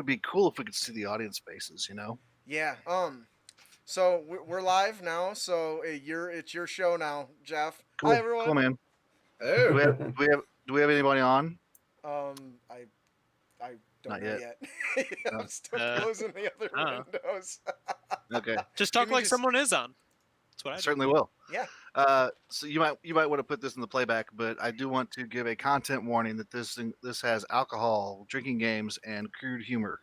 would be cool if we could see the audience faces, you know? Yeah. So we're live now. So it's your show now, Jeff. Hi Cool. everyone. Cool, man. Oh. Do we have anybody on? I don't Not know yet. yet. I'm still closing the other windows. Okay. Just talk like someone is on. That's what I certainly will. Yeah. So you might want to put this in the playback, but I do want to give a content warning that this has alcohol, drinking games, and crude humor.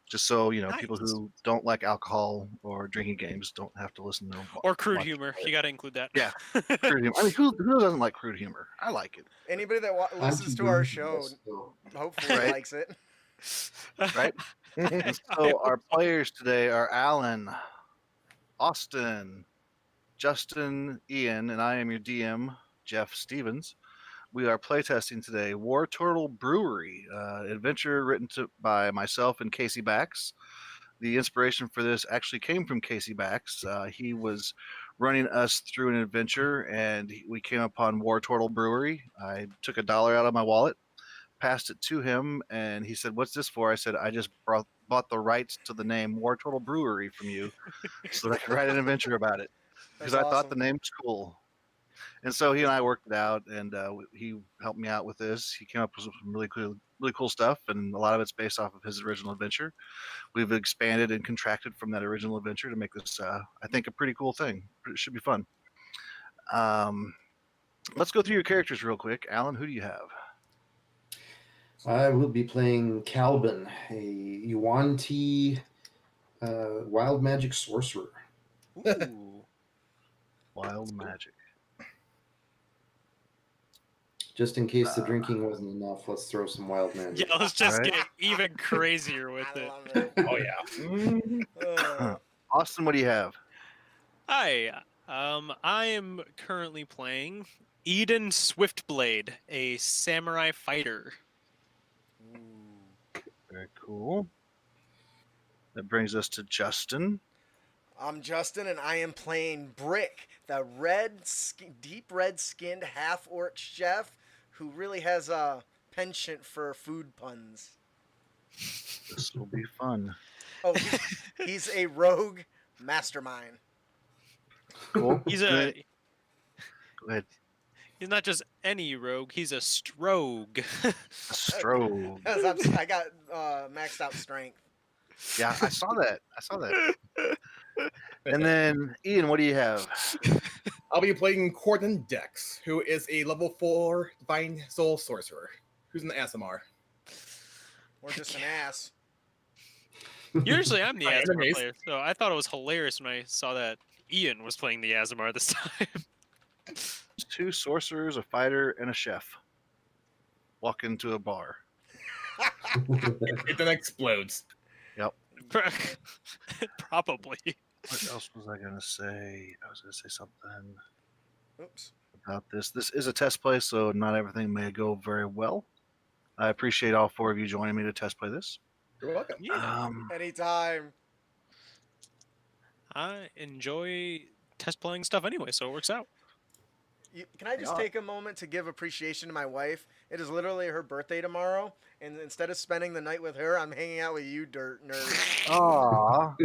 Just so you know, people who don't like alcohol or drinking games don't have to listen to or crude humor. You got to include that. Yeah, crude humor. I mean, who doesn't like crude humor? I like it. Anybody that listens to our show hopefully likes it. Right. So our players today are Alan, Austin, Justin, Ian, and I am your DM, Jeff Stevens. We are playtesting today Tortle Brewery, adventure written by myself and Casey Bax. The inspiration for this actually came from Casey Bax. He was running us through an adventure, and we came upon Tortle Brewery. I took $1 out of my wallet, passed it to him, and he said, "What's this for?" I said, "I just bought the rights to the name Tortle Brewery from you so that I could write an adventure about it." Because I thought the name was cool. And so he and I worked it out, and he helped me out with this. He came up with some really cool stuff, and a lot of it's based off of his original adventure. We've expanded and contracted from that original adventure to make this, I think, a pretty cool thing. It should be fun. Let's go through your characters real quick. Alan, who do you have? I will be playing Calvin, a Yuan-Ti wild magic sorcerer. Ooh. Wild magic. Just in case the drinking wasn't enough, let's throw some wild magic. Yeah, let's just get even crazier with it. Oh, yeah. Austin, what do you have? Hi. I am currently playing Eden Swiftblade, a samurai fighter. Very cool. That brings us to Justin. I'm Justin, and I am playing Brick, the deep red-skinned half-orc chef who really has a penchant for food puns. This will be fun. Oh, he's a rogue mastermind. Cool. He's Go ahead. He's not just any rogue, he's a strogue. Strogue. I got maxed out strength. Yeah, I saw that. And then, Ian, what do you have? I'll be playing Corden Dex, who is a level 4 Divine Soul Sorcerer, who's an ASMR. Or just an ass. Usually I'm the ASMR player, so I thought it was hilarious when I saw that Ian was playing the ASMR this time. 2 sorcerers, a fighter, and a chef walk into a bar. It then explodes. Yep. Probably. What else was I going to say? I was going to say something Oops. about this. This is a test play, so not everything may go very well. I appreciate all 4 of you joining me to test play this. You're welcome. Yeah. Anytime. I enjoy test playing stuff anyway, so it works out. Can I just take a moment to give appreciation to my wife? It is literally her birthday tomorrow, and instead of spending the night with her, I'm hanging out with you, dirt nerd. Aww.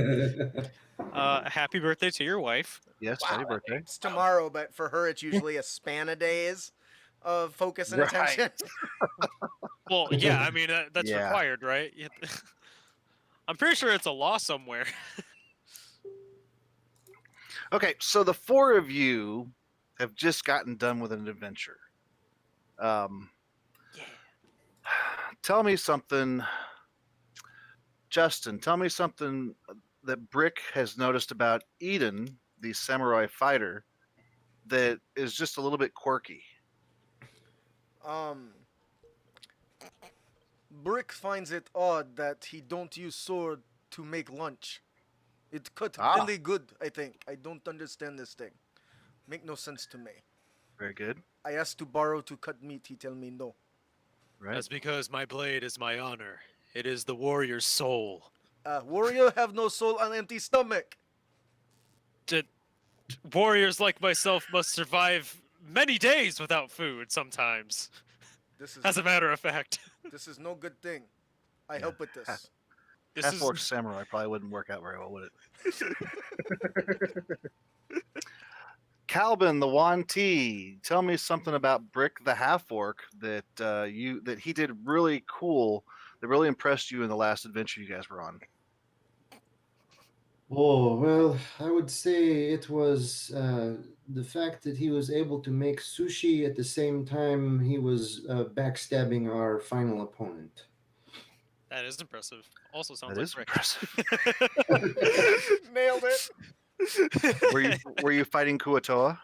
Happy birthday to your wife. Yes, happy birthday. It's tomorrow, but for her, it's usually a span of days of focus and attention. Well, yeah, I mean, that's required, right? I'm pretty sure it's a law somewhere. Okay, so the 4 of you have just gotten done with an adventure. Tell me something, Justin. Tell me something that Brick has noticed about Eden, the samurai fighter, that is just a little bit quirky. Brick finds it odd that he don't use sword to make lunch. It cut really good, I think. I don't understand this thing. Make no sense to me. Very good. I asked to borrow to cut meat. He tell me no. Right. That's because my blade is my honor. It is the warrior's soul. Warrior have no soul on empty stomach. Warriors like myself must survive many days without food sometimes. This is as a matter of fact. This is no good thing. I help with this. This Half is orc samurai probably wouldn't work out very well, would it? Calvin the Wanti, tell me something about Brick the half orc that that he did really cool, that really impressed you in the last adventure you guys were on. Oh, well, I would say it was the fact that he was able to make sushi at the same time he was backstabbing our final opponent. that is impressive. Also sounds That like is Brick. impressive. Nailed it. Were you fighting Kuatoa?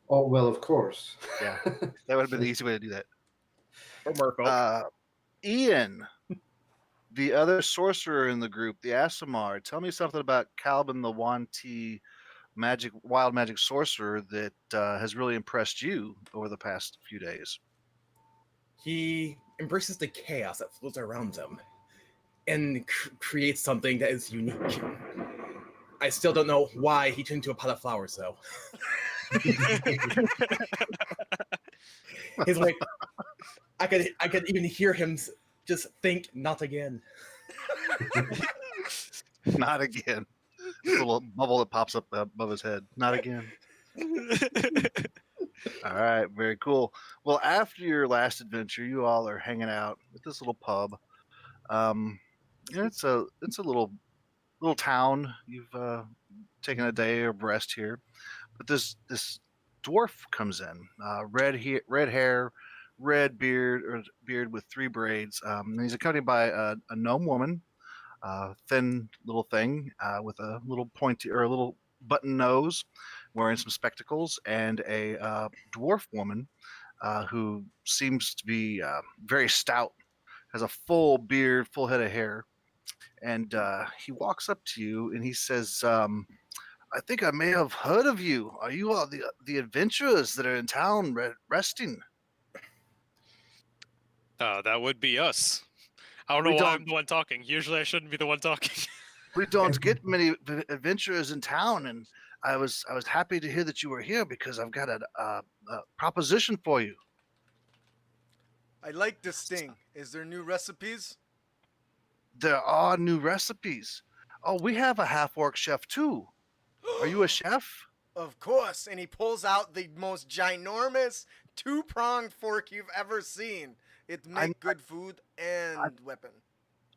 Oh, well, of course. Yeah, that would have been the easy way to do that. Or Merfolk. Ian, the other sorcerer in the group, the Asimar, tell me something about Calvin the Wanti, wild magic sorcerer that has really impressed you over the past few days. He embraces the chaos that flows around him and creates something that is unique. I still don't know why he turned into a pot of flowers, though. He's like, I could even hear him just think, "Not again." Not again. This little bubble that pops up above his head. Not again. All right, very cool. Well, after your last adventure, you all are hanging out at this little pub. And it's a little town. You've taken a day of rest here, but this dwarf comes in, red hair, red beard with 3 braids. And he's accompanied by a gnome woman, thin little thing with a little pointy or a little button nose, wearing some spectacles, and a dwarf woman who seems to be very stout, has a full beard, full head of hair, and he walks up to you and he says, "I think I may have heard of you. Are you all the adventurers that are in town resting?" That would be us. I don't know why I'm the one talking. Usually I shouldn't be the one talking. We don't get many adventurers in town, and I was happy to hear that you were here because I've got a proposition for you. I like this thing. Is there new recipes? There are new recipes. Oh, we have a half orc chef too. Are you a chef? Of course. And he pulls out the most ginormous 2-pronged fork you've ever seen. It makes good food and weapon.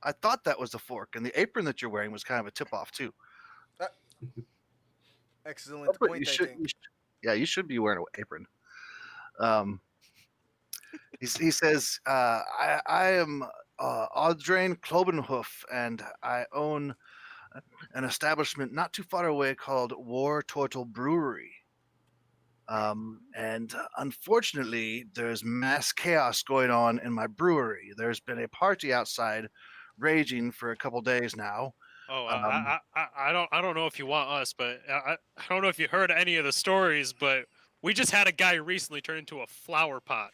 I thought that was the fork, and the apron that you're wearing was kind of a tip off too. Excellent But point, I think. you should be wearing an apron. He says, I am Audrain Klobenhoof, and I own an establishment not too far away called Tortle Brewery. And unfortunately, there's mass chaos going on in my brewery. There's been a party outside raging for a couple days now. Oh, I don't know if you want us, but I don't know if you heard any of the stories, but we just had a guy recently turn into a flower pot,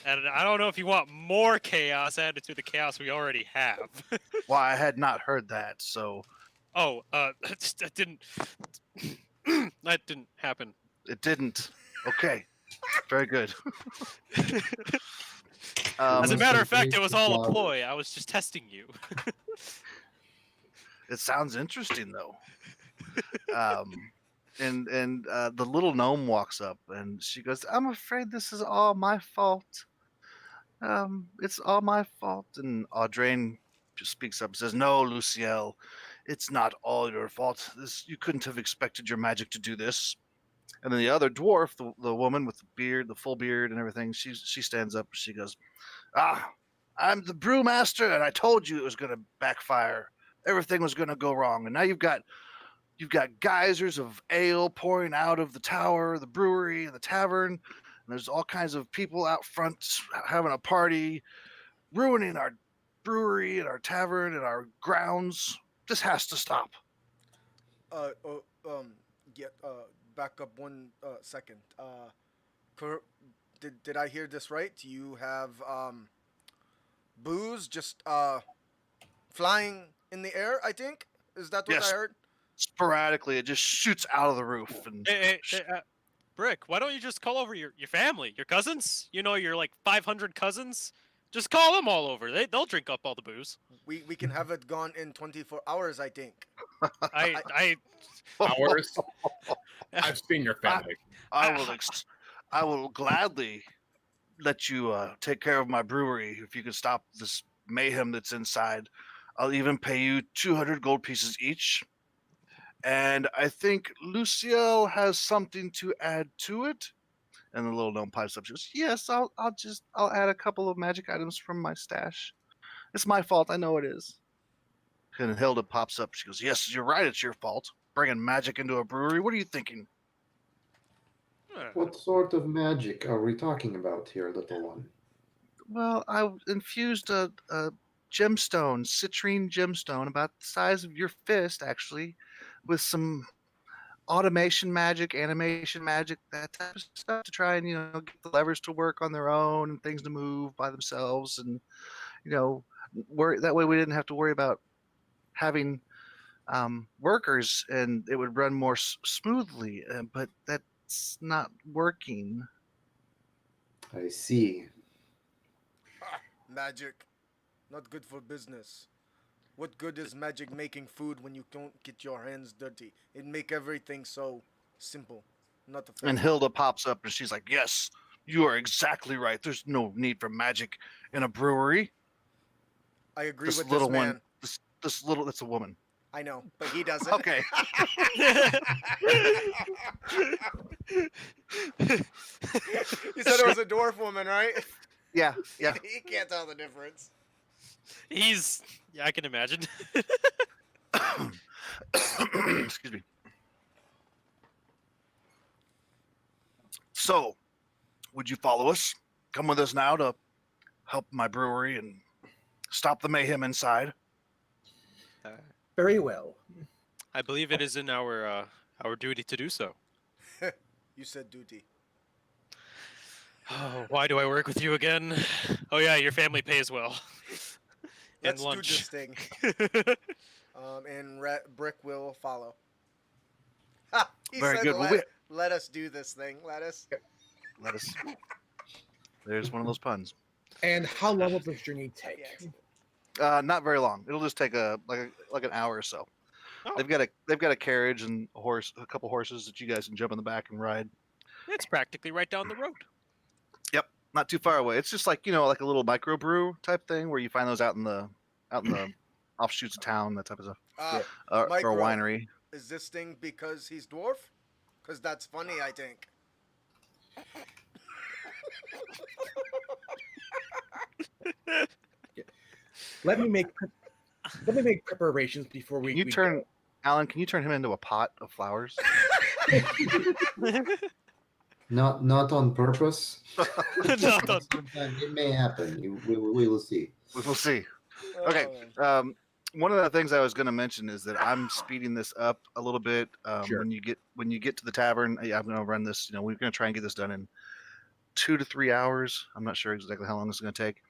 and I don't know if you want more chaos added to the chaos we already have. Well, I had not heard that, so Oh, that didn't that didn't happen. it didn't. Okay, very good. As a matter of fact, it Great was all a flowers. ploy. I was just testing you. It sounds interesting though. And the little gnome walks up and she goes, "I'm afraid this is all my fault. It's all my fault." And Audrain just speaks up and says, "No, Luciel, it's not all your fault. You couldn't have expected your magic to do this." And then the other dwarf, the woman with the beard, the full beard and everything, she stands up and she goes, "I'm the brewmaster, and I told you it was going to backfire. Everything was going to go wrong, and now you've got geysers of ale pouring out of the tower, the brewery, the tavern, and there's all kinds of people out front having a party, ruining our brewery and our tavern and our grounds. This has to stop." Back up one second. Did I hear this right? You have booze just flying in the air, I think? Is that what Yes. I heard? Sporadically, it just shoots out of the roof. And Hey, Brick, why don't you just call over your family, your cousins? You know, your like 500 cousins. Just call them all over. They'll drink up all the booze. We can have it gone in 24 hours, I think. I Hours. I've seen your I- family. I will gladly let you take care of my brewery if you can stop this mayhem that's inside. I'll even pay you 200 gold pieces each. And I think Luciel has something to add to it. And the little gnome pipes up. She goes, "Yes, I'll add a couple of magic items from my stash. It's my fault. I know it is." And Hilda pops up. She goes, "Yes, you're right. It's your fault. Bringing magic into a brewery. What are you thinking?" What sort of magic are we talking about here, little one? Well, I infused a gemstone, citrine gemstone, about the size of your fist, actually, with some automation magic, animation magic, that type of stuff to try and get the levers to work on their own and things to move by themselves, and worry that way we didn't have to worry about having workers, and it would run more smoothly. But that's not working. I see. Magic. Not good for business. What good is magic making food when you don't get your hands dirty? It make everything so simple. Not effective. And Hilda pops up and she's like, "Yes, you are exactly right. There's no need for magic in a brewery." I agree This with little this man. one, this little, that's a woman. I know, but he doesn't. Okay. You said it was a dwarf woman, right? Yeah. He can't tell the difference. I can imagine. Excuse me. So, would you follow us? Come with us now to help my brewery and stop the mayhem inside. Very well. I believe it is in our duty to do so. You said duty. Oh, why do I work with you again? Oh yeah, your family pays well. And Let's do lunch. this thing. And Brick will follow. Ha! He Very said, good. let us do this thing. Let us. Let us. There's one of those puns. And how long will this journey take? Yes. Not very long. It'll just take like an hour or so. Oh. They've got a carriage and a couple horses that you guys can jump in the back and ride. It's practically right down the road. Yep, not too far away. It's just like like a little microbrew type thing where you find those out in the offshoots of town, that type of stuff. Or a Micro. winery. Is this thing because he's dwarf? Because that's funny, I think. Let me make preparations before we. Alan, can you turn him into a pot of flowers? Not on purpose. Not on- Sometimes it may happen. We will see. We'll see. Okay. Oh, One of the things I was going to mention is that I'm speeding this up a little bit. Sure. When you get to the tavern, I'm going to run this. We're going to try and get this done in 2 to 3 hours. I'm not sure exactly how long this is going to take.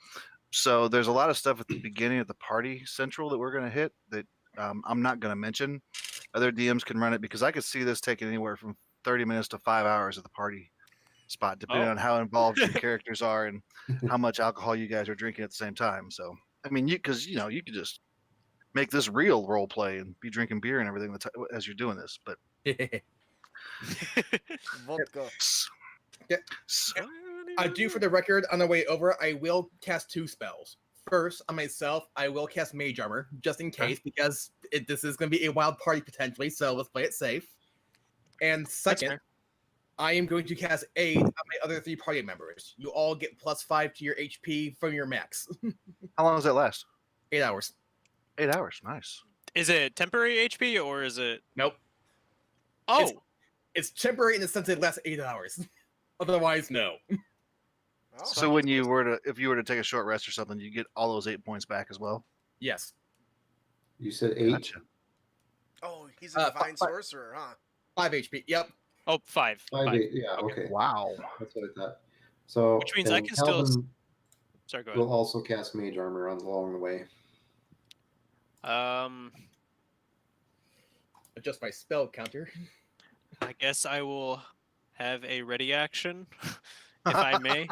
So there's a lot of stuff at the beginning of the party central that we're going to hit that I'm not going to mention. Other DMs can run it because I could see this taking anywhere from 30 minutes to 5 hours at the party spot, depending on how involved your characters are and how much alcohol you guys are drinking at the same time. So, I mean, you could just make this real role play and be drinking beer and everything as you're doing this. But Vodka. Yeah. I do, for the record, on the way over, I will cast 2 spells. First, on myself, I will cast Mage Armor, just in case, because this is going to be a wild party potentially, so let's play it safe. And second, I am going to cast Aid on my other 3 party members. You all get +5 to your HP from your max. how long does that last? 8 hours. 8 hours. Nice. Is it temporary HP or is it? Nope. Oh, It's temporary in the sense it lasts 8 hours. Otherwise, no. Oh. So if you were to take a short rest or something, you get all those 8 points back as well. Yes. You said 8. Gotcha. Oh, he's a divine sorcerer, huh? 5 HP. Yep. oh, 5. 5, 5. 8. Yeah. Okay. Wow. That's what I thought. So Which means I then can still- Calvin Sorry, go ahead. will also cast Mage Armor along the way. Adjust my spell counter. I guess I will have a ready action if I may.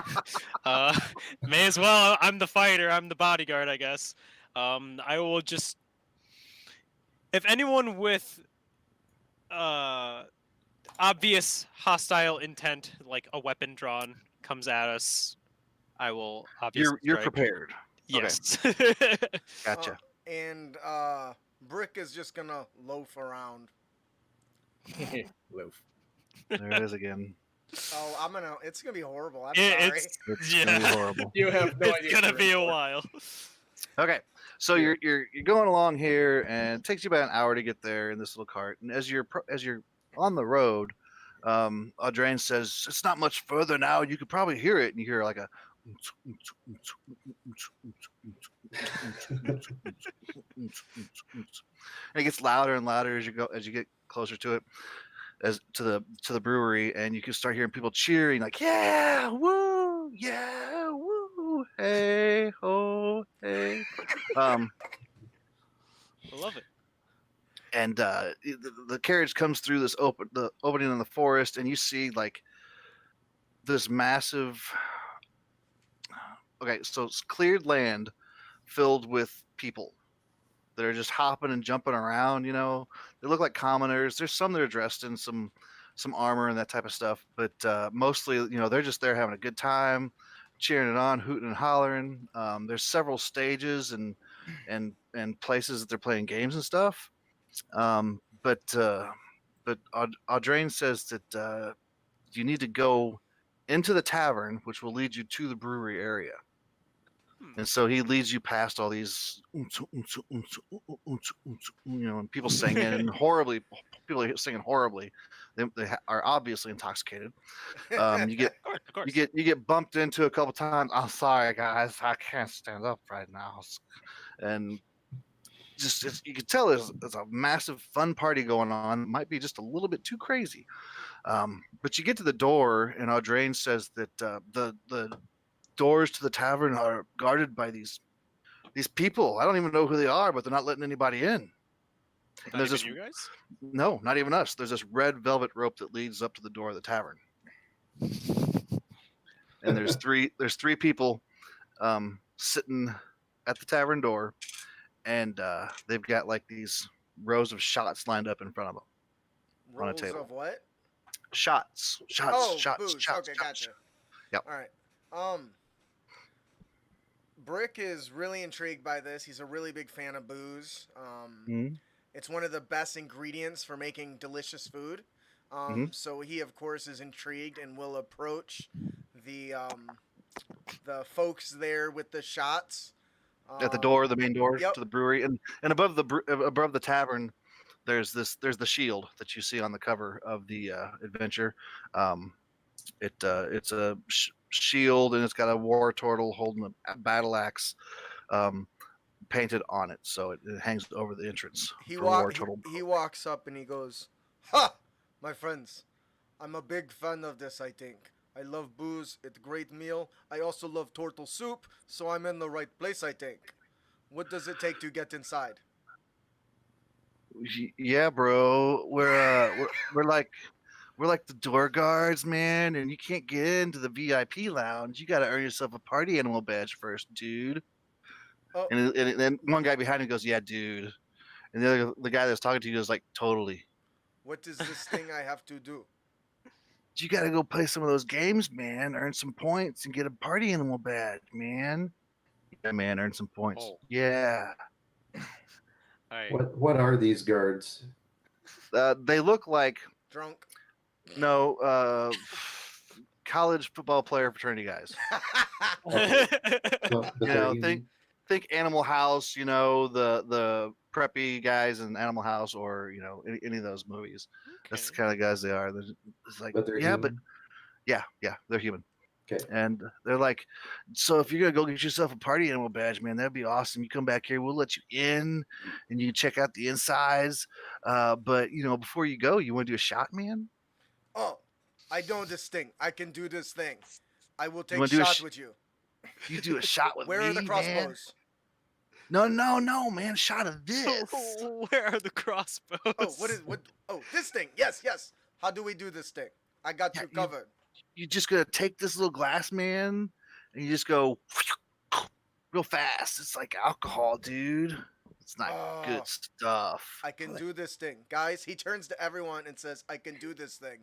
May as well. I'm the fighter. I'm the bodyguard, I guess. I will just. If anyone with obvious hostile intent, like a weapon drawn, comes at us, I will obviously You're strike. prepared. Yes. Gotcha. And Brick is just gonna loaf around. Loaf. There it is again. Oh, it's gonna be horrible. I'm It- sorry. it's It's yeah. gonna be horrible. You have no idea. It's gonna what be you're a in for. while. Okay, so you're going along here, and it takes you about an hour to get there in this little cart. And as you're on the road, Audrain says it's not much further now. You could probably hear it, and you hear like a. And it gets louder and louder as you get closer to it, as to the brewery, and you can start hearing people cheering like, yeah, woo, hey ho, hey. I love it. And the carriage comes through the opening in the forest, and you see like this massive. Okay, so it's cleared land filled with people that are just hopping and jumping around. You know, they look like commoners. There's some that are dressed in some armor and that type of stuff, but mostly, you know, they're just there having a good time, cheering it on, hooting and hollering. There's several stages and places that they're playing games and stuff. But Audrain says that you need to go into the tavern, which will lead you to the brewery area. And so he leads you past all these, you know, and people singing horribly. People are singing horribly. They are obviously intoxicated. You get Of course. you get bumped into a couple times. I'm sorry, guys, I can't stand up right now. And you can tell there's a massive fun party going on. It might be just a little bit too crazy. But you get to the door, and Audrain says that the doors to the tavern are guarded by these people. I don't even know who they are, but they're not letting anybody in. Not there's even you guys? No, not even us. There's this red velvet rope that leads up to the door of the tavern. And there's three people sitting at the tavern door, and they've got like these rows of shots lined up in front of them. On a Rolls table. of what? Shots. Oh, shots. booze. Shots. Okay, shots. gotcha. Yep. All right. Brick is really intrigued by this. He's a really big fan of booze. Mhm. It's one of the best ingredients for making delicious food. So he, of course, is intrigued and will approach the folks there with the shots. At the door, the main door Yep. to the brewery, and above the tavern, there's the shield that you see on the cover of the adventure. It's a shield, and it's got a war turtle holding a battle axe painted on it, so it hangs over the entrance. He for war turtle. walks up and he goes, "Ha, my friends, I'm a big fan of this. I think I love booze. It's a great meal. I also love turtle soup, so I'm in the right place. I think. What does it take to get inside?" Yeah, bro, we're like the door guards, man, and you can't get into the VIP lounge. You got to earn yourself a party animal badge first, dude. Oh. And then one guy behind him goes, "Yeah, dude," and the guy that's talking to you is like, "Totally." What is this thing I have to do? You got to go play some of those games, man. Earn some points and get a party animal badge, man. Yeah, man, earn some points. Oh. Yeah. What are these guards? They look like Drunk. college football player fraternity guys. But You they're know, human? think Animal House. You know, the preppy guys in Animal House, or you know, any of those movies. That's the kind of guys they are. It's like, But they're yeah, human? but yeah, they're human. Okay. And they're like, so if you're gonna go get yourself a party animal badge, man, that'd be awesome. You come back here, we'll let you in, and you can check out the insides. But you know, before you go, you want to do a shot, man? Oh, I know this thing. I can do this thing. I will take wanna do a shots sh- with you. You do a shot with Where me, are the man. crossbows? No, man, shot of this. Where are the crossbows? Oh, what? Oh, this thing. Yes. How do we do this thing? I got Yeah, you covered. you just gotta take this little glass, man, and you just go real fast. It's like alcohol, dude. It's not good Oh, stuff. I can do this thing. Guys, he turns to everyone and says, I can do this thing.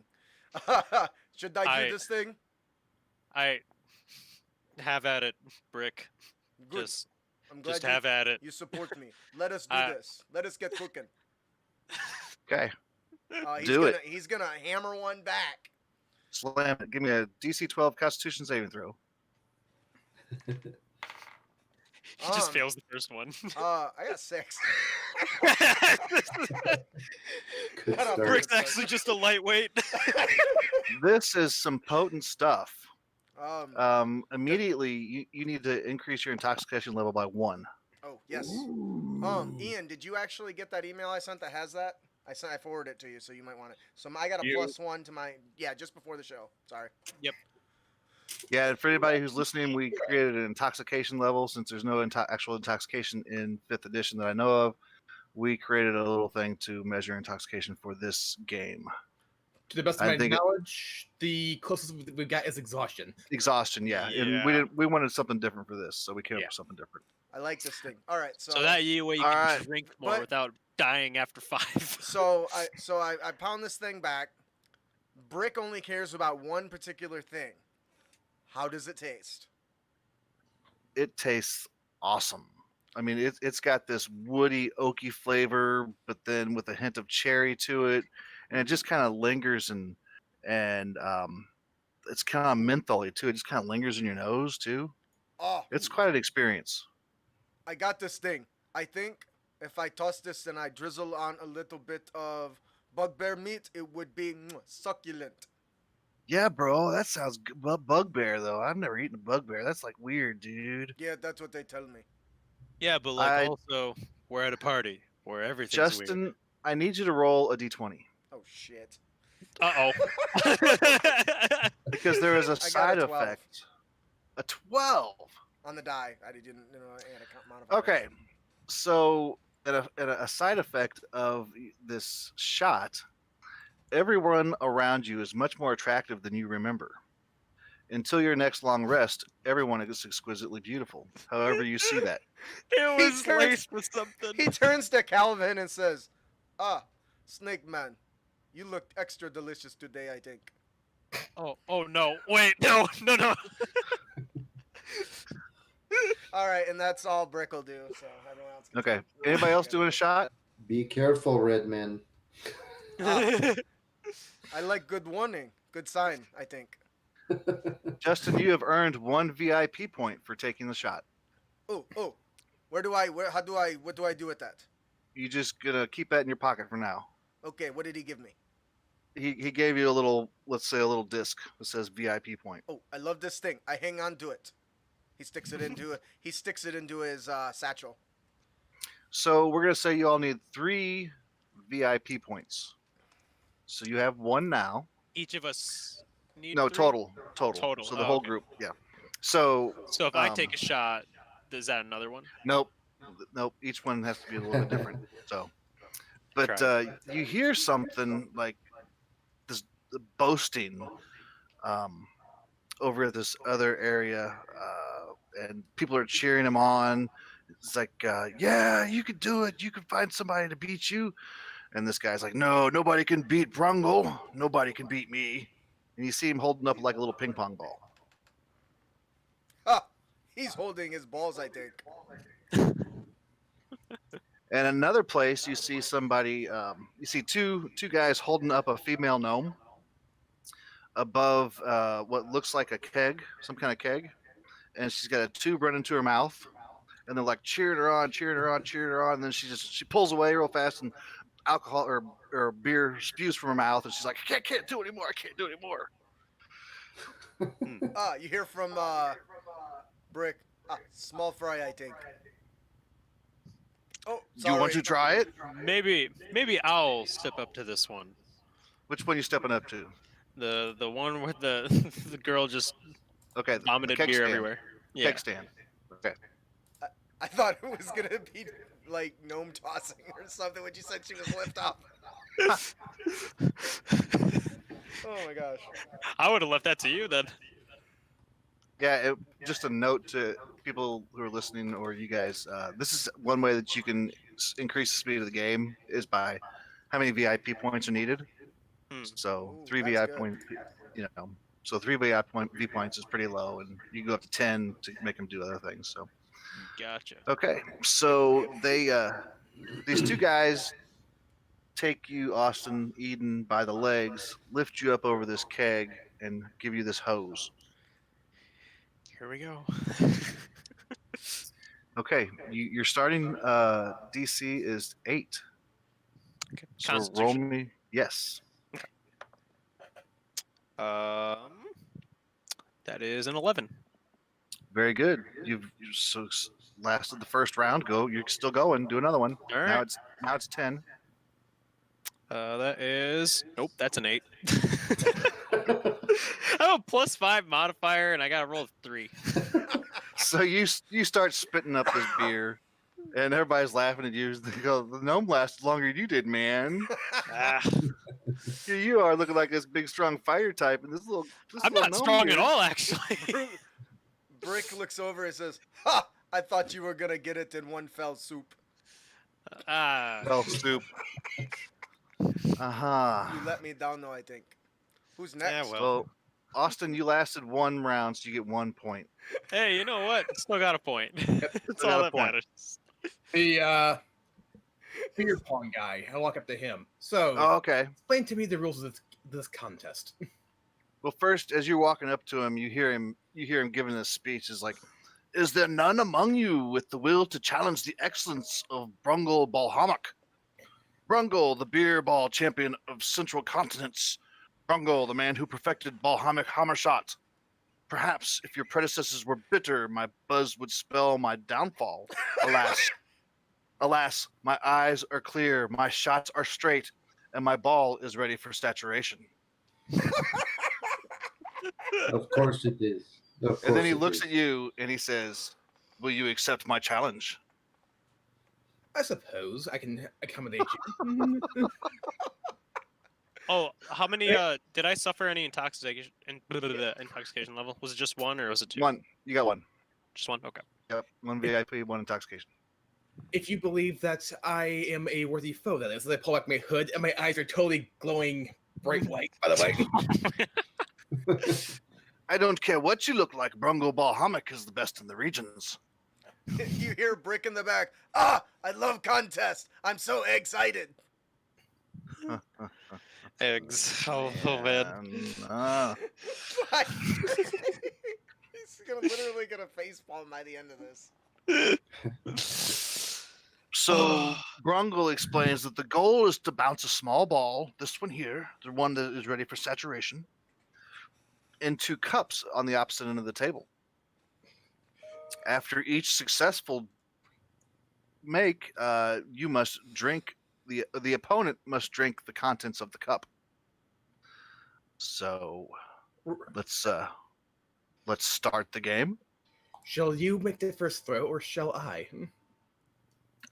Should I do this thing? I have at it, Brick. Good. Just I'm glad have at it. you support me. Let us do this. Let us get cooking. Okay, He's Do gonna, it. He's gonna hammer one back. slam it. Give me a DC 12 Constitution saving throw. He just fails the first one. I got 6. Good Shut up, start. Brick's actually just a lightweight. This is some potent stuff. Immediately, you need to increase your intoxication level by 1. Oh yes. Ian, did you actually get that email I sent that has that? I forwarded it to you, so you might want it. So I got a +1 to my just before the show. Sorry. Yep. Yeah, and for anybody who's listening, we created an intoxication level since there's no actual intoxication in 5th edition that I know of. We created a little thing to measure intoxication for this game. To the best of I my think knowledge, the closest we've got is exhaustion. Exhaustion, yeah. And we wanted something different for this, so we came up with something different. I like this thing. All right, So that way you All can right. drink more But- without dying after 5. So I pound this thing back. Brick only cares about one particular thing. How does it taste? It tastes awesome. I mean, it's got this woody, oaky flavor, but then with a hint of cherry to it, and it just kind of lingers and it's kind of mentholy too. It just kind of lingers in your nose too. Oh, It's quite an experience. I got this thing. I think if I toss this and I drizzle on a little bit of bugbear meat, it would be succulent. Yeah, bro, that sounds good. Bugbear though. I've never eaten a bugbear. That's like weird, dude. Yeah, that's what they tell me. Yeah, but I- also we're at a party where everything's Justin, I need you to roll a d20 Oh shit. weird. because there is a I got a side 12. effect. A 12. On the die, I didn't add a modifier. Okay, so a side effect of this shot, everyone around you is much more attractive than you remember. Until your next long rest, everyone is exquisitely beautiful. However, you see that. It He was turns- laced with something. He turns to Calvin and says, Snake Man, you looked extra delicious today, I think. Oh no! Wait, no. All right, and that's all Brick will do. So everyone else. Can Okay. take- Anybody else doing a shot? Be careful, red men. I like good warning. Good sign, I think. Justin, you have earned 1 VIP point for taking the shot. Oh. What do I do with that? You just gonna keep that in your pocket for now. Okay, what did he give me? He gave you a little, let's say, a little disc that says VIP point. Oh, I love this thing. I hang on to it. He sticks it into his satchel. So we're gonna say you all need 3 VIP points. So you have 1 now. Each of us need No, 3? total. Total, So the oh, whole okay. group, yeah. So So if I take a shot, is that another one? nope. Each one has to be a little bit different. So, but Try. you hear something like this boasting over at this other area, and people are cheering him on. It's like, yeah, you can do it. You can find somebody to beat you. And this guy's like, no, nobody can beat Brungle. Nobody can beat me. And you see him holding up like a little ping pong ball. He's holding his balls, I think. And another place, you see somebody. You see two guys holding up a female gnome above what looks like a keg, some kind of keg, and she's got a tube running to her mouth, and they're like cheering her on, and then she pulls away real fast, and alcohol or beer spews from her mouth, and she's like, I can't do it anymore. I can't do it anymore. You hear from Brick. Small fry, I think. Oh, Do you want sorry. to try it? Maybe I'll step up to this one. Which one are you stepping up to? The one with the the girl just Okay, the vomited keg beer stand. everywhere. Yeah. Keg stand. Okay. I thought it was gonna be like gnome tossing or something when you said she was lift up. Oh my gosh. I would have left that to you then. Yeah, just a note to people who are listening or you guys. This is one way that you can increase the speed of the game is by how many VIP points are needed. Hmm. So Ooh, 3 that's VIP good. points, so 3 V points is pretty low, and you can go up to 10 to make them do other things. So Gotcha. okay, so these two guys take you, Austin Eden, by the legs, lift you up over this keg, and give you this hose. Here we go. Okay, your starting DC is 8. Okay. So roll Constitution. me. Yes. That is an 11. Very good. You've lasted the first round. Go. You're still going. Do another one. All Now right. it's 10. That is nope. That's an 8. I have a +5 modifier, and I got to roll a 3. So you start spitting up this beer, and everybody's laughing at you. They go, "The gnome lasted longer than you did, man. Ah, Here you are looking like this big, strong fire type, and this I'm little not gnome strong here." at all, actually. Brick looks over and says, "Ha! I thought you were gonna get it in one fell swoop. Well, soup. Uh-huh. You let me down, though. I think. Who's next? Yeah, well. So, Austin, you lasted 1 round, so you get 1 point. Hey, you know what? Still got a point. That's Still got all a that point. matters. The beer pong guy. I walk up to him. So, Oh, okay. explain to me the rules of this contest. Well, first, as you're walking up to him, you hear him giving this speech. Is like, "Is there none among you with the will to challenge the excellence of Brungle Balhammock? Brungle, the beer ball champion of Central Continents. Brungle, the man who perfected Balhammock Hammershot. Perhaps if your predecessors were bitter, my buzz would spell my downfall. Alas, alas, my eyes are clear, my shots are straight, and my ball is ready for saturation." Of course it is. Of course And then he it looks is. at you and he says, "Will you accept my challenge?" I suppose I can accommodate you. Oh, how many? Did I suffer any intoxication? Intoxication level? Was it just 1 or was it 2? 1. You got 1. Just 1. Okay. Yep. 1 VIP, 1 intoxication. If you believe that I am a worthy foe, that is, I pull back my hood and my eyes are totally glowing bright white, by the way. I don't care what you look like. Brungle Balhammock is the best in the regions. You hear Brick in the back. Ah! I love contests. I'm so excited. Eggs. Oh man. He's literally gonna facepalm by the end of this. So Brungle explains that the goal is to bounce a small ball, this one here, the one that is ready for saturation, into cups on the opposite end of the table. After each successful make, you must drink the opponent must drink the contents of the cup. So let's start the game. Shall you make the first throw, or shall I?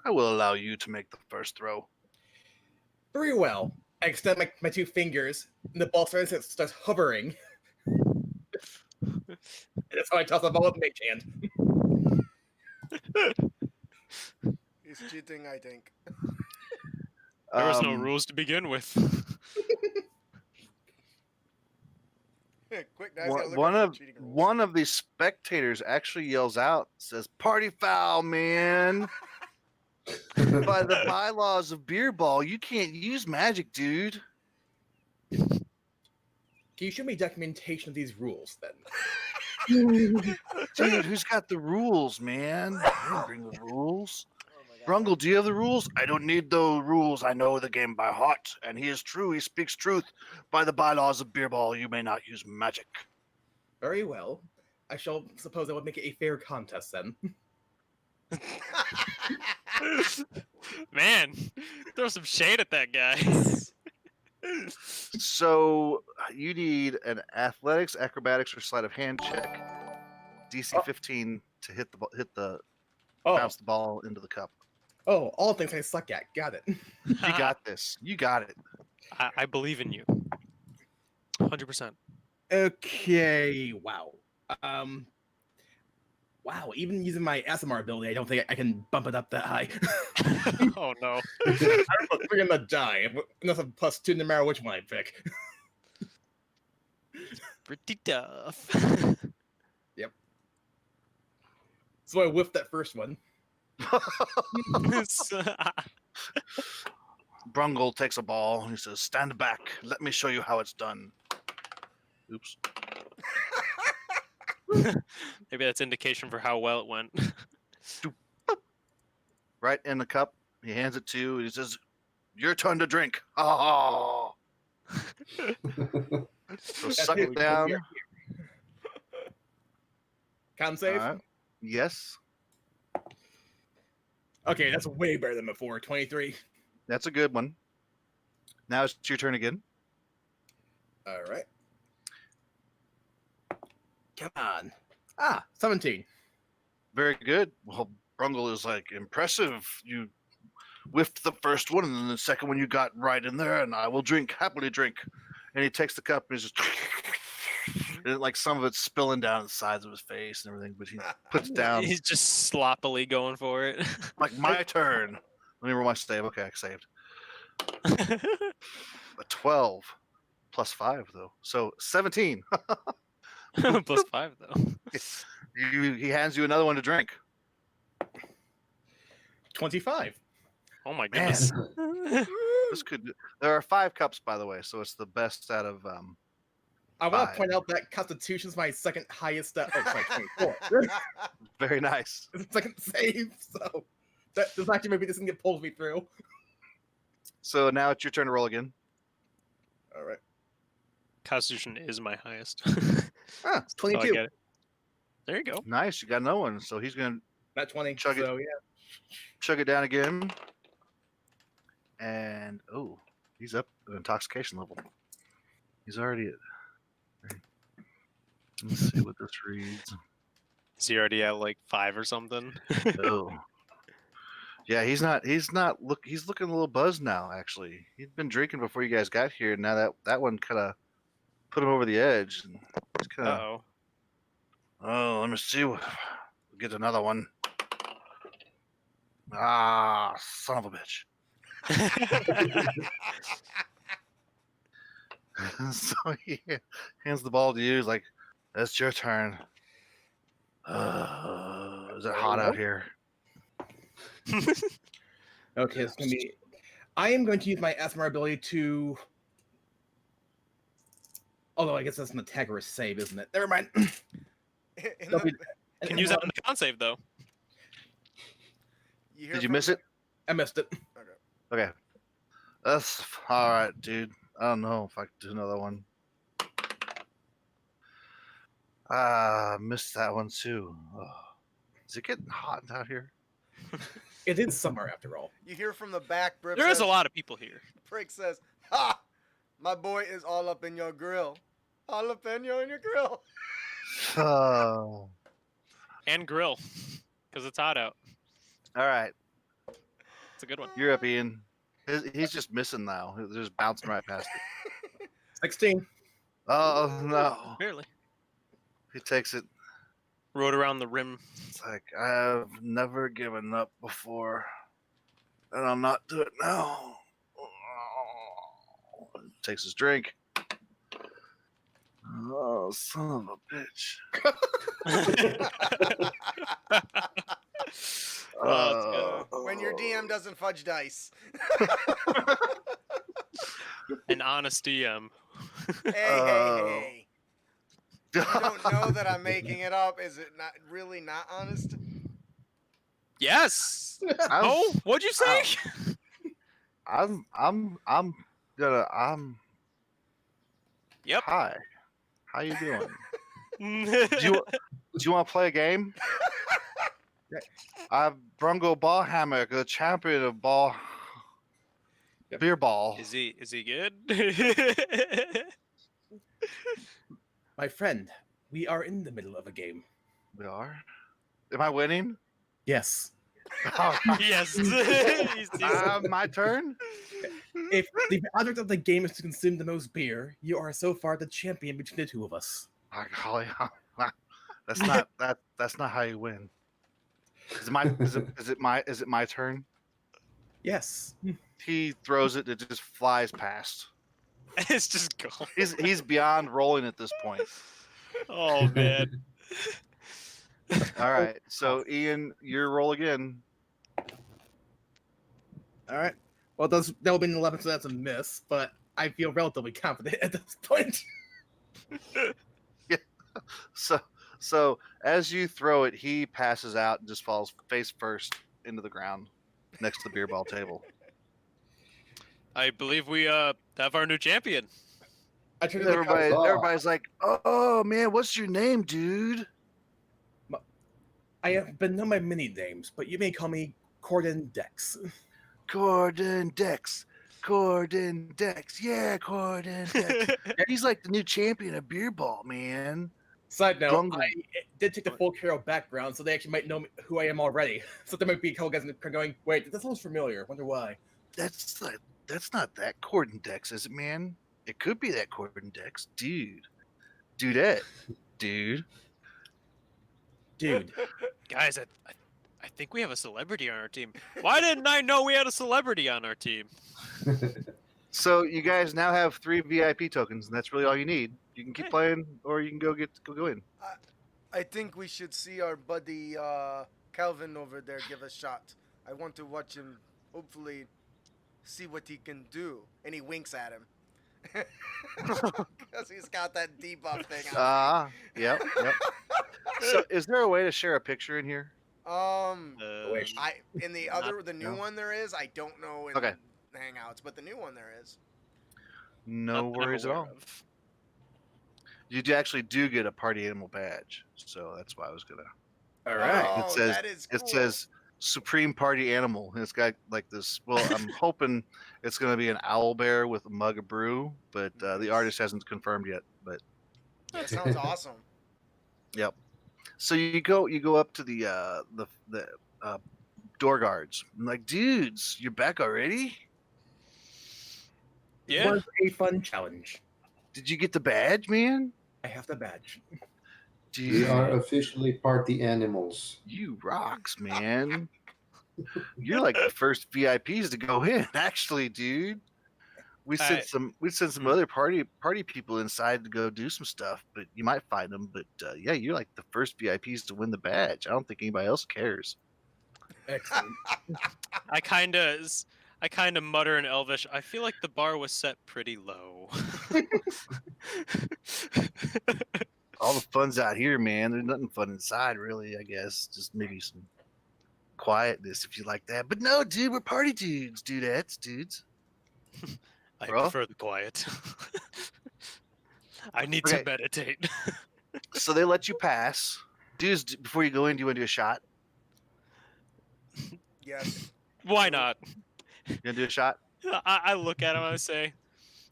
I will allow you to make the first throw. Very well. I extend my 2 fingers, and the ball starts hovering. That's how I toss the ball up in Mage hand. He's cheating, I think. There was no rules to begin with. Quick, guys, gotta look One up of the cheating rules. one of these spectators actually yells out, says, "Party foul, man!" By the bylaws of Beer Ball, you can't use magic, dude. Can you show me documentation of these rules, then? Dude, who's got the rules, man? I didn't bring the rules. Oh my God. Brungle, do you have the rules? I don't need the rules. I know the game by heart. And he is true. He speaks truth. By the bylaws of Beer Ball, you may not use magic. Very well. I shall suppose I would make it a fair contest, then. Man, throw some shade at that guy. So you need an athletics, acrobatics, or sleight of hand check. DC 15 to hit the bounce the ball into the cup. Oh, all things I suck at. Got it. You got this. You got it. I believe in you. 100%. Okay, wow. Wow, even using my SMR ability, I don't think I can bump it up that high. Oh no. We're gonna die. That's a +2 no matter which one I pick. Pretty tough. So I whiffed that first one. Brungle takes a ball and he says, "Stand back. Let me show you how it's done." Oops. Maybe that's indication for how well it went. Right in the cup. He hands it to you. He says, "Your turn to drink." Oh. So suck it down. Con save? All right. Yes. Okay, that's way better than before. 23. That's a good one. Now it's your turn again. All right. Come on. Ah, 17. Very good. Well, Brungle is like, impressive. You whiffed the first one, and then the second one you got right in there, and I will drink, happily drink. And he takes the cup and he's just, and like some of it's spilling down the sides of his face and everything, but he puts it down. He's just sloppily going for it. Like, my turn. Let me roll my save. Okay, I saved. A 12 plus 5, though. So 17. Plus 5 though. He hands you another one to drink. 25. Oh my Man. goodness. This could. There are 5 cups, by the way, so it's the best out of. I want to 5. point out that Constitution's my second highest. Oh, sorry, 24. Very nice. It's the second save, so there's actually maybe this can get pulled me through. So now it's your turn to roll again. All right. Constitution is my highest. Ah, it's So I 22. get it. There you go. Nice, you got another one. So he's gonna Not 20. Chug it. So yeah. chug it down again, and he's up to intoxication level. He's already at. Let's see what this reads. Is he already at like 5 or something? Oh. Yeah, he's not. He's looking a little buzzed now. Actually, he'd been drinking before you guys got here. And now that one kind of put him over the edge. And he's kind of. Uh-oh. Oh, let me see. We'll get another one. Ah, son of a bitch. So he hands the ball to you. He's like, "That's your turn." Is it hot out here? Okay, it's gonna be. I am going to use my SMR ability to. Although I guess that's an attack or a save, isn't it? Never mind. Can use that on the con save though. Did you miss it? I missed it. Okay. That's all right, dude. I don't know if I can do another one. Missed that one too. Oh. Is it getting hot out here? It is summer after all. You hear from the back, Brip There is says, a lot of people here. Prick says, "Ha! My boy is all up in your grill. Jalapeno in your grill." Oh. And grill. Because it's hot out. All right. It's a good one. You're up, Ian. He's just missing now. He's just bouncing right past it. 16. Oh, no. Barely. He takes it. Rode around the rim. It's like, I've never given up before, and I'll not do it now. Takes his drink. Oh, son of a bitch. Oh, that's When your DM doesn't fudge dice. An honest DM. Hey. You don't know that I'm making it up. Is it not really not honest? Yes. Oh, what'd you say? I'm Yep. Hi. How you doing? Do you want to play a game? I'm Brungo Ballhammer, the champion of beer ball. Is he good? My friend, we are in the middle of a game. We are. Am I winning? Yes. Yes. He's- My turn. If the object of the game is to consume the most beer, you are so far the champion between the two of us. Golly, that's not how you win. Is it my turn? Yes. He throws it. It just flies past. it's just gone. He's beyond rolling at this point. Oh man. All right. So Ian, your roll again. All right. Well, that will be an 11, so that's a miss. But I feel relatively confident at this point. So as you throw it, he passes out and just falls face first into the ground next to the beer ball table. I believe we have our new champion. I turn to the Everybody's like, "Oh man, what's your name, dude?" I have been known by many names, but you may call me Corden Dex. Corden Dex. Yeah, Corden Dex. He's like the new champion of beer ball, man. Side note, Jungle. I did take the full Carol background, so they actually might know who I am already. So there might be a couple guys going, wait, that sounds familiar. Wonder why. That's not that Corden Dex, is it, man? It could be that Corden Dex, dude. Dudette, dude. Dude. Guys, I think we have a celebrity on our team. Why didn't I know we had a celebrity on our team? So you guys now have 3 VIP tokens, and that's really all you need. You can keep playing, or you can go in. I think we should see our buddy Calvin over there give a shot. I want to watch him, hopefully, see what he can do. And he winks at him. Because he's got that debuff thing on. Yep. So is there a way to share a picture in here? Wish. The new no. one there is. I don't know in Okay. Hangouts, but the new one there is. No Not that I'm worries at aware all. of. You actually do get a party animal badge, so that's why I was gonna. All right. Oh, It says- that is cool. It says Supreme Party Animal, and it's got like this. Well, I'm hoping it's gonna be an owl bear with a mug of brew, but the artist hasn't confirmed yet. But That sounds awesome. yep. So you go up to the door guards. I'm like, dudes, you're back already? It Yeah. was a fun challenge. Did you get the badge, man? I have the badge. We Dude, are officially party animals. you rocks, man. You're like the first VIPs to go in, actually, dude. We sent some other party people inside to go do some stuff, but you might find them. But yeah, you're like the first VIPs to win the badge. I don't think anybody else cares. Excellent. I kind of mutter in Elvish. I feel like the bar was set pretty low. All the fun's out here, man. There's nothing fun inside, really. I guess just maybe some quietness if you like that. But no, dude, we're party dudettes, dudes. I Bro? prefer the quiet. I need Okay. to meditate. So they let you pass, dudes. Before you go in, do you want to do a shot? Yes. Why not? You want to do a shot? I look at him and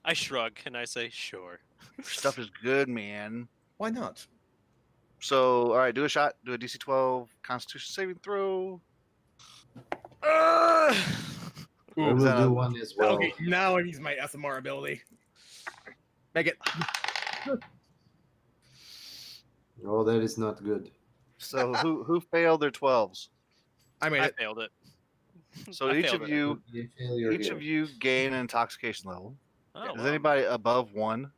I shrug and I say, sure. Stuff is good, man. Why not? So, all right, do a shot. Do a DC 12 Constitution saving throw. I will Is that do a- one as well. Okay, now I use my SMR ability. Make it. Oh, that is not good. So who failed their 12s? I made I it. failed it. So I each failed of it. you, Would be a failure each here. of you gain an intoxication level. Oh, Is wow. anybody above 1?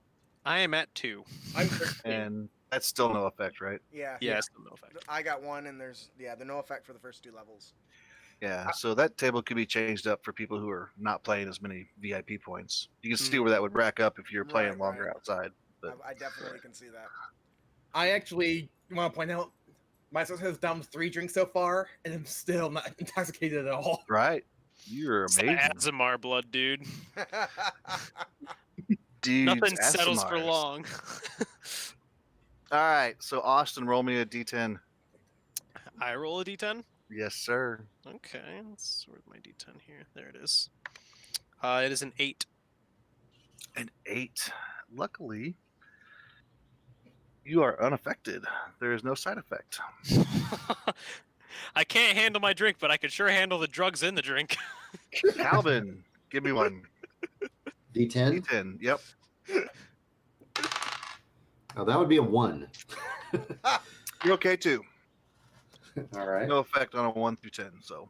I am at 2. I'm 13. And that's still no effect, right? Yeah. Yeah, still no effect. I got one, and there's the no effect for the first 2 levels. Yeah. So that table could be changed up for people who are not playing as many VIP points. You can see Hmm. where that would rack up if you're playing Right, longer right. outside. But I definitely can see that. I actually want to point out my source has down 3 drinks so far, and I'm still not intoxicated at all. right, you're amazing, Azamar blood, dude. dude. Nothing settles for long. All right. So Austin, roll me a D10. I roll a d10? Yes, sir. Okay, where's my d10 here? There it is. It is an 8. An 8. Luckily, you are unaffected. There is no side effect. I can't handle my drink, but I can sure handle the drugs in the drink. Calvin, give me one. D10. D10. Yep. Oh, that would be a 1. You're okay too. All right. No effect on a 1 through 10. So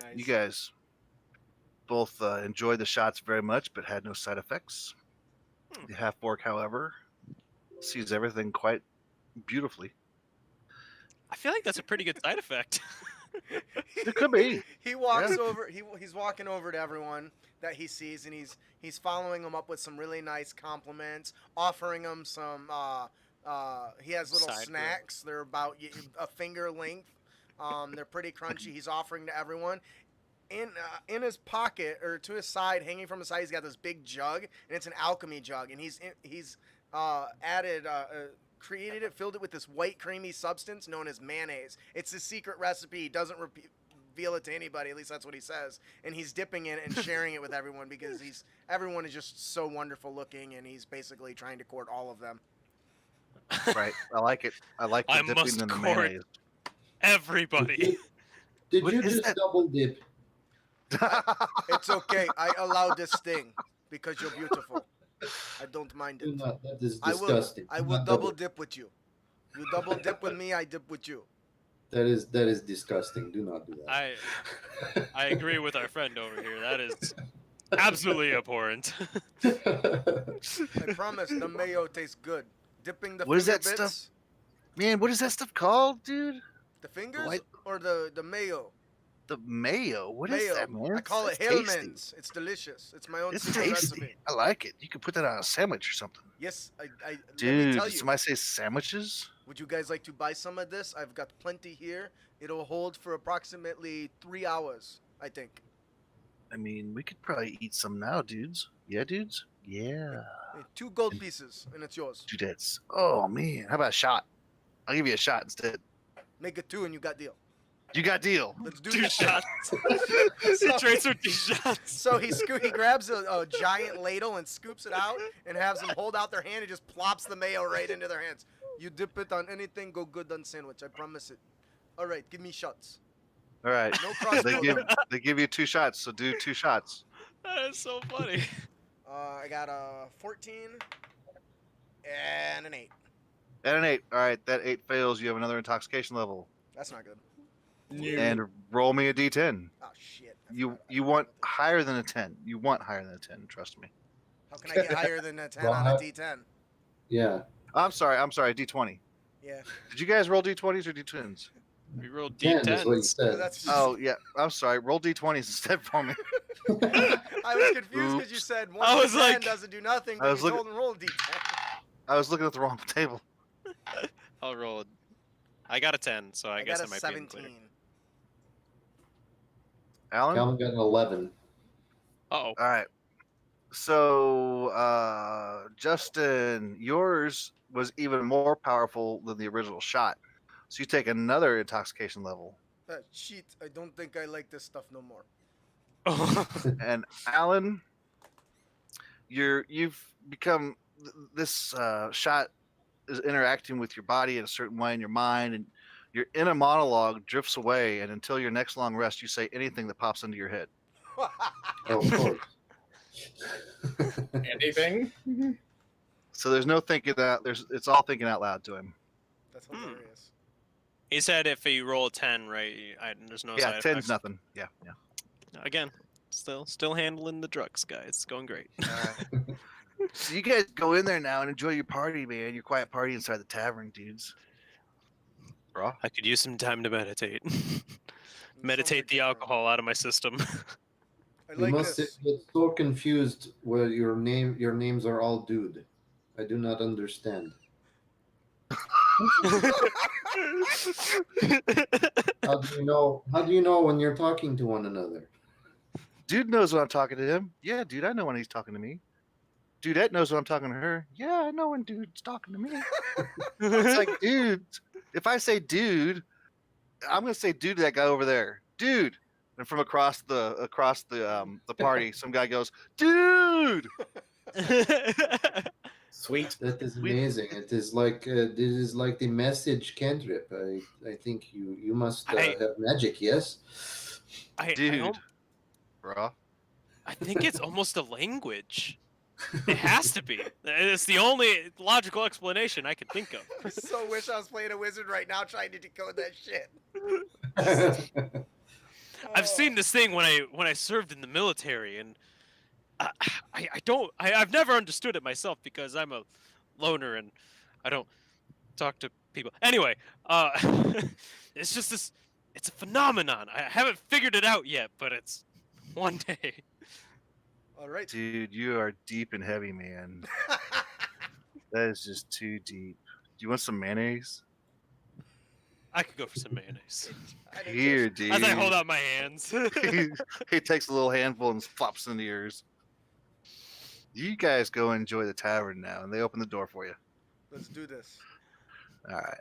Nice. you guys both enjoyed the shots very much, but had no side effects. The half-orc, however, sees everything quite beautifully. I feel like that's a pretty good side effect. It could be. He walks Yeah. over. He's walking over to everyone that he sees, and he's following them up with some really nice compliments, offering them some. He has little Side snacks. They're about a finger length. They're pretty crunchy. He's offering to everyone. In his pocket or to his side, hanging from his side, he's got this big jug, and it's an alchemy jug, and he's created it, filled it with this white creamy substance known as mayonnaise. It's his secret recipe. He doesn't reveal it to anybody, at least that's what he says. And he's dipping in it and sharing it with everyone because everyone is just so wonderful looking, and he's basically trying to court all of them. Right. I like it. I like the I dipping must in the court. mayonnaise. Everybody. Did What you is just that? double dip? It's okay. I allow this thing because you're beautiful. I don't mind Do it. not. That is I disgusting. will Do not double dip with you. You double dip with me, I dip with you. That is disgusting. Do not do that. I agree with our friend over here. That is absolutely abhorrent. I promise the mayo tastes good. Dipping the What is finger that bits, stuff? Man, what is that stuff called, dude? the fingers White- or the mayo? The mayo. What is Mayo. that, man? I call it That's tasty. Hellman's. It's delicious. It's my own It's secret tasty. recipe. I like it. You could put that on a sandwich or something. Yes, let me Dude, tell did you. somebody say sandwiches? Would you guys like to buy some of this? I've got plenty here. It'll hold for approximately 3 hours, I think. I mean, we could probably eat some now, dudes. Yeah, dudes? Yeah. 2 gold pieces, and it's yours. Dudettes. Oh, man. How about a shot? I'll give you a shot instead. Make it 2 and you got deal. You got deal. Let's do 2 that. shots. He drinks with 2 shots. So he grabs a giant ladle and scoops it out and has them hold out their hand and just plops the mayo right into their hands. You dip it on anything, go good on sandwich. I promise it. All right, give me shots. All right. No cross. They give you 2 shots, so do 2 shots. That is so funny. I got a 14 and an 8. And an 8. All right, that 8 fails. You have another intoxication level. That's not good. And roll me a d10. Oh shit. I You forgot you about want that. higher than a 10. You want higher than a 10, trust me. How can I get higher than a 10 Well, on a how- D10? Yeah. I'm sorry, d20. Yeah. Did you guys roll d20s or d10s? We rolled 10 is what you D10s. said. That's Oh, yeah. I'm sorry. Roll d20s instead for me. I was confused because you Oops. said I 1 was to 10 like- doesn't do nothing, I but was you looking- told him roll a D10. I was looking at the wrong table. I'll roll. I got a 10, so I I guess got I a might 17. be clear. Alan? Calvin got an 11. Uh-oh. All right. So, Justin, yours was even more powerful than the original shot. So you take another intoxication level. Shit, I don't think I like this stuff no more. And Alan, you've become this shot is interacting with your body in a certain way in your mind, and your inner monologue drifts away. And until your next long rest, you say anything that pops into your head. Oh, of course. Anything? So there's no thinking out. It's all thinking out loud to him. That's hilarious. He said if you roll a 10, right? There's no Yeah, side 10's effects. nothing. Yeah. Again, still handling the drugs, guys. It's going great. So you guys go in there now and enjoy your party, man. Your quiet party inside the tavern, dudes. Bro. I could use some time to meditate. Sounds Meditate like the fun. alcohol out of my system. I You like must this. get so confused where your names are all dude. I do not understand. How do you know when you're talking to one another? Dude knows when I'm talking to him. Yeah, dude, I know when he's talking to me. Dudette knows when I'm talking to her. Yeah, I know when dude's talking to me. It's like, dude, if I say dude, I'm gonna say dude to that guy over there. Dude. And from across the party, some guy goes, dude. Sweet. That is We- amazing. It is like this is like the message cantrip. I think you must I- have magic. Yes. I Dude, bro. I think it's almost a language. It has to be. It's the only logical explanation I can think of. I so wish I was playing a wizard right now trying to decode that shit. I've seen this thing when I served in the military, and I've never understood it myself because I'm a loner and I don't talk to people. Anyway, it's just this. It's a phenomenon. I haven't figured it out yet, but it's one day. All right. Dude, you are deep and heavy, man. That is just too deep. Do you want some mayonnaise? I could go for some mayonnaise. Here, dude. As I hold out my hands. he takes a little handful and flops into yours. You guys go enjoy the tavern now, and they open the door for you. Let's do this. All right.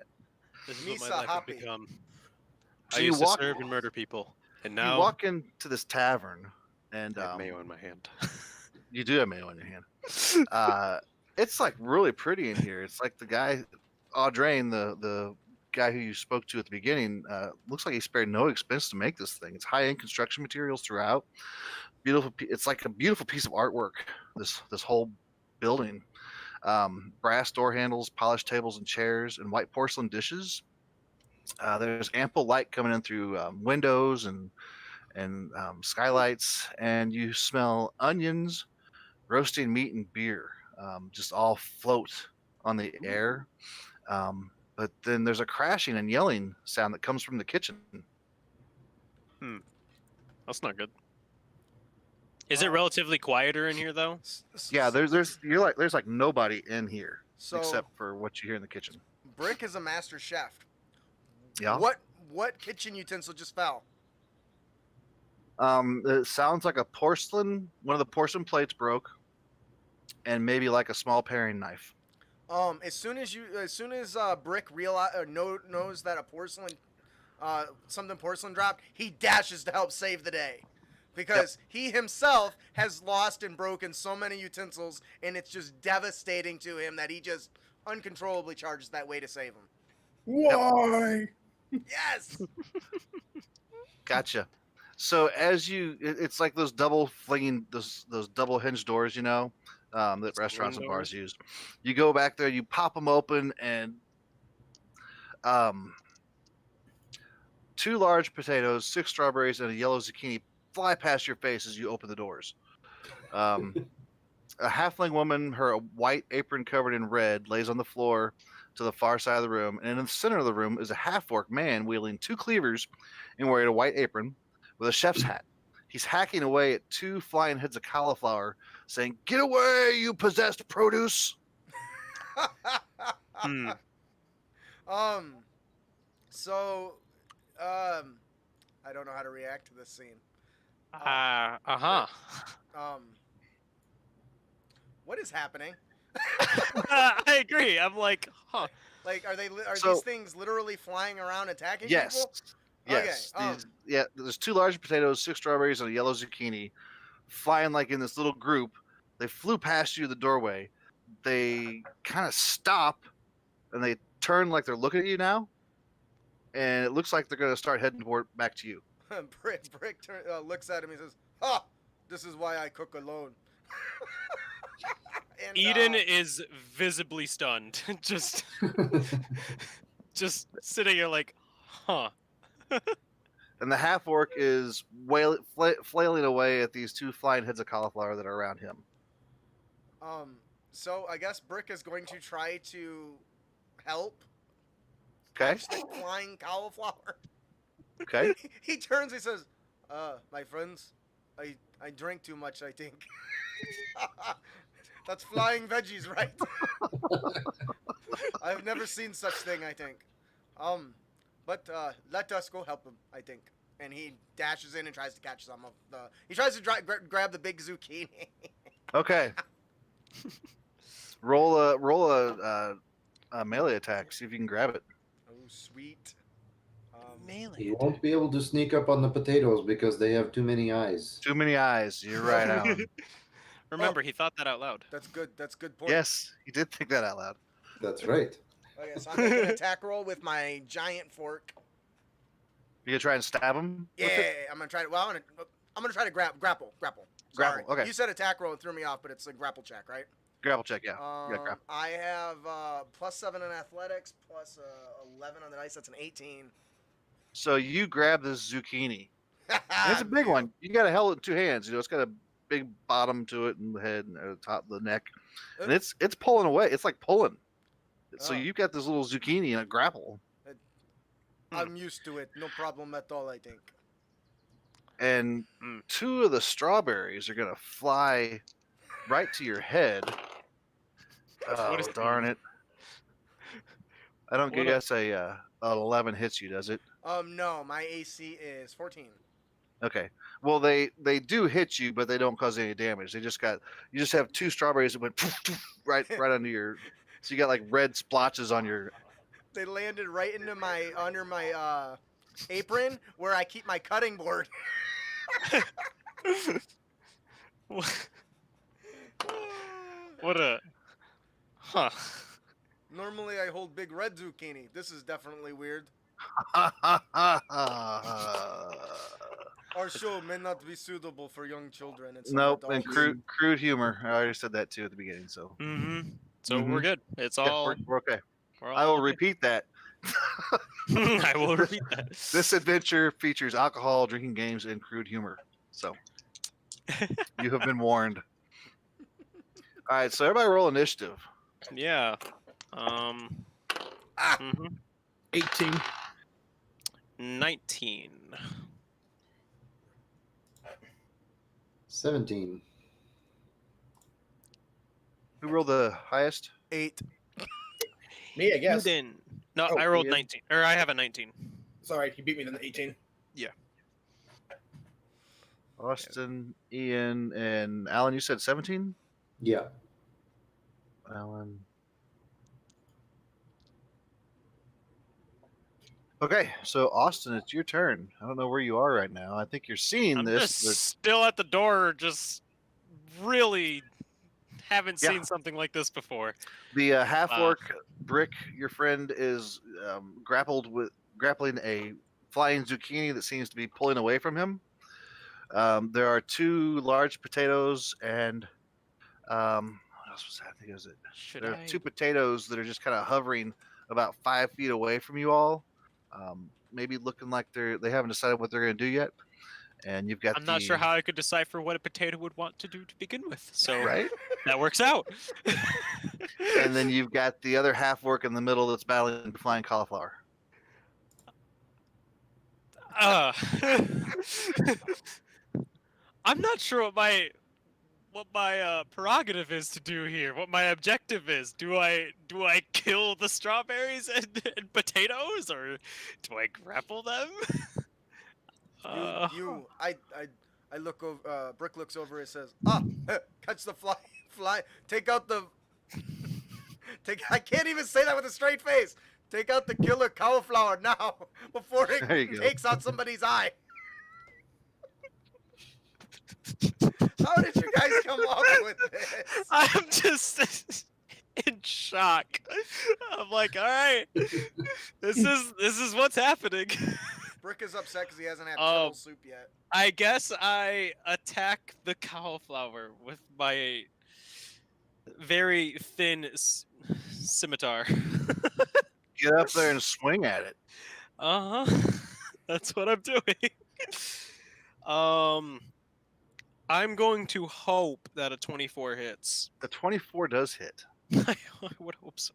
This is what Misa my life has happy. become. So I you used walk- to serve and murder people, and You now walk into this tavern, and I have mayo in my hand. you do have mayo in your hand. It's like really pretty in here. It's like the guy, Audrain, the guy who you spoke to at the beginning, looks like he spared no expense to make this thing. It's high-end construction materials throughout. Beautiful. It's like a beautiful piece of artwork. This whole building. Brass door handles, polished tables and chairs, and white porcelain dishes. There's ample light coming in through windows and skylights, and you smell onions, roasting meat, and beer, just all float on the air. But then there's a crashing and yelling sound that comes from the kitchen. That's not good. Is it relatively quieter in here though? Yeah, there's like nobody in here So except for what you hear in the kitchen. Brick is a master chef. Yeah. What kitchen utensil just fell? It sounds like one of the porcelain plates broke, and maybe like a small paring knife. As soon as Brick knows that something porcelain dropped, he dashes to help save the day, because he himself has lost and broken so many utensils, and it's just devastating to him that he just uncontrollably charges that way to save him. Why? Yes. Gotcha. So it's like those double flinging those double hinge doors, that restaurants and bars use. You go back there, you pop them open, and 2 large potatoes, 6 strawberries, and a yellow zucchini fly past your face as you open the doors. A halfling woman, her white apron covered in red, lays on the floor to the far side of the room, and in the center of the room is a half-orc man wielding 2 cleavers and wearing a white apron with a chef's hat. He's hacking away at 2 flying heads of cauliflower, saying, "Get away, you possessed produce!" So, I don't know how to react to this scene. What is happening? I agree. I'm like, huh. Like, are So- these things literally flying around attacking Yes. people? Yes. Okay, There's 2 large potatoes, 6 strawberries, and a yellow zucchini flying like in this little group. They flew past you the doorway. They kind of stop and they turn like they're looking at you now. And it looks like they're going to start heading back to you. Brick looks at him and says, "Ha! This is why I cook alone." And, Eden is visibly stunned. just sitting here like, huh. And the half orc is flailing away at these 2 flying heads of cauliflower that are around him. So I guess Brick is going to try to help Okay. catch the flying cauliflower. Okay. He turns, he says, my friends, I drank too much, I think." That's flying veggies, right? I've never seen such thing, I think. But let us go help him, I think. And he dashes in and tries to catch some of the... He tries to grab the big zucchini. Okay. Roll a melee attack. See if you can grab it. Oh, sweet. Melee. You won't be able to sneak up on the potatoes because they have too many eyes. Too many eyes. You're right, Alan. Remember, he thought that out loud. That's good. That's good point. Yes, he did think that out loud. That's right. Okay, so I'm making an attack roll with my giant fork. You gonna try and stab him? Yeah, with it? I'm gonna try to. Well, I'm gonna try to grapple. Grapple, Sorry. okay. You said attack roll, it threw me off, but it's a grapple check, right? Grapple check, yeah. You got grapple. I have +7 in athletics, plus 11 on the dice. That's an 18. So you grab this zucchini. It's a big one. You got to hold it in two hands. You know, it's got a big bottom to it and the head and the top of the neck, and it's pulling away. It's like pulling. So Oh. you've got this little zucchini in a grapple, I'm used to it. No problem at all, I think. and two of the strawberries are gonna fly right to your head. Oh, is darn it! I don't What a- guess an 11 hits you, does it? No, my AC is 14. Okay. Well, they do hit you, but they don't cause any damage. You just have two strawberries that went poof, poof, right under your. So you got like red splotches on your. They landed right into under my apron where I keep my cutting board. What a. Huh. Normally I hold big red zucchini. This is definitely weird. Our show may not be suitable for young children. And some Nope, and adults. crude humor. I already said that too at the beginning. So Mm-hmm. So Mhm. we're good. It's yeah, all. we're okay. we're I all will okay. repeat that. I will repeat that. This adventure features alcohol, drinking games, and crude humor. So you have been warned. All right, so everybody roll initiative. Yeah. Mhm. 18. 19. 17. Who rolled the highest? 8. Me, I guess. Then. No, Oh, I rolled you. 19. Or I have a 19. Sorry, he beat me to the 18. Austin, Ian, and Alan. You said 17. Yeah. Alan. Okay, so Austin, it's your turn. I don't know where you are right now. I think you're seeing I'm this. just still at the door, just really haven't Yeah. seen something like this before. The half orc Brick, your friend, is grappling a flying zucchini that seems to be pulling away from him. There are two large potatoes and what else was that? I think it was it. Should There I? are two potatoes that are just kind of hovering about 5 feet away from you all. Maybe looking like they haven't decided what they're going to do yet. And you've got I'm not sure how I could decipher what a potato would want to do to begin with. So right. that works out. And then you've got the other half orc in the middle that's battling flying cauliflower. I'm not sure what my prerogative is to do here. What my objective is? Do I kill the strawberries and potatoes, or do I grapple them? I look over. Brick looks over and says, catch the fly. Take out the. I can't even say that with a straight face. Take out the killer cauliflower now before There it you go. takes out somebody's eye. How did you guys come up with this? I'm just in shock. I'm like, all right, this is what's happening. Brick is upset because he hasn't had turtle soup yet. I guess I attack the cauliflower with my very thin scimitar. Get up there and swing at it. That's what I'm doing. I'm going to hope that a 24 hits. The 24 does hit. I would hope so.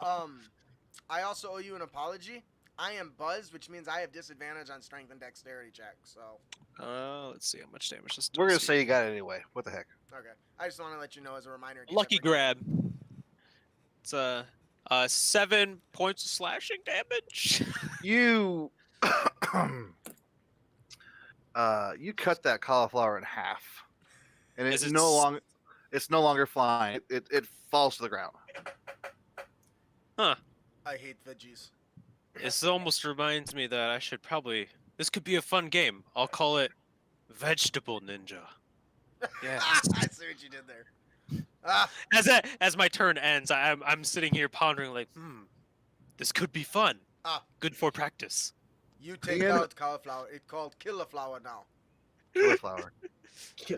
I also owe you an apology. I am buzzed, which means I have disadvantage on strength and dexterity checks. So, Let's see how much damage this does. We're gonna here. say you got it anyway. What the heck? okay. I just want to let you know as a reminder. in case I Lucky forget. grab. It's 7 points of slashing damage. You you cut that cauliflower in half, and Is it's it no longer flying. It falls to the ground. I hate veggies. This almost reminds me that I should probably. This could be a fun game. I'll call it Vegetable Ninja. Yes. I see what you did there. Ah, As my turn ends, I'm sitting here pondering like, this could be fun. Good for practice. you take Ian- out cauliflower. It's called cauliflower now. Cauliflower. Ki-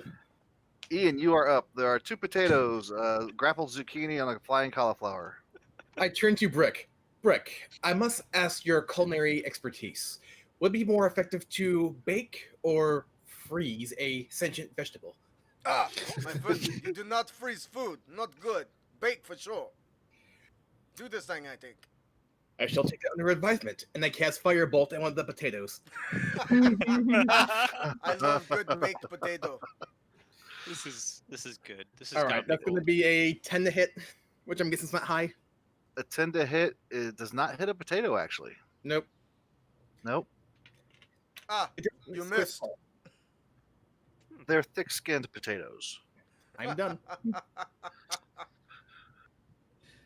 Ian, you are up. There are 2 potatoes, grappled zucchini, and a flying cauliflower. I turn to Brick. Brick, I must ask your culinary expertise. Would it be more effective to bake or freeze a sentient vegetable? Ah, my friend, you do not freeze food. Not good. Bake for sure. Do this thing, I think. I shall take that under advisement, and I cast Firebolt at one of the potatoes. I love good baked potato. This is good. This is All right, that's going to be a 10 to hit, which I'm guessing is not high. A 10 to hit. It does not hit a potato, actually. Nope. Nope. Ah, It's you Swift missed. Ball. They're thick-skinned potatoes. I'm done.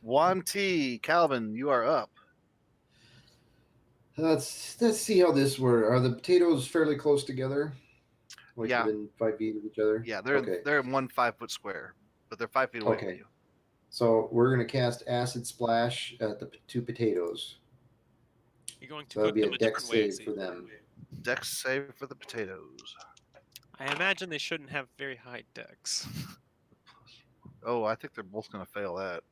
Juan T. Calvin, you are up. Let's see how this works. Are the potatoes fairly close together? Like Yeah. within 5 feet of each other? Yeah, they're in one 5-foot square, but they're 5 feet away from Okay. you. So we're gonna cast Acid Splash at the 2 potatoes. You're going to So that'll cook be them a a dex different way. save for them. Dex save for the potatoes. I imagine they shouldn't have very high dex. Oh, I think they're both going to fail that.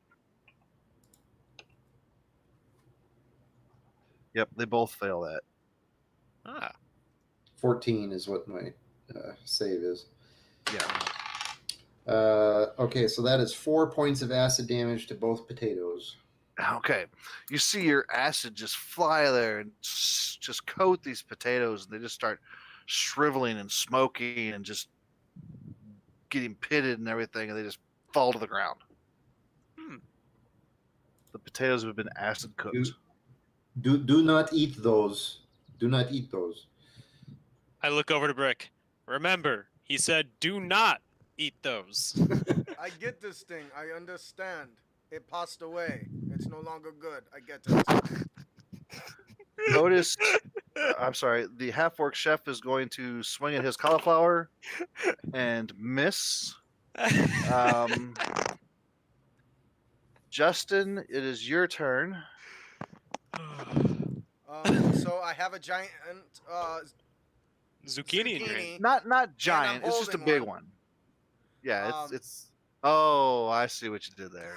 Yep, they both fail that. 14 is what my save is. Yeah. Okay, so that is 4 points of acid damage to both potatoes. Okay. You see your acid just fly there and just coat these potatoes, and they just start shriveling and smoking and just getting pitted and everything, and they just fall to the ground. The potatoes have been acid cooked. Do not eat those. Do not eat those. I look over to Brick. Remember, he said, "Do not eat those." I get this thing. I understand. It passed away. It's no longer good. I get it. Notice, I'm sorry, the half-orc chef is going to swing at his cauliflower and miss. Justin, it is your turn. So I have a giant Zucchini in your hand. Not giant, it's just a holding big one. one. Yeah, Um, it's. Oh, I see what you did there.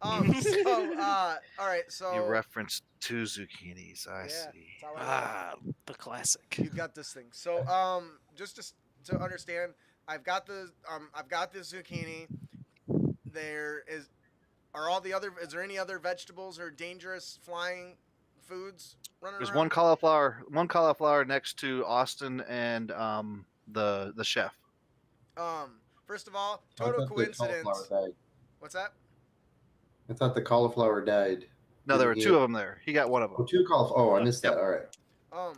all right. So You referenced 2 zucchinis. I yeah, see. that's how I know. The classic. You got this thing. So just to understand, I've got the zucchini. Is there any other vegetables or dangerous flying foods running There's around? one cauliflower next to Austin and the chef. First of all, I total thought the coincidence. cauliflower died. What's that? I thought the cauliflower died. No, there were Didn't 2 he- of them there. He got one of Oh, them. 2 cauliflower. Oh, I missed Yep. that. All right.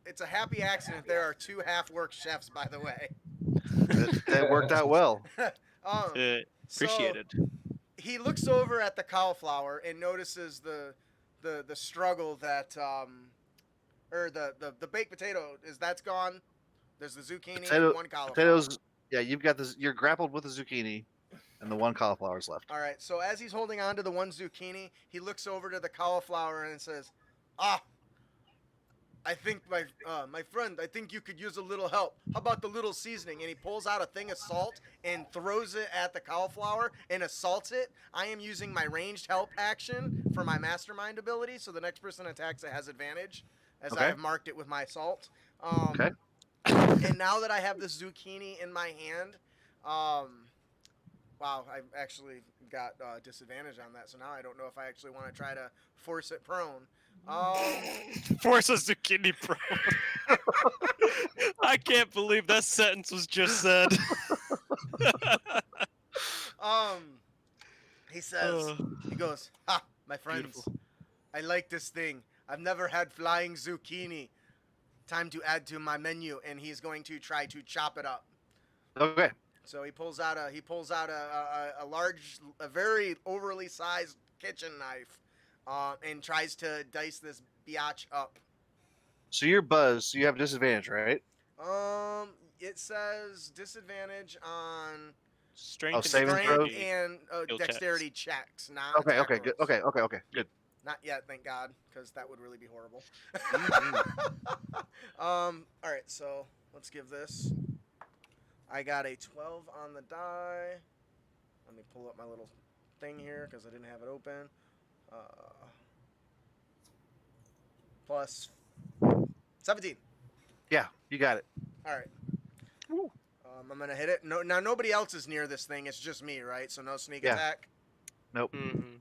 It's a happy accident. There are 2 half-work chefs, by the way. That worked out well. Appreciated. So he looks over at the cauliflower and notices the struggle that or the baked potato that's gone. There's the zucchini and 1 cauliflower. Potatoes. Yeah, you've got this. You're grappled with the zucchini, and the 1 cauliflower's left. All right. So as he's holding on to the 1 zucchini, he looks over to the cauliflower and says, "Ah, I think my friend, I think you could use a little help. How about the little seasoning?" And he pulls out a thing of salt and throws it at the cauliflower and assaults it. I am using my ranged help action for my mastermind ability, so the next person attacks it has advantage, as I Okay. have marked it with my salt. Okay. And now that I have the zucchini in my hand, wow, I actually got disadvantage on that. So now I don't know if I actually want to try to force it prone. Force a zucchini prone. I can't believe that sentence was just said. He says, he goes, "Ha, my friends, Beautiful. I like this thing. I've never had flying zucchini. Time to add to my menu." And he's going to try to chop it up. Okay. So he pulls out a very overly sized kitchen knife, and tries to dice this biatch up. So you're buzzed. So you have disadvantage, right? It says disadvantage on Strength and saving Strength throws? dexterity. and Skill dexterity checks, not Okay, attack okay, good. rolls. Okay, good. Not yet, thank God, because that would really be horrible. Mhm. All right, so let's give this. I got a 12 on the die. Let me pull up my little thing here because I didn't have it open. Plus 17. Yeah, you got it. All right. I'm gonna hit it. No, now nobody else is near this thing. It's just me, right? So no sneak Yeah. attack. Nope. Mhm.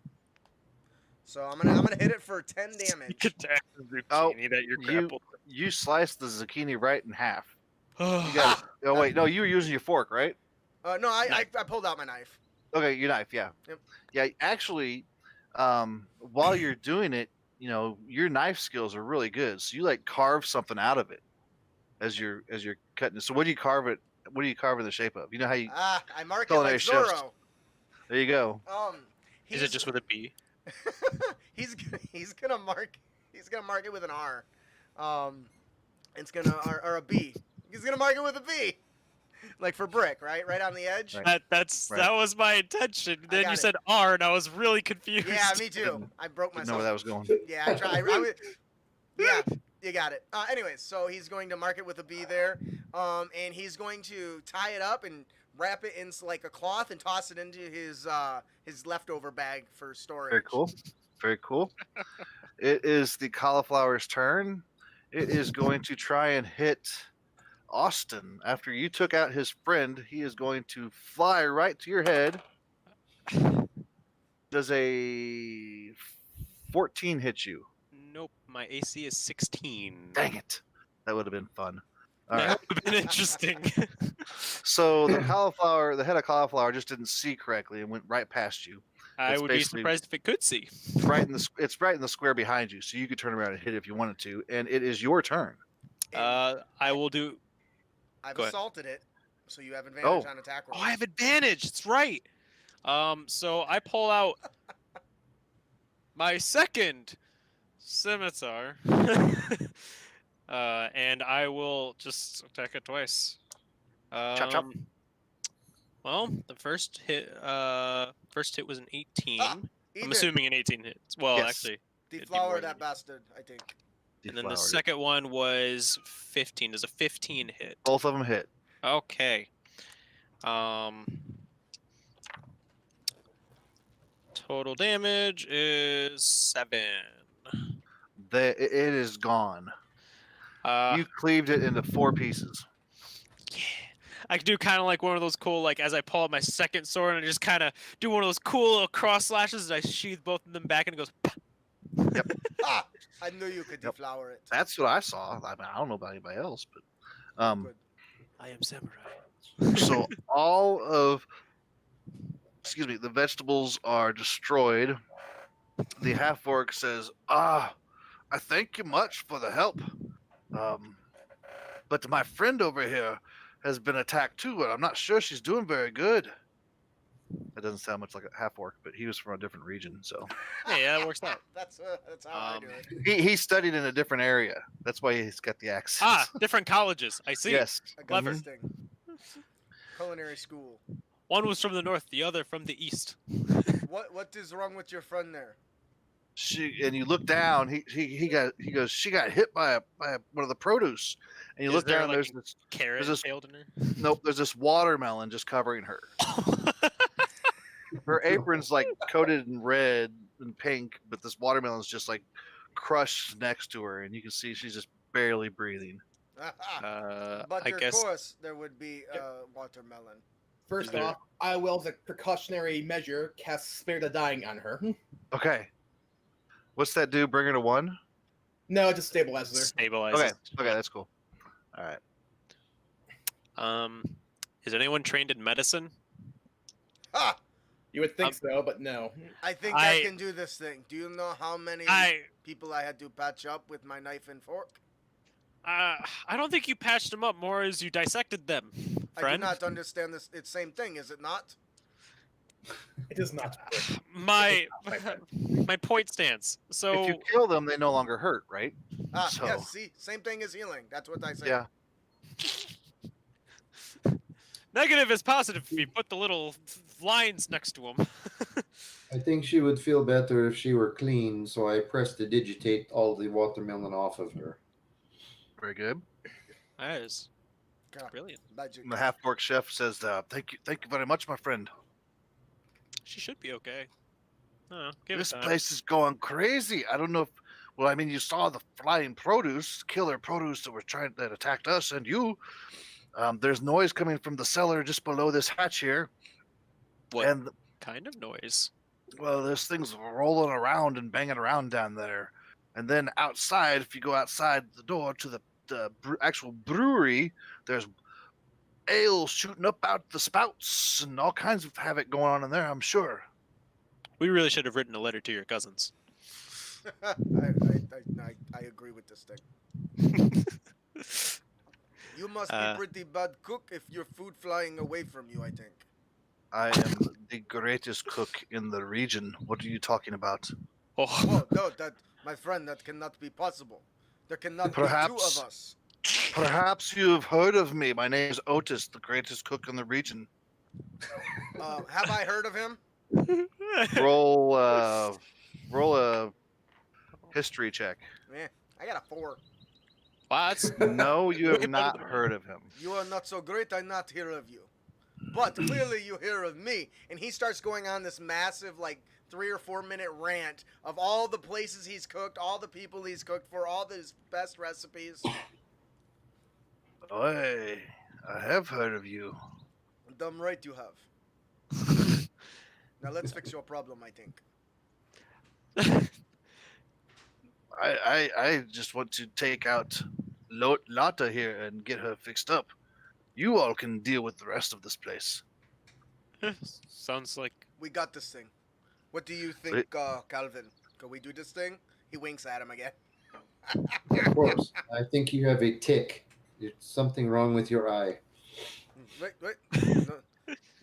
So I'm gonna hit it for 10 damage. Sneak attack Oh, zucchini that you're You grappled. you sliced the zucchini right in half. You You got it. Oh wait, no, you were using your fork, right? No, I Knife. pulled out my knife. Okay, your knife, yeah. Yep. Yeah, actually, while you're doing it, your knife skills are really good. So you like carve something out of it as you're cutting it. So what do you carve it? What do you carve in the shape of? You know how you I mark it culinary like chefs. Zorro. There you go. Is it just with a B? he's gonna mark it with an R. It's gonna or a B. He's gonna mark it with a B. Like for brick, right? Right on the edge. Right. That was my intention. I Then got you it. said R, and I was really confused. Yeah, me too. I broke Didn't know myself. where that was going. Yeah, I tried. Yeah, you got it. Anyways, so he's going to mark it with a B there, and he's going to tie it up and wrap it in like a cloth and toss it into his leftover bag for storage. Very cool. Very cool. It is the cauliflower's turn. It is going to try and hit Austin. After you took out his friend, he is going to fly right to your head. Does a 14 hit you? Nope, my AC is 16. Dang it. That would have been fun. All That right. would have been interesting. So the head of cauliflower just didn't see correctly and went right past you. I It's would be basically- surprised if it could see. It's right in the square behind you, so you could turn around and hit it if you wanted to. And it is your turn. I will do. I've go ahead. assaulted it, so you have advantage Oh. on attack Oh, rolls. I have advantage. It's right. So I pull out my second scimitar, and I will just attack it twice. Chop, chop. Well, the first hit was an 18. Ethan, I'm assuming an 18 hits. Well, Yes. actually, it'd be deflower more that than- bastard. I think. and then the Deflowered it. second one was 15. Does a 15 hit? Both of them hit. Okay. Total damage is 7. It is gone. You You cleaved it into 4 pieces. yeah. I could do kind of like one of those cool, like as I pull out my second sword and I just kind of do one of those cool little cross slashes. And I sheath both of them back and it goes. Ah, I knew you could Yep. deflower it. That's what I saw. I mean, I don't know about anybody else, but Good. I am samurai. so all of the vegetables are destroyed. The half orc says, I thank you much for the help. But my friend over here has been attacked too, and I'm not sure she's doing very good. That doesn't sound much like a half orc, but he was from a different region, so Hey, yeah, that works out. That's how I do it. he studied in a different area. That's why he's got the accent. Different colleges. I see. Yes. A Clever. interesting culinary school. One was from the north, the other from the east. What is wrong with your friend there? And you look down. He goes. She got hit by one of the produce. And you Is look there, down. like, There's this. Carrot this- failed in her. Nope. There's this watermelon just covering her. Her apron's like coated in red and pink, but this watermelon's just like crushed next to her, and you can see she's just barely breathing. but I of guess. course there would be watermelon. First Is there- off, I will, as a precautionary measure, cast Spare the Dying on her. Okay. What's that do? Bring her to 1? No, it just stabilizes her. Stabilizes. Okay. Okay, that's cool. All right. Is anyone trained in medicine? Ah, You would think so, but no. I think I I- can do this thing. Do you know how many people I had to patch up with my knife and fork? I don't think you patched them up more as you dissected them, I do friend. not understand this. It's same thing, is it not? It is not. My my friend. my point stands. So If you kill them, they no longer hurt, right? Ah, So- yes. See, same thing as healing. That's what I say. Yeah. Negative is positive if you put the little lines next to them. I think she would feel better if she were clean, so I pressed to digitate all the watermelon off of her. Very good. That is Yeah, brilliant. magic. And the half-orc chef says, thank you very much, my friend. She should be okay. Give This it time. place is going crazy. I don't know if, well, I mean, you saw the flying produce, killer produce that attacked us and you. There's noise coming from the cellar just below this hatch here. What And, kind of noise? well, there's things rolling around and banging around down there. And then outside, if you go outside the door to the actual brewery, there's ale shooting up out the spouts and all kinds of havoc going on in there, I'm sure. We really should have written a letter to your cousins. I agree with this thing. You must be pretty bad cook if your food flying away from you, I think. I am the greatest cook in the region. What are you talking about? Oh, no, my friend, that cannot be possible. There cannot be two Perhaps- of us. Perhaps you have heard of me. My name is Otis, the greatest cook in the region. Have I heard of him? Roll a history check. I got a 4. What? No, you have Get not better than heard of him. You are not so great, I not hear of you. But clearly you hear of me. And he starts going on this massive, 3 or 4 minute rant of all the places he's cooked, all the people he's cooked for, all his best recipes. Oi, I have heard of you. Dumb right you have. Now let's fix your problem, I think. I just want to take out Lotta here and get her fixed up. You all can deal with the rest of this place. Sounds like We got this thing. What do you think, Calvin? Can we do this thing? He winks at him again. Of course. I think you have a tick. There's something wrong with your eye. Wait. No,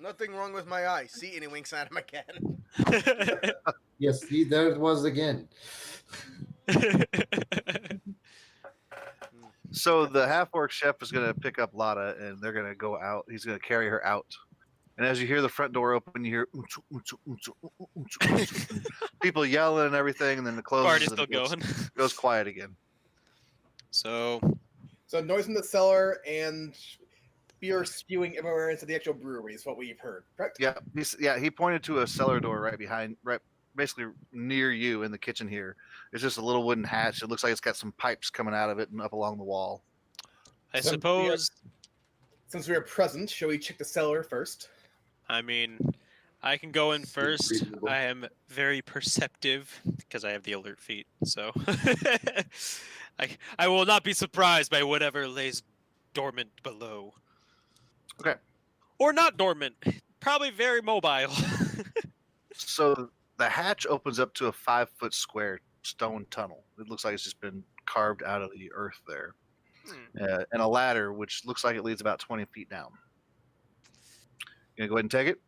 nothing wrong with my eye. See, and he winks at him again. Yes, see, there it was again. So the half-orc chef is going to pick up Lotta, and they're going to go out. He's going to carry her out. And as you hear the front door open, you hear "Unchu, unchu, unchu, unchu, unchu," people yelling and everything, and then it closes. party's and still it going. goes quiet again. So noise in the cellar and beer spewing everywhere into the actual brewery is what we've heard, correct? Yeah, he pointed to a cellar door right basically near you in the kitchen here. It's just a little wooden hatch. It looks like it's got some pipes coming out of it and up along the wall. I So- suppose. Since we are present, shall we check the cellar first? I mean, I can go in Seems first. reasonable. I am very perceptive because I have the alert feat. So I will not be surprised by whatever lays dormant below. Okay. Or not dormant. Probably very mobile. So the hatch opens up to a 5-foot square stone tunnel. It looks like it's just been carved out of the earth there. And a ladder, which looks like it leads about 20 feet down. You gonna go ahead and take it?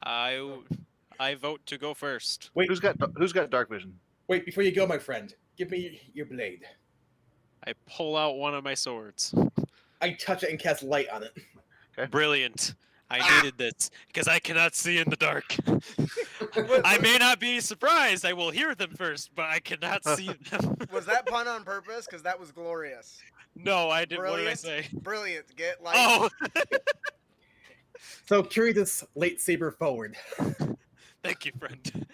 I vote to go first. Wait, Who's got dark vision? wait, before you go, my friend, give me your blade. I pull out one of my swords. I touch it and cast light on it. Brilliant. I needed this because I cannot see in the dark. I may not be surprised. I will hear them first, but I cannot see them. Was that pun on purpose? Because that was glorious. No, I didn't. What did I Brilliant. say? Brilliant. Get Oh, So carry this lightsaber forward. thank you, friend.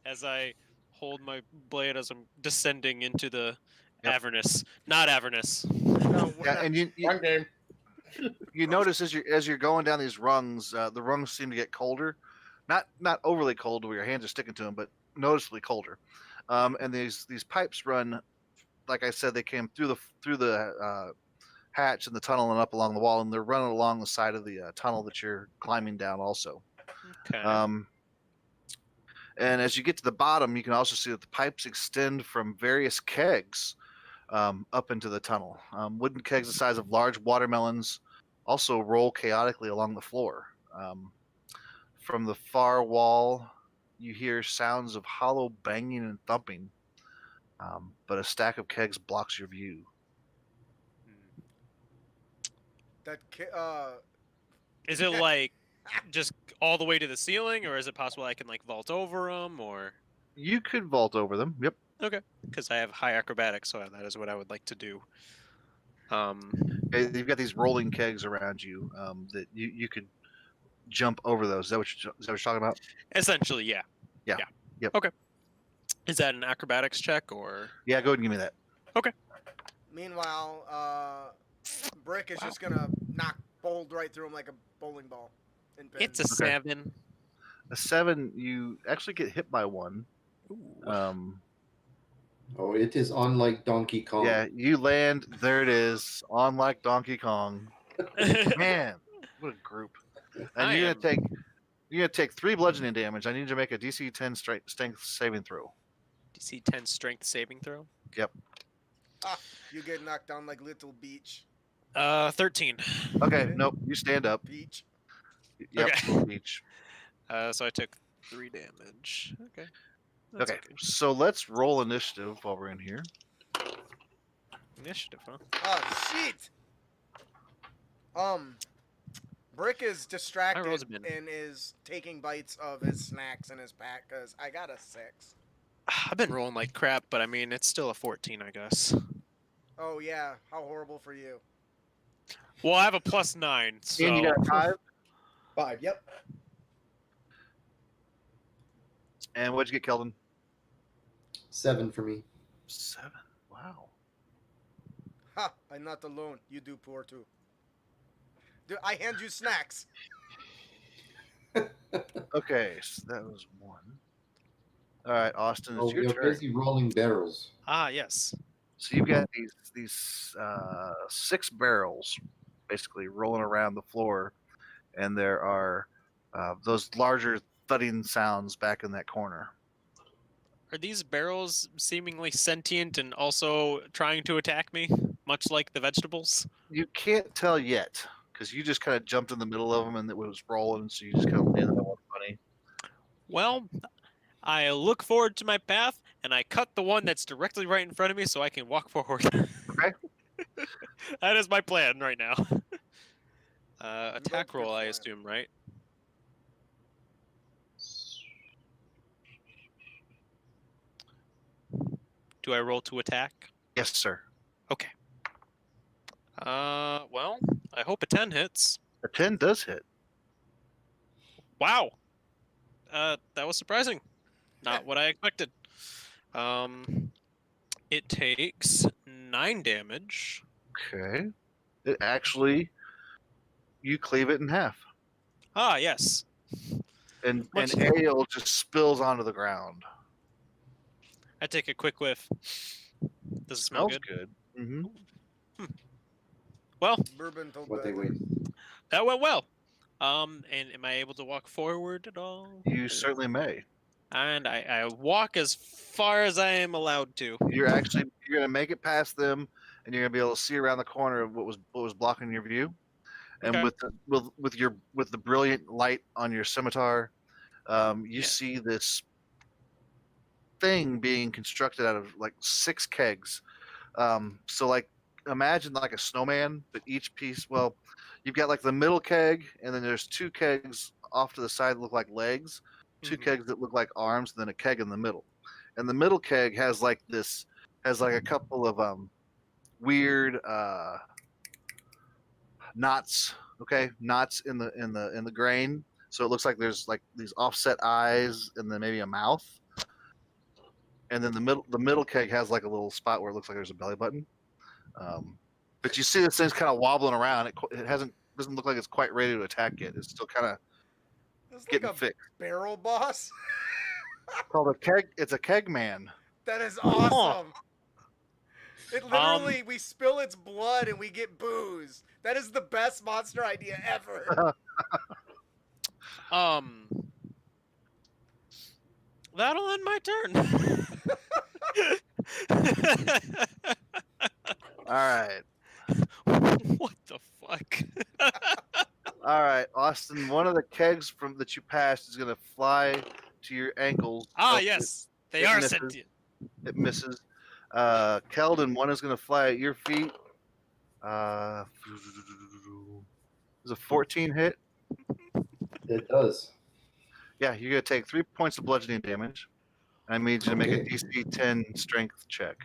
As I hold my blade as I'm descending into the Yep. Avernus. Not Avernus. No, we're Yeah, not- and One game. you notice as you're going down these rungs, the rungs seem to get colder, not overly cold where your hands are sticking to them, but noticeably colder. And these pipes run, like I said, they came through the hatch in the tunnel and up along the wall, and they're running along the side of the tunnel that you're climbing down also. Okay. And as you get to the bottom, you can also see that the pipes extend from various kegs up into the tunnel. Wooden kegs the size of large watermelons also roll chaotically along the floor. From the far wall, you hear sounds of hollow banging and thumping, but a stack of kegs blocks your view. that Is it like just all the way to the ceiling, or is it possible I can like vault over them, or You could vault over them. Yep. okay? Because I have high acrobatics, so that is what I would like to do. You've got these rolling kegs around you that you could jump over those. Is that what you're talking about? Essentially, yeah. Yeah. Yep. Okay. Is that an acrobatics check or? Yeah, go ahead and give me that. Meanwhile, Brick is just gonna knock Bold right through him like a bowling ball. And It's a pins. 7. A 7, you actually get hit by one. Ooh. Oh, it is on like Donkey Kong. Yeah, you land. There it is, on like Donkey Kong. Man, what a group! And you're gonna take 3 bludgeoning damage. I need you to make a DC 10 strength saving throw. DC 10 strength saving throw. Ah, you get knocked down like Little Beach. 13. Okay, nope. You stand up. Beach. Yep, Okay. little beach. So I took 3 damage. Okay. That's Okay, so let's roll initiative while we're in here. Initiative, huh? Oh shit. Brick is distracted rolls a minute. and is taking bites of his snacks in his pack because I got a 6. I've been rolling like crap, but I mean, it's still a 14, I guess. Oh yeah, how horrible for you. Well, I have a +9, so... And you got a 5. 5. Yep. And what'd you get, Keldon? 7 for me. 7. Wow. Ha! I'm not alone. You do poor too. Dude, I hand you snacks. Okay, so that was 1. All right, Austin, it's Oh, your you're turn. busy rolling barrels. Ah, yes. So you've got these 6 barrels basically rolling around the floor, and there are those larger thudding sounds back in that corner. Are these barrels seemingly sentient and also trying to attack me, much like the vegetables? You can't tell yet because you just kind of jumped in the middle of them and it was rolling, so you just kind of landed on one funny. Well, I look forward to my path, and I cut the one that's directly right in front of me so I can walk forward. Okay. That is my plan right now. Attack That's a good roll, I plan. assume, right? Do I roll to attack? Yes, sir. Okay. Well, I hope a 10 hits. A 10 does hit. Wow. That was surprising. Not what I expected. It takes 9 damage. Okay. It actually, you cleave it in half, Ah, yes. and Much- ale just spills onto the ground. I take a quick whiff. Does it smell Smells good? good. Mm-hmm. Well, Bourbon told What they better. wait. that went well. And am I able to walk forward at all? You certainly may. And I walk as far as I am allowed to. You're gonna make it past them, and you're gonna be able to see around the corner of what was blocking your view. And Okay. with the brilliant light on your scimitar, you Yeah. see this thing being constructed out of like 6 kegs. So like imagine like a snowman, but each piece, well, you've got like the middle keg, and then there's 2 kegs off to the side that look like legs, 2 Mhm. kegs that look like arms, and then a keg in the middle. And the middle keg has like a couple of weird knots. Okay, knots in the grain, so it looks like there's like these offset eyes and then maybe a mouth. And then the middle keg has like a little spot where it looks like there's a belly button. But you see this thing's kind of wobbling around. It doesn't look like it's quite ready to attack yet. It's still kind of It's like getting a fixed. barrel boss. Called a keg. It's a keg man. That is awesome. It literally, we spill its blood and we get booze. That is the best monster idea ever. That'll end my turn. All right, What the fuck? all right, Austin. One of the kegs that you passed is gonna fly to your ankles. Ah, Oh, yes. They it are misses. sentient. It misses. Keldon, one is gonna fly at your feet. Is a 14 hit? It does. Yeah, you're gonna take 3 points of bludgeoning damage. I need you to make a Okay. DC 10 strength check.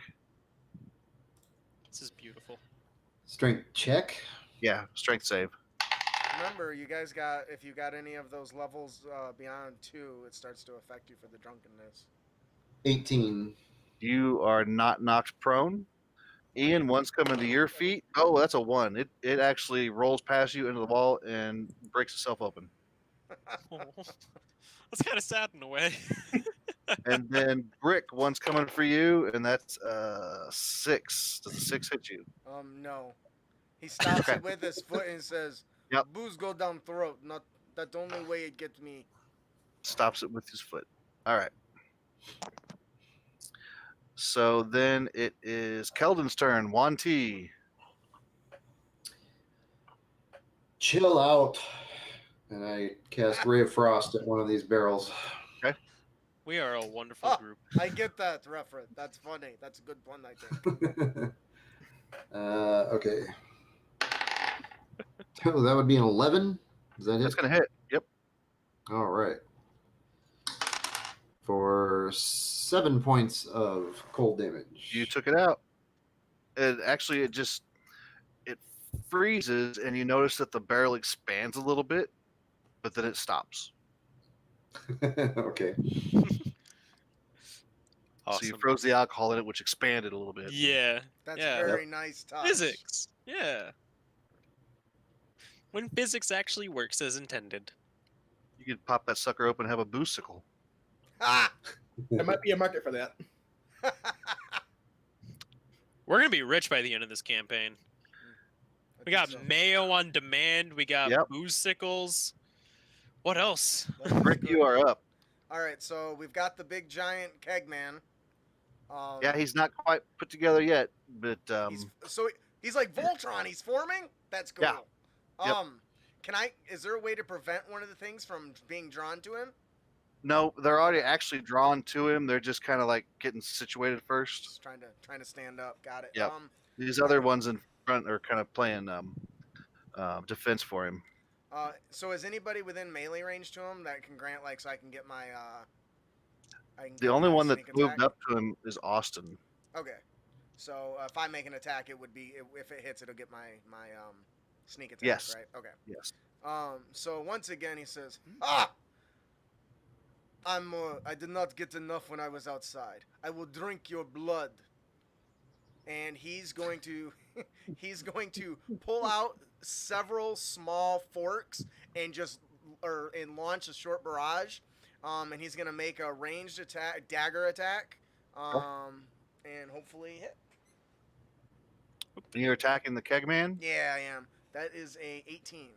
This is beautiful. Strength check. Yeah, strength save. Remember, you guys got if you got any of those levels beyond 2, it starts to affect you for the drunkenness. 18. You are not knocked prone. Ian, one's coming to your feet. Oh, that's a 1. It actually rolls past you into the wall and breaks itself open. That's kind of sad in a way. And then Brick, one's coming for you, and that's 6. Does the 6 hit you? No. He stops Okay. it with his foot and says, Yep. "Booze go down throat. Not that the only way it gets me." Stops it with his foot. All right. So then it is Keldon's turn. Juan T. Chill out. And I cast Ray of Frost at one of these barrels. We are a wonderful Oh, group. I get that reference. That's funny. That's a good pun, I think. Okay. Oh, that would be an 11. Is that That's it? going to hit. Yep. All right. For 7 points of cold damage. You took it out. It freezes, and you notice that the barrel expands a little bit, but then it stops. Okay. Awesome. So you froze the alcohol in it, which expanded a little bit. Yeah. That's yeah. very nice touch. Physics. Yeah. When physics actually works as intended. You could pop that sucker open and have a boosticle. Ha! There might be a market for that. We're gonna be rich by the end of this campaign. I We think got so. mayo on demand. We got Yep. boosicles. What else? That is Brick, good. you are up. All right, so we've got the big giant keg man. Yeah, he's not quite put together yet, but he's like Voltron. He's forming. That's cool. Yeah. Yep. Is there a way to prevent one of the things from being drawn to him? no, they're already actually drawn to him. They're just kind of like getting situated first. Just trying to stand up. Got it. Yep. These other ones in front are kind of playing defense for him. So is anybody within melee range to him that can grant so I can get my The only one that's sneak moved attack? up to him is Austin. Okay. So if I make an attack, it would be if it hits, it'll get my sneak attack. Yes. Right. Okay. Yes. So once again, he says, "Ah, I did not get enough when I was outside. I will drink your blood." And he's going to pull out several small forks and launch a short barrage. And he's gonna make a ranged attack, dagger attack, and hopefully hit. You're attacking the keg man. Yeah, I am. That is a 18.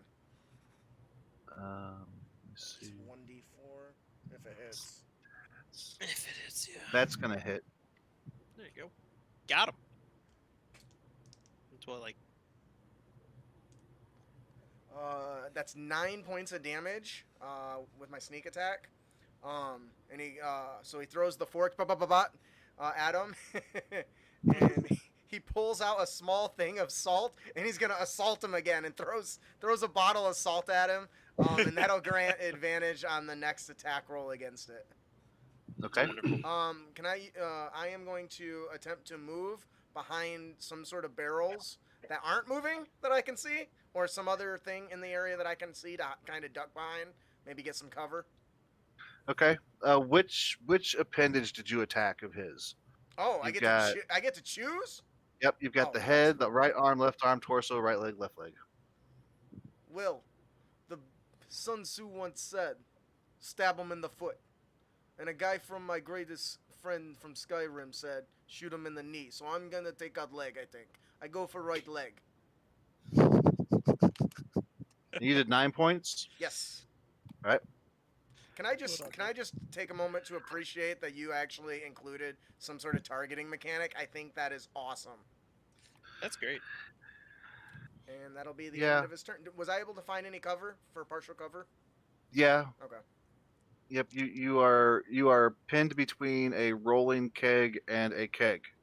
Let's It's see. 1d4 if it hits. If it is, yeah. That's gonna hit. There you go. Got him. That's what, like. That's 9 points of damage with my sneak attack. And he throws the fork at him, and he pulls out a small thing of salt, and he's gonna assault him again, and throws a bottle of salt at him, and that'll grant advantage on the next attack roll against it. Okay. I am going to attempt to move behind some sort of barrels that aren't moving that I can see, or some other thing in the area that I can see to kind of duck behind, maybe get some cover. Okay. Which appendage did you attack of his? Oh, I You've get to choose? Yep, you've got Oh, the that's head, the cool. right arm, left arm, torso, right leg, left leg. Will, the Sun Tzu once said, "Stab him in the foot." And a guy from my greatest friend from Skyrim said, "Shoot him in the knee." So I'm gonna take out leg, I think. I go for right leg. You did 9 points. Yes. All right. Can I just take a moment to appreciate that you actually included some sort of targeting mechanic? I think that is awesome. That's great. And that'll be the Yeah. end of his turn. Was I able to find any cover for partial cover? Yeah. Okay. Yep. You are pinned between a rolling keg and a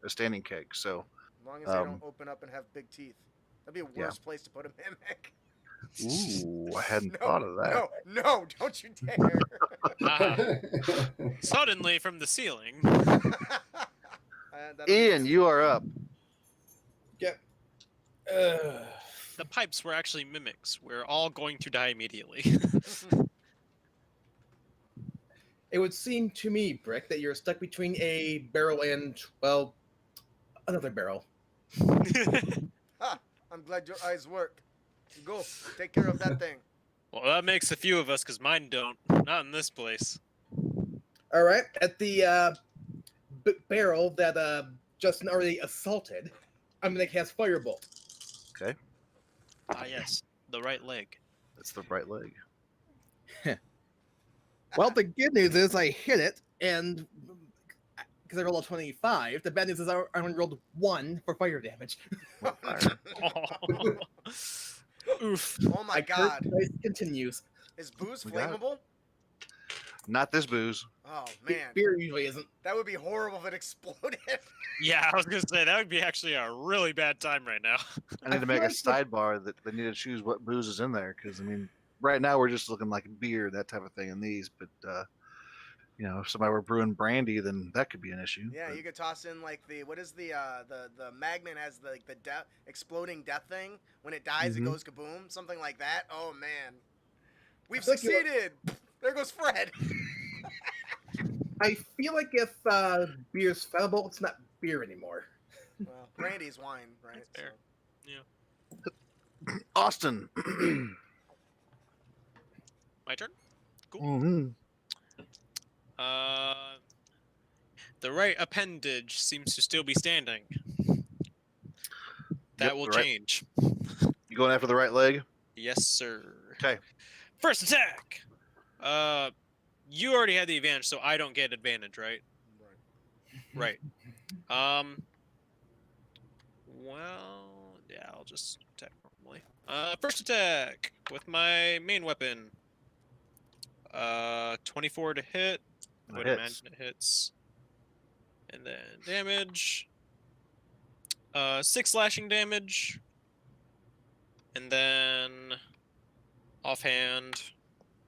standing keg. So As long as they don't open up and have big teeth. That'd be a worse place to put a mimic. Ooh, I hadn't No, thought of that. no, don't you dare. Ah, suddenly from the ceiling. That'll be Ian, you are up. Yep. The pipes were actually mimics. We're all going to die immediately. It would seem to me, Brick, that you're stuck between a barrel and, well, another barrel. Ha, I'm glad your eyes work. Go, take care of that thing. Well, that makes a few of us, because mine don't. Not in this place. All right, at the barrel that Justin already assaulted, I'm gonna cast Firebolt. Okay, Ah, yes. The right leg. that's the right leg. Well, the good news is I hit it, and because I rolled a 25, the bad news is I only rolled 1 for fire damage. Fire. Oof. Oh my My curse god. dice continues. Is booze We got it. flammable? Not this booze. Oh man. Beer usually isn't. That would be horrible if it exploded. Yeah, I was going to say, that would be actually a really bad time right now. I need to feel make a like sidebar that they need to choose what booze is in there because I mean, right now we're just looking like beer, that type of thing in these. But you know, if somebody were brewing brandy, then that could be an issue. Yeah, but- you could toss in like the what is the magnet has the exploding death thing. When it dies, it Mhm. goes kaboom, something like that. Oh man, we've feel like you're- succeeded. There goes Fred. I feel like if beer's flammable, it's not beer anymore. Well, brandy's wine, right? That's fair. Austin. My turn? Cool. Mhm. The right appendage seems to still be standing. That Yep, will the right- change. You going after the right leg? Yes, sir. Okay. First attack! You already had the advantage, so I don't get advantage, right? Right. Well, yeah, I'll just attack normally. First attack with my main weapon. 24 to hit. I That would hits. imagine it hits. And then damage. 6 slashing damage. And then offhand.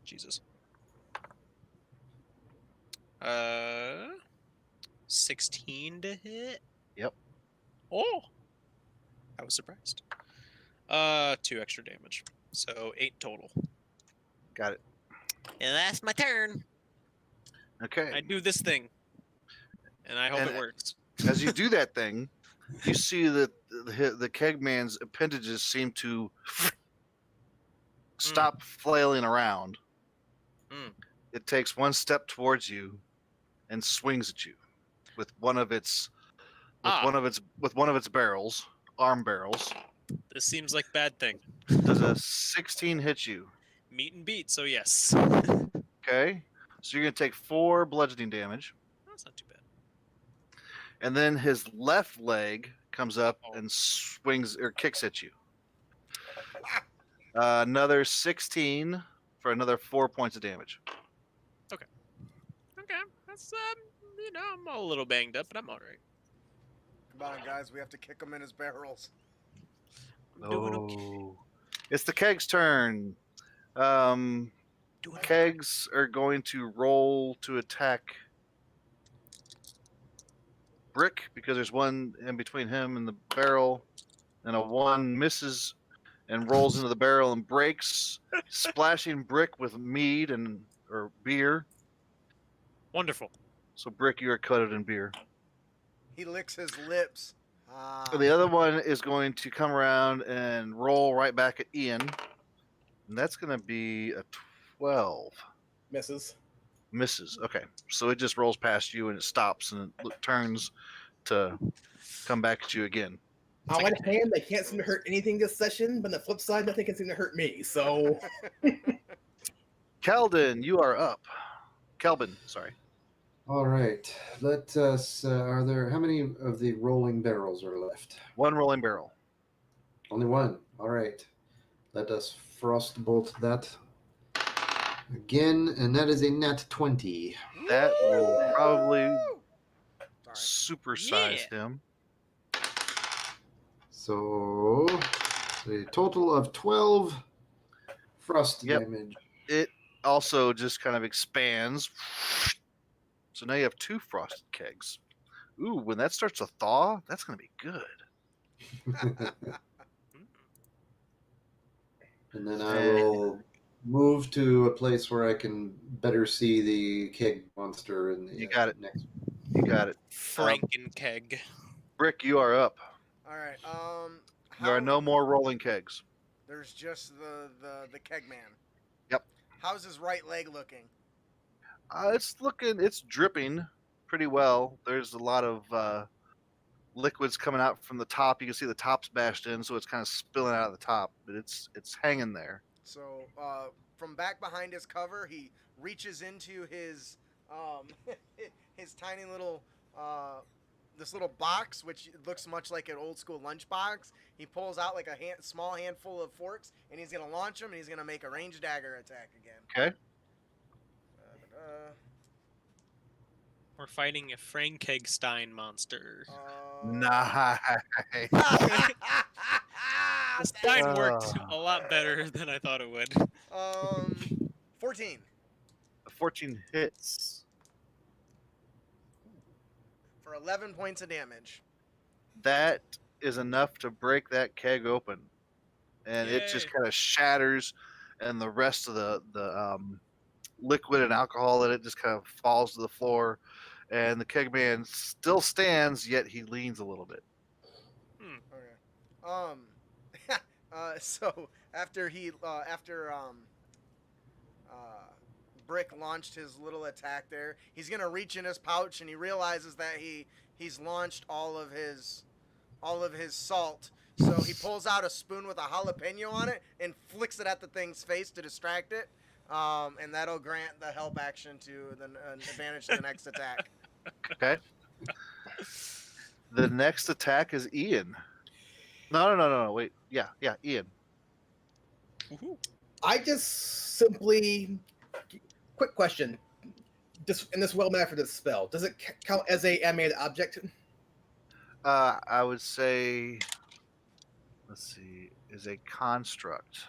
Jesus. 16 to hit. Yep. Oh, I was surprised. 2 extra damage, so 8 total. Got it. And that's my turn. Okay. I do this thing, and I hope And it works. As you do that thing, you see that the kegman's appendages seem to stop flailing around. Mm. It takes one step towards you and swings at you with one of its one of its barrels, arm barrels. This seems like bad thing. Does a 16 hit you? Meet and beat, so yes. Okay. So you're gonna take 4 bludgeoning damage. That's not too bad. And then his left leg comes up Oh. and swings or kicks at you. Another 16 for another 4 points of damage. Okay, that's I'm a little banged up, but I'm all right. Come on, guys, we have to kick him in his barrels. I'm doing okay. Oh, it's the keg's turn. Doing okay. Kegs are going to roll to attack Brick because there's one in between him and the barrel, and a 1 misses and rolls into the barrel and breaks, splashing Brick with mead or beer. Wonderful. So Brick, you are coated in beer. He licks his lips. Ah. And the other one is going to come around and roll right back at Ian, and that's going to be a 12. Misses. Misses. Okay, so it just rolls past you and it stops and it turns to come back at you again. On one hand, I can't seem to hurt anything this session, but on the flip side, nothing can seem to hurt me. So Keldon, you are up. Kelvin, sorry. All right. Let us. Are there how many of the rolling barrels are left? 1 rolling barrel. Only one. All right. Let us frostbolt that again, and that is a nat 20. That will probably Sorry. supersize him. So a total of 12 Frost Yep. damage. It also just kind of expands. So now you have 2 frosted kegs. Ooh, when that starts to thaw, that's going to be good. And then I will move to a place where I can better see the keg monster in the You got it. next. You got it. Franken-keg. Brick, you are up. All right. There are no more rolling kegs. There's just the keg man. Yep. How's his right leg looking? It's dripping pretty well. There's a lot of liquids coming out from the top. You can see the top's bashed in, so it's kind of spilling out of the top, but it's hanging there. So from back behind his cover, he reaches into his his tiny little this little box, which looks much like an old school lunchbox. He pulls out like a small handful of forks, and he's gonna launch them, and he's gonna make a ranged dagger attack again. Okay. We're fighting a Frankenstein monster. Nice. The Stein worked Ah. a lot better than I thought it would. 14 14 hits. for 11 points of damage. That is enough to break that keg open, and it just Yay. kind of shatters, and the rest of the liquid and alcohol in it just kind of falls to the floor, and the keg man still stands, yet he leans a little bit. Okay. So after Brick launched his little attack there, he's gonna reach in his pouch, and he realizes that he's launched all of his salt. So he pulls out a spoon with a jalapeno on it and flicks it at the thing's face to distract it, and that'll grant the help action to an advantage to the next attack. Okay. The next attack is Ian. No. Wait. Yeah. Ian. Woohoo. I just simply. Quick question. This will matter for this spell. Does it count as a animated object? I would say, let's see, is a construct.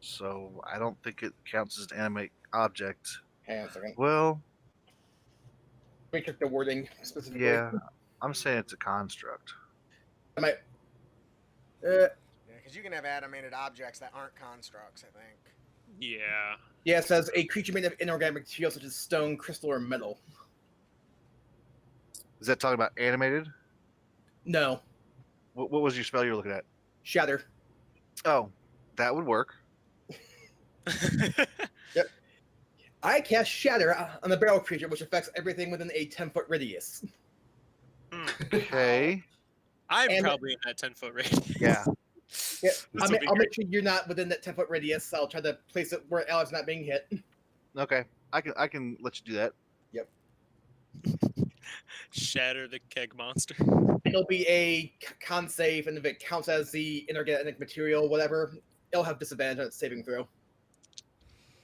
So I don't think it counts as an animate object. Hang on a second. Well, Let me check the wording specifically. yeah, I'm saying it's a construct. I might. Yeah, because you can have animated objects that aren't constructs, I think. Yeah. Yeah, it says a creature made of inorganic material such as stone, crystal, or metal. Is that talking about animated? No. What was your spell you were looking at? Shatter. Oh, that would work. I cast Shatter on the barrel creature, which affects everything within a 10-foot radius. Okay. I'm And- probably in that 10-foot radius. Yeah. Yeah, This I'll would be make great. sure you're not within that 10-foot radius. I'll try to place it where Alex's not being hit. Okay. I can let you do that. Shatter the keg monster. It'll be a con save, and if it counts as the inorganic material, whatever, it'll have disadvantage on its saving throw.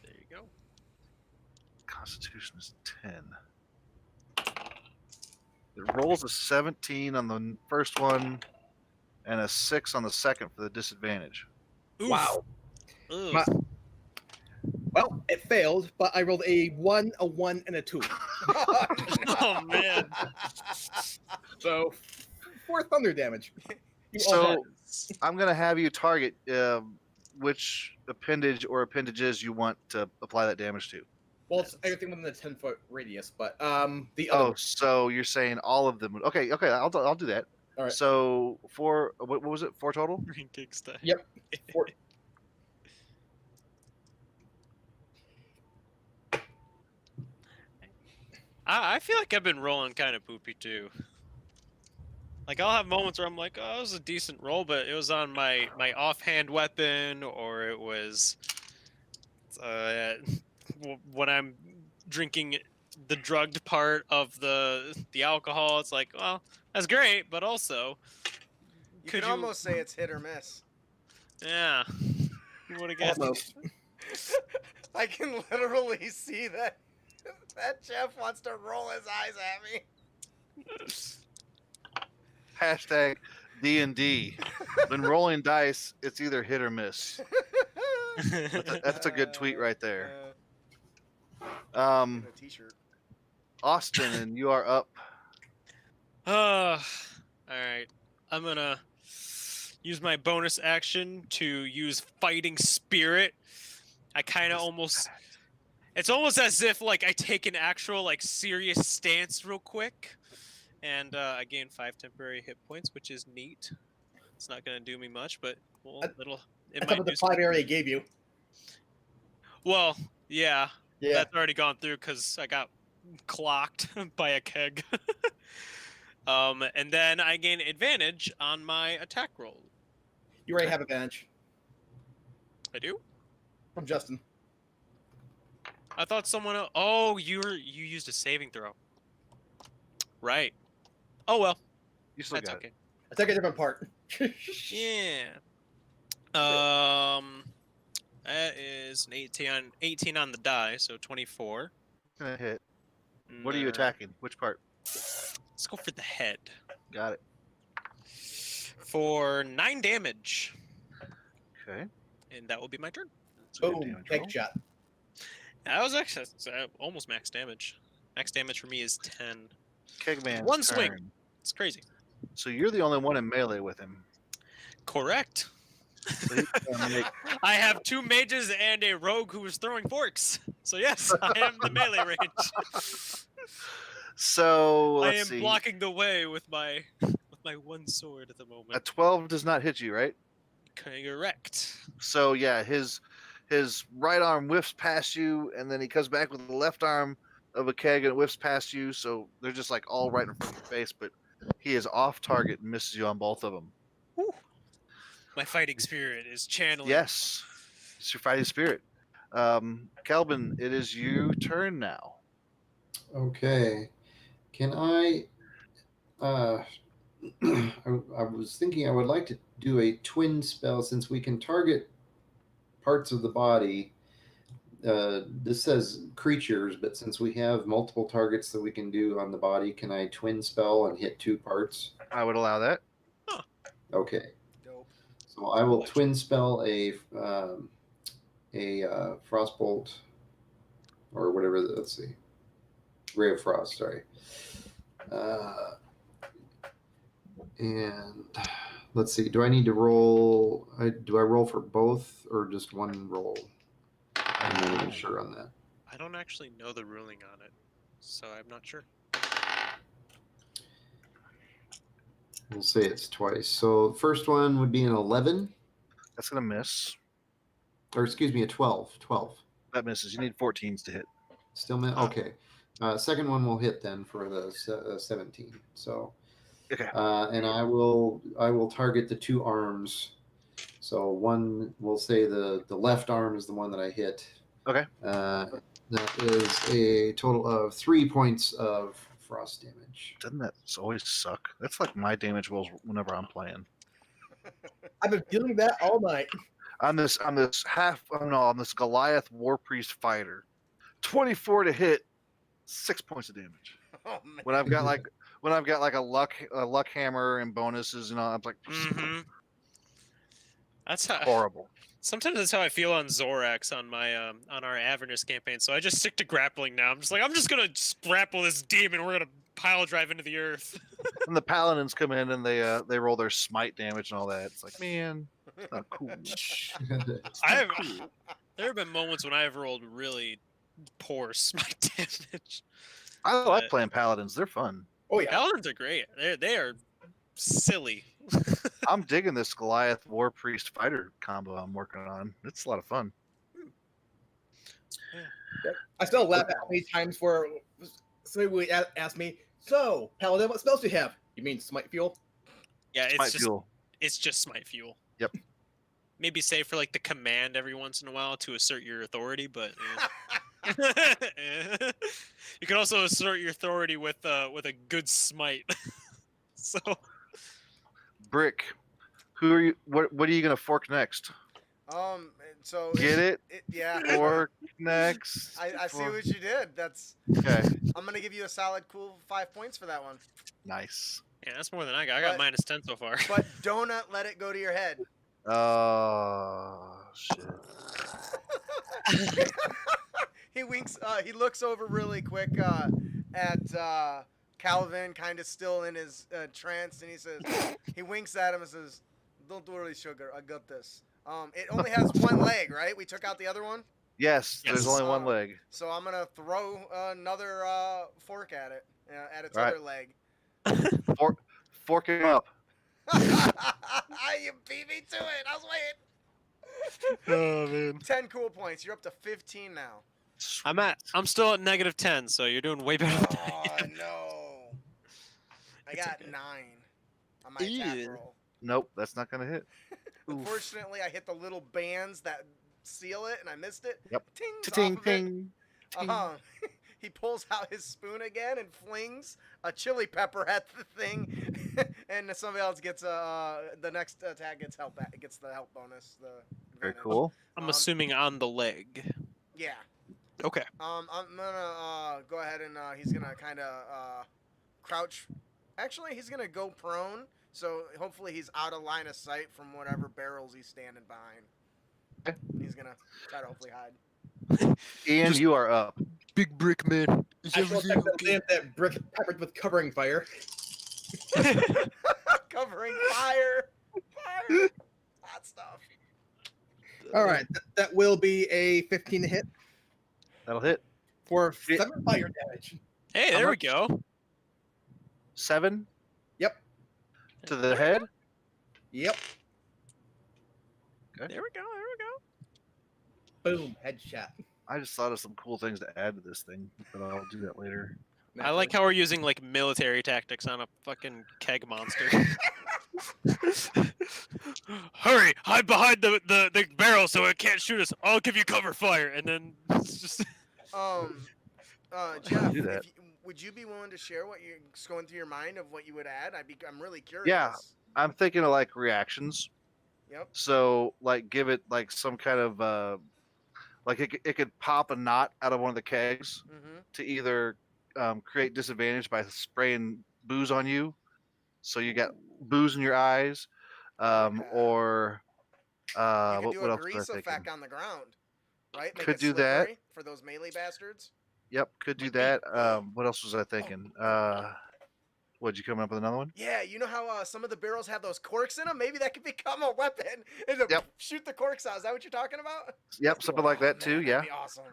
There you go. Constitution is 10. It rolls a 17 on the first one and a 6 on the second for the disadvantage. Oof. Wow. Oof. My- Well, it failed, but I rolled a 1, and a 2. Oh man. So, 4 thunder damage. You all So- had- I'm going to have you target which appendage or appendages you want to apply that damage to. well, it's everything within the 10-foot radius, but the other. Oh, so you're saying all of them. Okay, I'll do that. All right. So what was it? 4 total? Green kickstand. Yep. 4. I feel like I've been rolling kind of poopy too. Like I'll have moments where I'm like, oh, it was a decent roll, but it was on my offhand weapon, or it was when I'm drinking the drugged part of the alcohol. It's like, well, that's great, but also, You Could can you- almost say it's hit or miss. yeah, you would have guessed. Almost. I can literally see that Jeff wants to roll his eyes at me. Hashtag D&D. When rolling dice, it's either hit or miss. That's a good tweet right there. In a t-shirt. Austin, and you are up. All right. I'm gonna use my bonus action to use Fighting Spirit. I kind of almost. It's almost as if like I take an actual like serious stance real quick, and I gain 5 temporary hit points, which is neat. It's not gonna do me much, but well, it'll. It That's might what the do 5 area gave you. Well, yeah, Yeah. that's already gone through because I got clocked by a keg. And then I gain advantage on my attack roll. You already have advantage I do? from Justin. I thought someone else. Oh, you used a saving throw. Right. Oh well. You still That's got okay. I took a different part. Yeah. That is an 18 on the die, so 24. it. Gonna hit. What are you Nah. attacking? Which part? Let's go for the head. Got it. For 9 damage. Okay. And that will be my turn. That's a good Boom. damage Take roll. shot. That was actually almost max damage. Max damage for me is 10. Kegman's One swing. turn. It's crazy. So you're the only one in melee with him. Correct. So he's gonna make I have 2 mages and a rogue who is throwing forks. So yes, I am the melee range. So I let's am see. blocking the way with my one sword at the A moment. 12 does not hit you, right? Correct. So yeah, his right arm whiffs past you, and then he comes back with the left arm of a keg and it whiffs past you. So they're just like all right in front of your face, but he is off target and misses you on both of them. My fighting spirit is channeling. Yes, it's your fighting spirit. Kelvin, it is your turn now. Okay. Can I? I was thinking I would like to do a twin spell since we can target parts of the body. This says creatures, but since we have multiple targets that we can do on the body, can I twin spell and hit 2 parts? I would allow that. Okay. Dope. So I will twin spell a frostbolt or whatever. Let's see, ray of frost. Sorry. And let's see. Do I need to roll? Do I roll for both or just one roll? I'm not even sure on that. I don't actually know the ruling on it, so I'm not sure. We'll say it's twice. So first one would be an 11, That's gonna miss. or excuse me, a 12. 12. That misses. You need 14s to hit. Still miss. Okay. Second one will hit then for the 17. So, Okay. and I will target the 2 arms. So one, we'll say the left arm is the one that I hit. Okay. That is a total of 3 points of frost damage. Doesn't that always suck? That's like my damage rolls whenever I'm playing. I've been feeling that all night. On this Goliath War Priest fighter, 24 to hit, 6 points of damage. Oh man. When I've got like a luck hammer and bonuses and all, I'm like Mm-hmm. That's how. horrible. Sometimes that's how I feel on Zorax on my on our Avernus campaign. So I just stick to grappling now. I'm just gonna grapple this demon. We're gonna pile drive into the earth. And the paladins come in and they roll their smite damage and all that. It's like, man, it's not cool. There have been moments when I have rolled really poor smite damage. I like But- playing paladins. They're fun. Oh yeah. Paladins are great. They are silly. I'm digging this Goliath War Priest fighter combo I'm working on. It's a lot of fun. I still laugh at how many times where somebody would ask me, "So, Paladin, what spells do you have?" You mean Smite Fuel? Yeah, Smite it's just fuel. it's just smite fuel. Yep. Maybe say for like the command every once in a while to assert your authority, but you can also assert your authority with a good smite. So Brick. Who are you? What are you gonna fork next? So Get it? yeah. Fork next. I see Fork- what you did. Okay. I'm gonna give you a solid, cool 5 points for that one. Nice. yeah, that's more than I got. I got But- -10 so far. But don't let it go to your head. shit. He winks. He looks over really quick at Calvin, kind of still in his trance, and he says, he winks at him and says, "Don't worry, sugar. I got this." It only has one leg, right? We took out the other one. Yes, there's Yes. only one leg. So I'm gonna throw another fork at it, at its All right. other leg. Fork him up. You beat me to it. I was waiting. Oh man. 10 cool points. You're up to 15 now. I'm still at -10, so you're doing way better than I Oh am. no! I It's got okay. 9 on my attack Ew. roll. Nope, that's not gonna hit. Unfortunately, I hit the little bands that seal it, and I missed it. Yep. Ting, Ting off of it. ting. He pulls out his spoon again and flings a chili pepper at the thing, and somebody else gets the next attack gets help. It gets the help bonus. The Very advantage. cool. I'm assuming on the leg. Yeah. Okay. I'm gonna go ahead and he's gonna kind of crouch. Actually, he's gonna go prone, so hopefully he's out of line of sight from whatever barrels he's standing behind. Okay. He's gonna try to hopefully hide. Ian, Just- you are up. Big brick man. Is I shall attack the lamp that brick peppered with covering fire. Covering fire. Fire. Hot stuff. All right, that will be a 15 to hit That'll hit. for Yeah. 7 fire damage. Hey, How there we much? go. 7 Yep. to the head. Yep. There we go. There we go. Boom. Headshot. I just thought of some cool things to add to this thing, but I'll do that later. I like how we're using like military tactics on a fucking keg monster. Hurry! Hide behind the barrel so it can't shoot us. I'll give you cover fire, and then it's just Jeff, do that. would you be willing to share what you're going through your mind of what you would add? I'm really curious. Yeah. I'm thinking of like reactions. Yep. So like give it like some kind of like it could pop a knot out of one of the kegs Mm-hmm. to either create disadvantage by spraying booze on you, so you got booze in your eyes, Okay. or You could what do a else was grease I effect thinking? on the ground, right? Could it do that. slippery for those melee bastards. Yep, could do Like that. What else was I thinking? What'd you come up with another one? Yeah, you know how some of the barrels have those corks in them? Maybe that could become a weapon and Yep. shoot the corks out. Is that what you're talking about? Yep, something like that Oh, too. man, Yeah. that'd be awesome.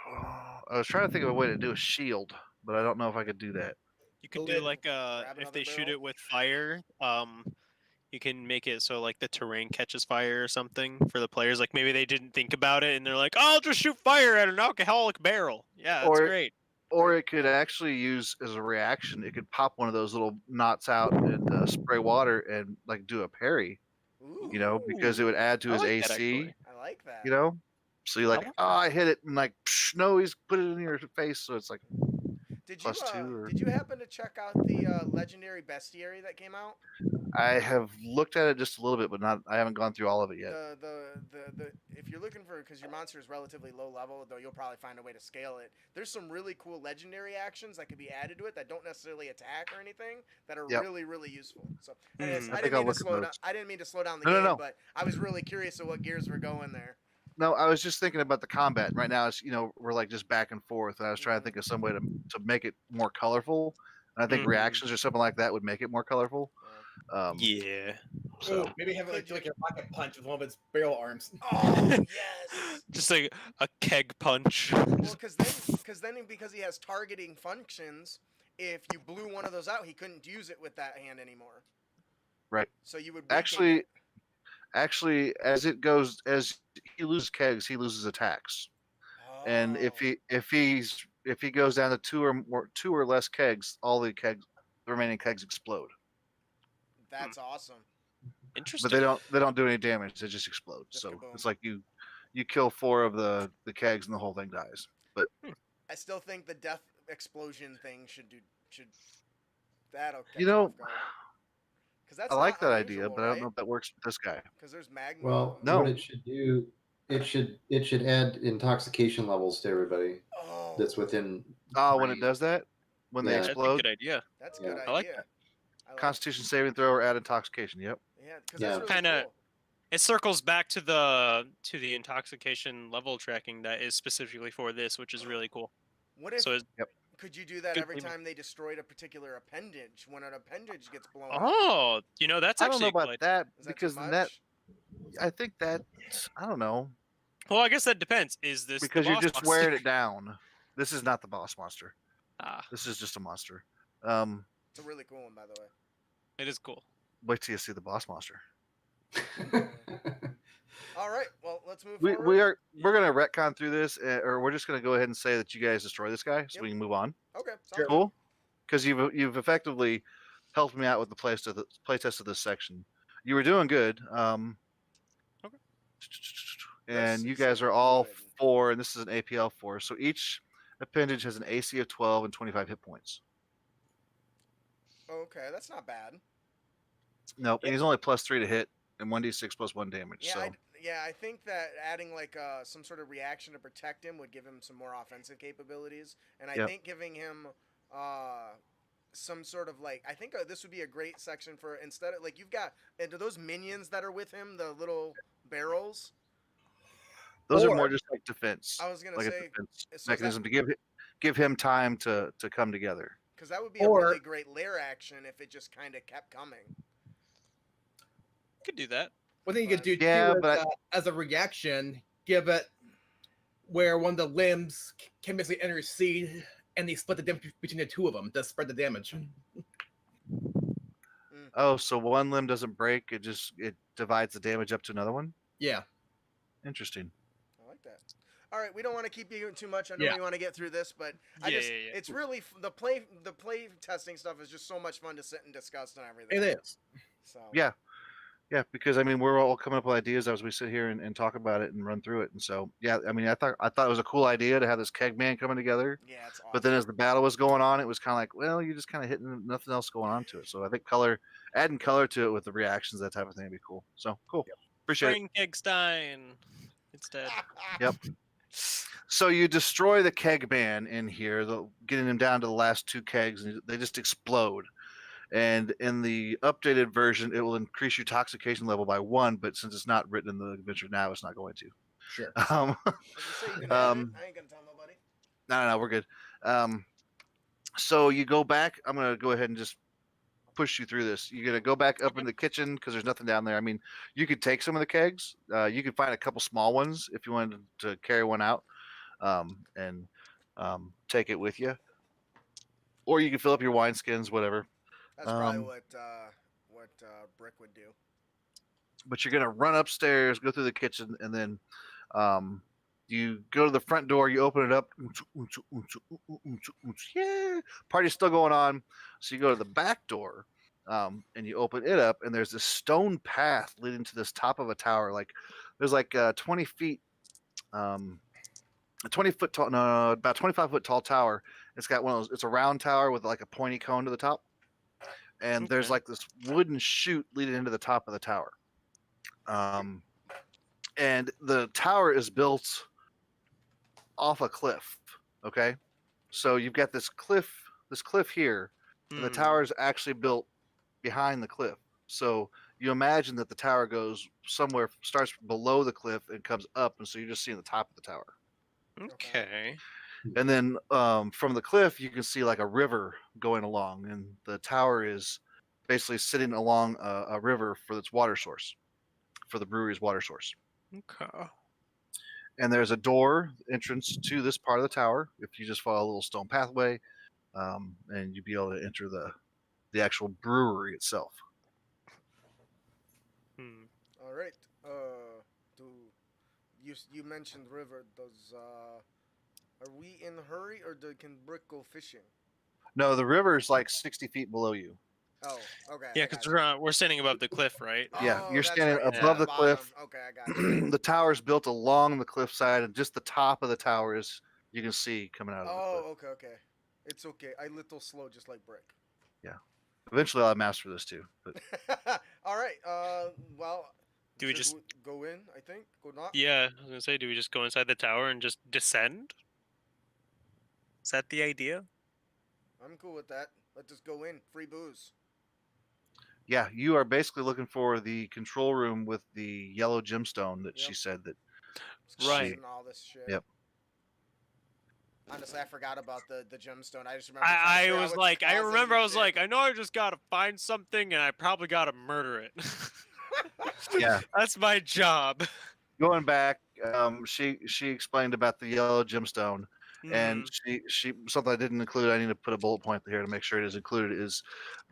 I was trying to think of a way to do a shield, but I don't know if I could do that. you could Lid. do like Grab if another they shoot barrel. it with fire, you can make it so like the terrain catches fire or something for the players. Like maybe they didn't think about it and they're like, "Oh, I'll just shoot fire at an alcoholic barrel." Yeah, that's Or- great. Or it could actually use as a reaction. It could pop one of those little knots out and spray water and like do a parry. Ooh, You know, because it would add to I his like that, AC. actually. I like that. You know, so you're like, like oh, I hit it, and like, psh, no, he's put it in your face, so it's like, Did you +2 or- did you happen to check out the legendary bestiary that came out? I have looked at it just a little bit, but not. I haven't gone through all of it yet. The if you're looking for, because your monster is relatively low level, though you'll probably find a way to scale it. There's some really cool legendary actions that could be added to it that don't necessarily attack or anything that are Yep. really useful. So anyways, Hmm. I I think didn't I'll mean to look at slow down. those. I didn't mean to slow down the No, no, game, no. but I was really curious of what gears were going there. No, I was just thinking about the combat. Right now, it's we're like just back and forth, and I was trying to think of some way to make it more colorful. And I think Mhm. reactions or something like that would make it more colorful. Yeah. So Ooh, maybe have it like a rocket punch with one of its barrel arms. Oh yes. Just like a keg punch. Well, because he has targeting functions. If you blew one of those out, he couldn't use it with that hand anymore. Right. So you would weaken Actually, it. as he loses kegs, he loses attacks. And if Oh. he goes down to two or less kegs, the remaining kegs explode. That's awesome. Interesting. But they don't do any damage. They just explode. Just So kaboom. it's like you kill 4 of the kegs and the whole thing dies. But I still think the death explosion thing should that'll catch you know, off guard. 'Cause that's I like not that idea, unusual, but I don't right? know if that works with this guy. Because there's magma. Well, No. what it should do, it should add intoxication levels to everybody Oh, that's within. Oh, when it range. does that, when they Yeah. That's a explode, good idea. that's a Yeah. good idea. I like that. I like Constitution saving throw or add intoxication. Yep. Yeah, because Yeah. that's really Kinda- cool. It circles back to the intoxication level tracking that is specifically for this, which is really cool. What if? So it's Could you do that good every theming. time they destroyed a particular appendage? When an appendage gets blown up, Oh, that's I don't know actually a cool about idea. that is that too because then that much? I think that I don't know Well, I guess that depends. Is this because the you're boss just monster? wearing it down. This is not the boss monster. Ah, This is just a monster. It's a really cool one, by the way. it is cool. Wait till you see the boss monster. All right, well, let's move We're forward. gonna retcon through this, or we're just gonna go ahead and say that you guys destroy this guy, so Yep. we can move on. Okay, sounds Sure. good. Cool, because you've effectively helped me out with the playtest of this section. You were doing good. Okay. And This you is guys are all good. 4, and this is an APL 4. So each appendage has an AC of 12 and 25 hit points. Okay, that's not bad. Nope, and Yep. he's only +3 to hit and 1d6 plus 1 damage. Yeah, So I think that adding like some sort of reaction to protect him would give him some more offensive capabilities, and I Yep. think giving him some sort of like I think this would be a great section for instead of like you've got and do those minions that are with him, the little barrels. those are Or- more just like defense, I was gonna like a say defense so is mechanism to give him time to come together. because that would be a Or- really great lair action if it just kind of kept coming. Could do that. One thing you could do Yeah, too is, but as a reaction, give it where one of the limbs can basically intercede, and they split the damage between the two of them to spread the damage. Oh, so one limb doesn't break; it divides the damage up to another one. Yeah. Interesting. I like that. All right, we don't want to keep you too much. I know Yeah. you want to get through this, but Yeah. it's really the play testing stuff is just so much fun to sit and discuss and everything. It is. So Yeah, because I mean we're all coming up with ideas as we sit here and talk about it and run through it. And so yeah, I mean I thought it was a cool idea to have this keg man coming together. yeah, it's awesome. But then as the battle was going on, it was kind of like, well, you're just kind of hitting nothing else going on to it. So I think adding color to it with the reactions, that type of thing would be cool. So cool. Appreciate it. Frank Eggstein instead. Yep. So you destroy the keg man in here, getting him down to the last 2 kegs, and they just explode. And in the updated version, it will increase your toxication level by 1, but since it's not written in the adventure now, it's not going to. Sure. Like you say, you can have it. I ain't gonna tell nobody. No, we're good. So you go back. I'm gonna go ahead and just push you through this. You're gonna go back up in the kitchen because there's nothing down there. I mean, you could take some of the kegs. You could find a couple small ones if you wanted to carry one out, and take it with you. Or you can fill up your wineskins, whatever. That's probably what Brick would do. But you're gonna run upstairs, go through the kitchen, and then you go to the front door. You open it up. Yeah, party's still going on. So you go to the back door, and you open it up, and there's this stone path leading to this top of a tower. Like there's like 20 feet, a 20-foot tall, no, about 25-foot tall tower. It's got one of those. It's a round tower with like a pointy cone to the top, and there's Okay. like this wooden chute leading into the top of the tower. And the tower is built off a cliff. Okay, so you've got this cliff here, and the Hmm. tower is actually built behind the cliff. So you imagine that the tower goes somewhere, starts below the cliff and comes up, and so you're just seeing the top of the tower. Okay. And then from the cliff, you can see like a river going along, and the tower is basically sitting along a river for its water source, for the brewery's water source. Okay. And there's a door entrance to this part of the tower. If you just follow a little stone pathway, and you'd be able to enter the actual brewery itself. Hmm. All right. You mentioned river. Are we in a hurry or can Brick go fishing? No, the river is like 60 feet below you. Oh, okay. Yeah, I because got we're standing above the cliff, right? Yeah, Oh, you're that's standing right, it's above at the bottom. cliff. Okay, I got you. The tower's built along the cliffside, and just the top of the tower is you can see coming out of the cliff. Okay. It's okay. I little slow, just like Brick. Eventually, I'll master this too. But All right. Well. Do we should just- go in? I think go knock. Yeah, I was gonna say, do we just go inside the tower and just descend? Is that the idea? I'm cool with that. Let's just go in. Free booze. Yeah, you are basically looking for the control room with the yellow gemstone that she Yep. said that. It's Right. causing all this shit. Yep. Honestly, I forgot about the gemstone. I just remember trying to I figure out was what's like, I causing remember I this was shit. like, I know I just gotta find something and I probably gotta murder it. Yeah. That's my job. Going back, she explained about the yellow gemstone, and Mhm. she something I didn't include. I need to put a bullet point here to make sure it is included. Is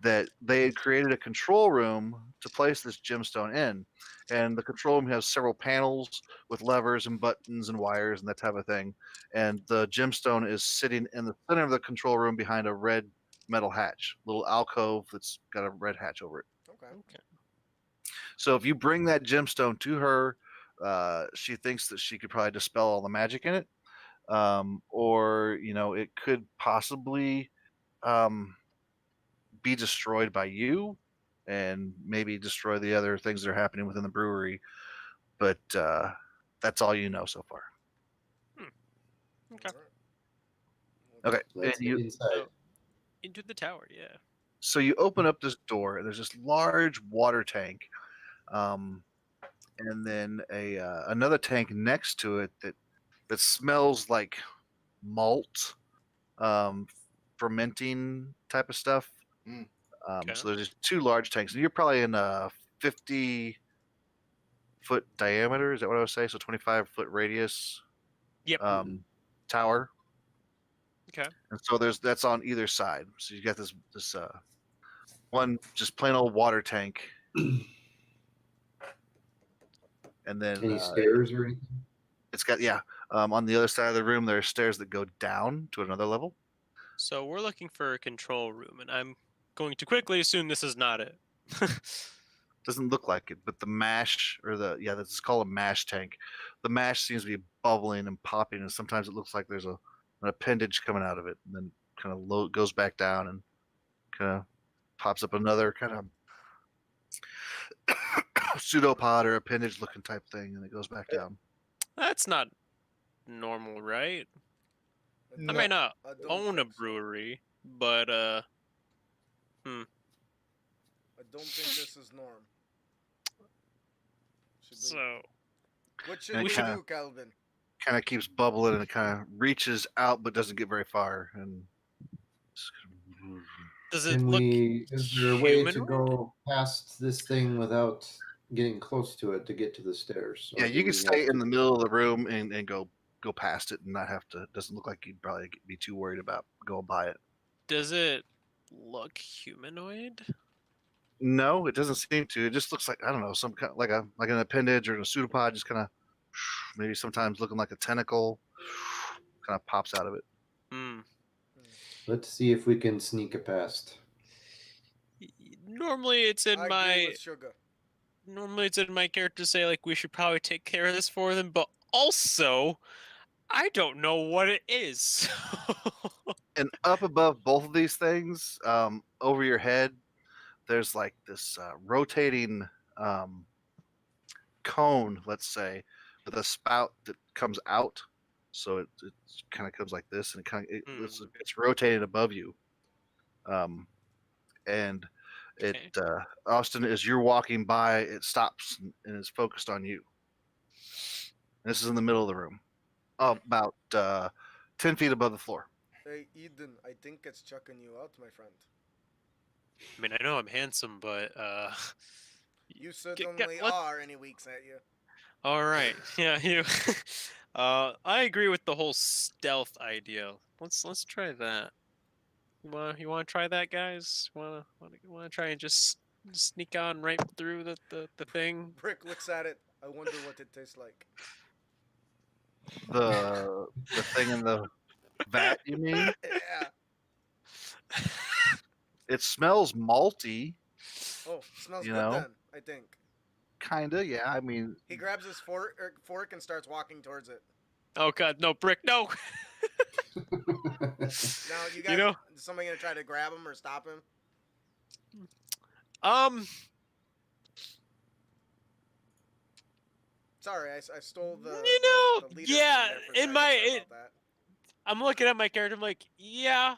that they had created a control room to place this gemstone in, and the control room has several panels with levers and buttons and wires and that type of thing. And the gemstone is sitting in the center of the control room behind a red metal hatch, little alcove that's got a red hatch over it. Okay. So if you bring that gemstone to her, she thinks that she could probably dispel all the magic in it, or it could possibly um, be destroyed by you, and maybe destroy the other things that are happening within the brewery. But that's all you know so far. Okay. Okay, Let's and get inside. So, into the tower, yeah. so you open up this door, and there's this large water tank, um, and then another tank next to it that smells like malt, um, fermenting type of stuff. Mm. Okay. So there's just two large tanks, and you're probably in a 50-foot diameter. Is that what I would say? So 25-foot radius. Yep. Tower. Okay. And so that's on either side. So you got this one just plain old water tank, and then Any stairs or anything? it's got on the other side of the room there are stairs that go down to another level. So we're looking for a control room, and I'm going to quickly assume this is not it. Doesn't look like it, but the mash, or that's called a mash tank. The mash seems to be bubbling and popping, and sometimes it looks like there's an appendage coming out of it, and then kind of goes back down and kind of pops up another kind of pseudopod or appendage looking type thing, and it goes back down. That's not normal, right? I No, may not I don't own a think so. brewery, but I don't think this is norm. so What And should it we do, Calvin? kind of keeps bubbling, and it kind of reaches out but doesn't get very far, and does it Can look we? Is there a way to humanoid? go past this thing without getting close to it to get to the stairs? yeah, Or you do can we stay have in to- the middle of the room and go past it and not have to. Doesn't look like you'd probably be too worried about going by it. Does it look humanoid? No, it doesn't seem to. It just looks like, I don't know, some kind like an appendage or a pseudopod, just kind of maybe sometimes looking like a tentacle, kind of pops out of it. Hmm. Let's see if we can sneak it past. Normally it's in I agree my with Sugar. character say like we should probably take care of this for them, but also I don't know what it is. And up above both of these things, over your head, there's like this rotating cone, let's say, with a spout that comes out. So it kind of comes like this, and it's rotating above you. And it Okay. Austin, as you're walking by, it stops and is focused on you. And this is in the middle of the room, about 10 feet above the floor. Hey, Eden, I think it's chucking you out, my friend. I mean, I know I'm handsome, but You certainly are, and he winks at you. all right, yeah, you. I agree with the whole stealth idea. Let's try that. You wanna try that, guys? Wanna try and just sneak on right through the thing? Brick looks at it. I wonder what it tastes like. The thing in the vat, you mean? Yeah. It smells malty, Oh, smells You good know? then, I think. kinda. Yeah, I mean, He grabs his fork and starts walking towards it. Oh God, no, Brick, no! Now, you guys, know- is somebody gonna try to grab him or stop him? Sorry, I stole the. You know, the leader yeah, thing there for a in second. my- Sorry about that. I'm looking at my character. I'm like, yeah,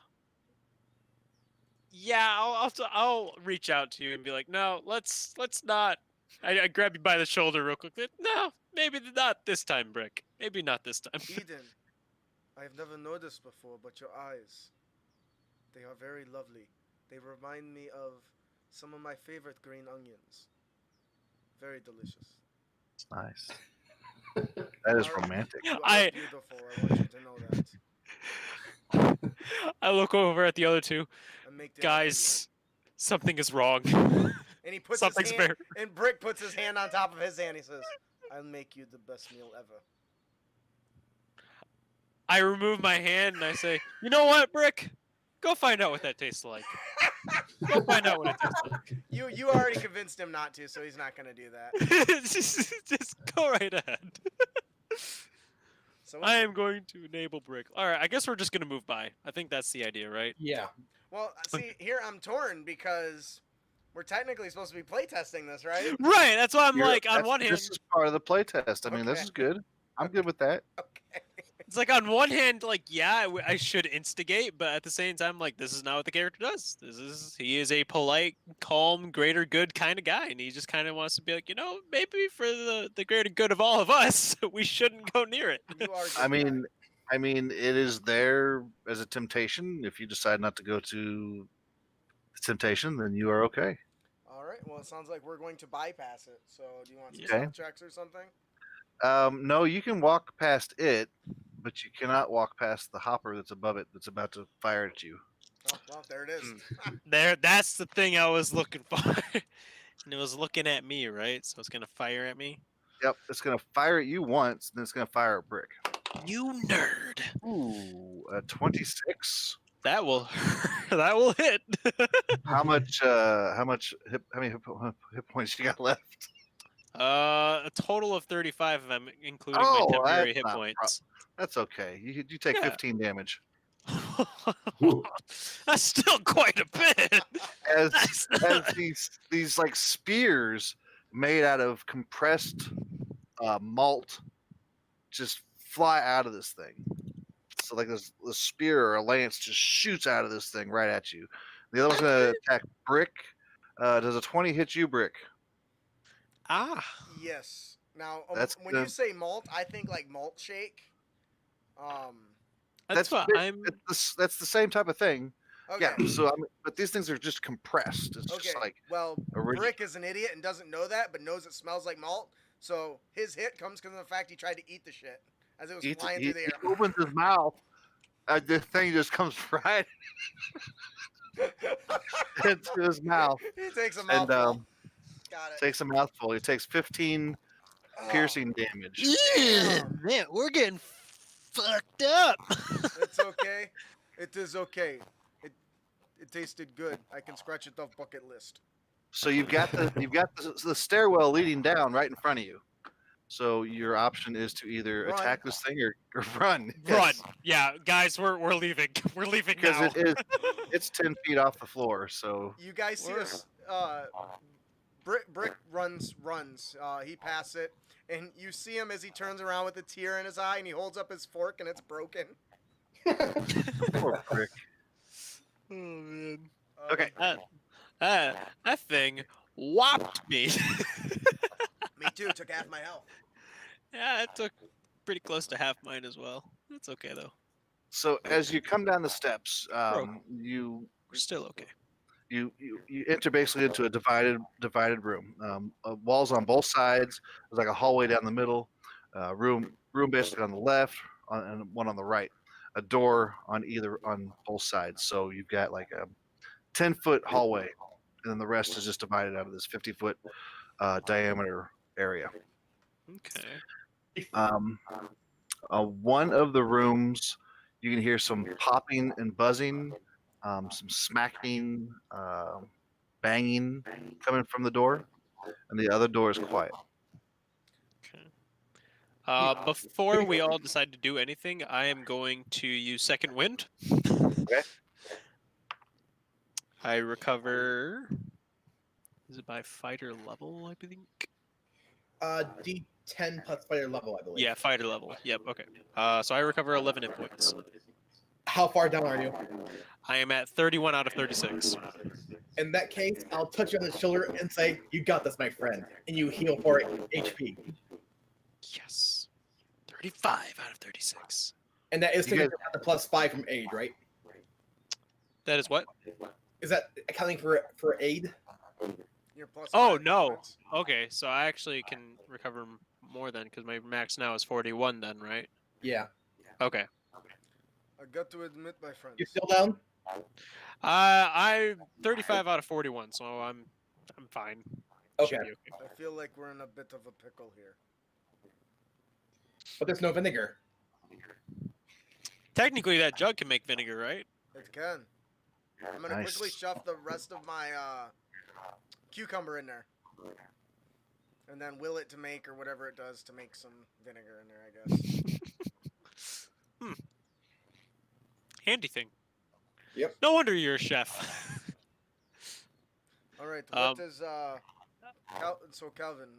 I'll reach out to you and be like, no, let's not. I grab you by the shoulder real quick. No, maybe not this time, Brick. Maybe not this time. Eden, I've never noticed before, but your eyes, they are very lovely. They remind me of some of my favorite green onions. Very delicious. It's nice. That is You are- romantic. You are I- beautiful. I want you to know that. I look over at the other two And make dinner for you. guys. Something is wrong. And he puts Something's his hand, very. and Brick puts his hand on top of his hand. He says, "I'll make you the best meal ever." I remove my hand and I say, you know what, Brick? Go find out what that tastes like. Go find out what it tastes like. You already convinced him not to, so he's not gonna do that. just go right ahead. So I am going to enable Brick. All right, I guess we're just gonna move by. I think that's the idea, right? Yeah. well, see, here I'm torn because we're technically supposed to be playtesting this, right? Right. That's why I'm You're- like, on that's- one hand, this is part of the playtest. I mean, this Okay. is good. I'm good with that. Okay. it's like on one hand, like, yeah, I should instigate, but at the same time, like, this is not what the character does. He is a polite, calm, greater good kind of guy, and he just kind of wants to be like, maybe for the greater good of all of us, we shouldn't go near it. You are. a I good guy. mean, it is there as a temptation. If you decide not to go to the temptation, then you are okay. All right. Well, it sounds like we're going to bypass it. So, do you want some Okay. stealth checks or something? No, you can walk past it, but you cannot walk past the hopper that's above it that's about to fire at you. Oh, well, there it is. That's the thing I was looking for. And it was looking at me, right? So it's gonna fire at me. Yep, it's gonna fire at you once, then it's gonna fire a brick. You nerd. Ooh, 26. That will that will hit. How many hit points you got left? A total of 35 of them, including Oh, my temporary that's hit not points. That's okay. You take Yeah. 15 damage. That's still quite a bit. As That's as not- these like spears made out of compressed malt just fly out of this thing. So like this spear or a lance just shoots out of this thing right at you. The other one's gonna attack Brick. Does a 20 hit you, Brick? Ah. Yes. Now, That's when you say malt, I think like malt shake. That's what bit- I'm. That's the same type of thing. Okay. Yeah. So but these things are just compressed. It's Okay. just like Well, origi- Brick is an idiot and doesn't know that, but knows it smells like malt. So his hit comes because of the fact he tried to eat the shit as it was flying he through the air. opens his mouth. The thing just comes right into his mouth He takes a and mouthful. Got it. takes a mouthful. He takes 15 Oh, piercing damage. Man, we're getting fucked up. It's okay. It is okay. It tasted good. I can scratch it off bucket list. So you've got the stairwell leading down right in front of you. So your option is to either Run. attack this thing or run. Run. Yes, Yeah, guys, we're leaving. We're leaving because now. it's 10 feet off the floor. So You guys see us. Brick runs. He passes it, and you see him as he turns around with a tear in his eye, and he holds up his fork, and it's broken. poor Brick. Oh man. Okay. That thing whopped me. Me too. Took half my health. Yeah, it took pretty close to half mine as well. That's okay though. So as you come down the steps, Bro. you We're still okay. you enter basically into a divided room. Walls on both sides. There's like a hallway down the middle. Room basically on the left, and one on the right. A door on both sides. So you've got like a 10-foot hallway, and then the rest is just divided out of this 50-foot diameter area. Okay. One of the rooms, you can hear some popping and buzzing, some smacking, banging coming from the door, and the other door is quiet. Okay. Before we all decide to do anything, I am going to use Second Wind. Okay. I recover. Is it by fighter level? I think. D10 plus fire level, I believe. Yeah, fighter level. Yep. Okay. So I recover 11 hit points. How far down are you? I am at 31 out of 36. In that case, I'll touch you on the shoulder and say, "You got this, my friend," and you heal for HP. Yes. 35 out of 36. And that is You guys- taking the +5 from aid, right? That is what? Is that accounting for aid? You're plus Oh, 5 no. points. Okay, so I actually can recover more then, because my max now is 41 then, right? Yeah. Okay. I got to admit, my friends. You're still down? I'm 35 out of 41, so I'm fine. Okay. Should be okay. I feel like we're in a bit of a pickle here. But there's no vinegar. Technically, that jug can make vinegar, right? It can. I'm gonna Nice. quickly shove the rest of my cucumber in there. And then will it to make or whatever it does to make some vinegar in there, I guess. Handy thing. Yep. No wonder you're a chef. Alright, what is so Calvin,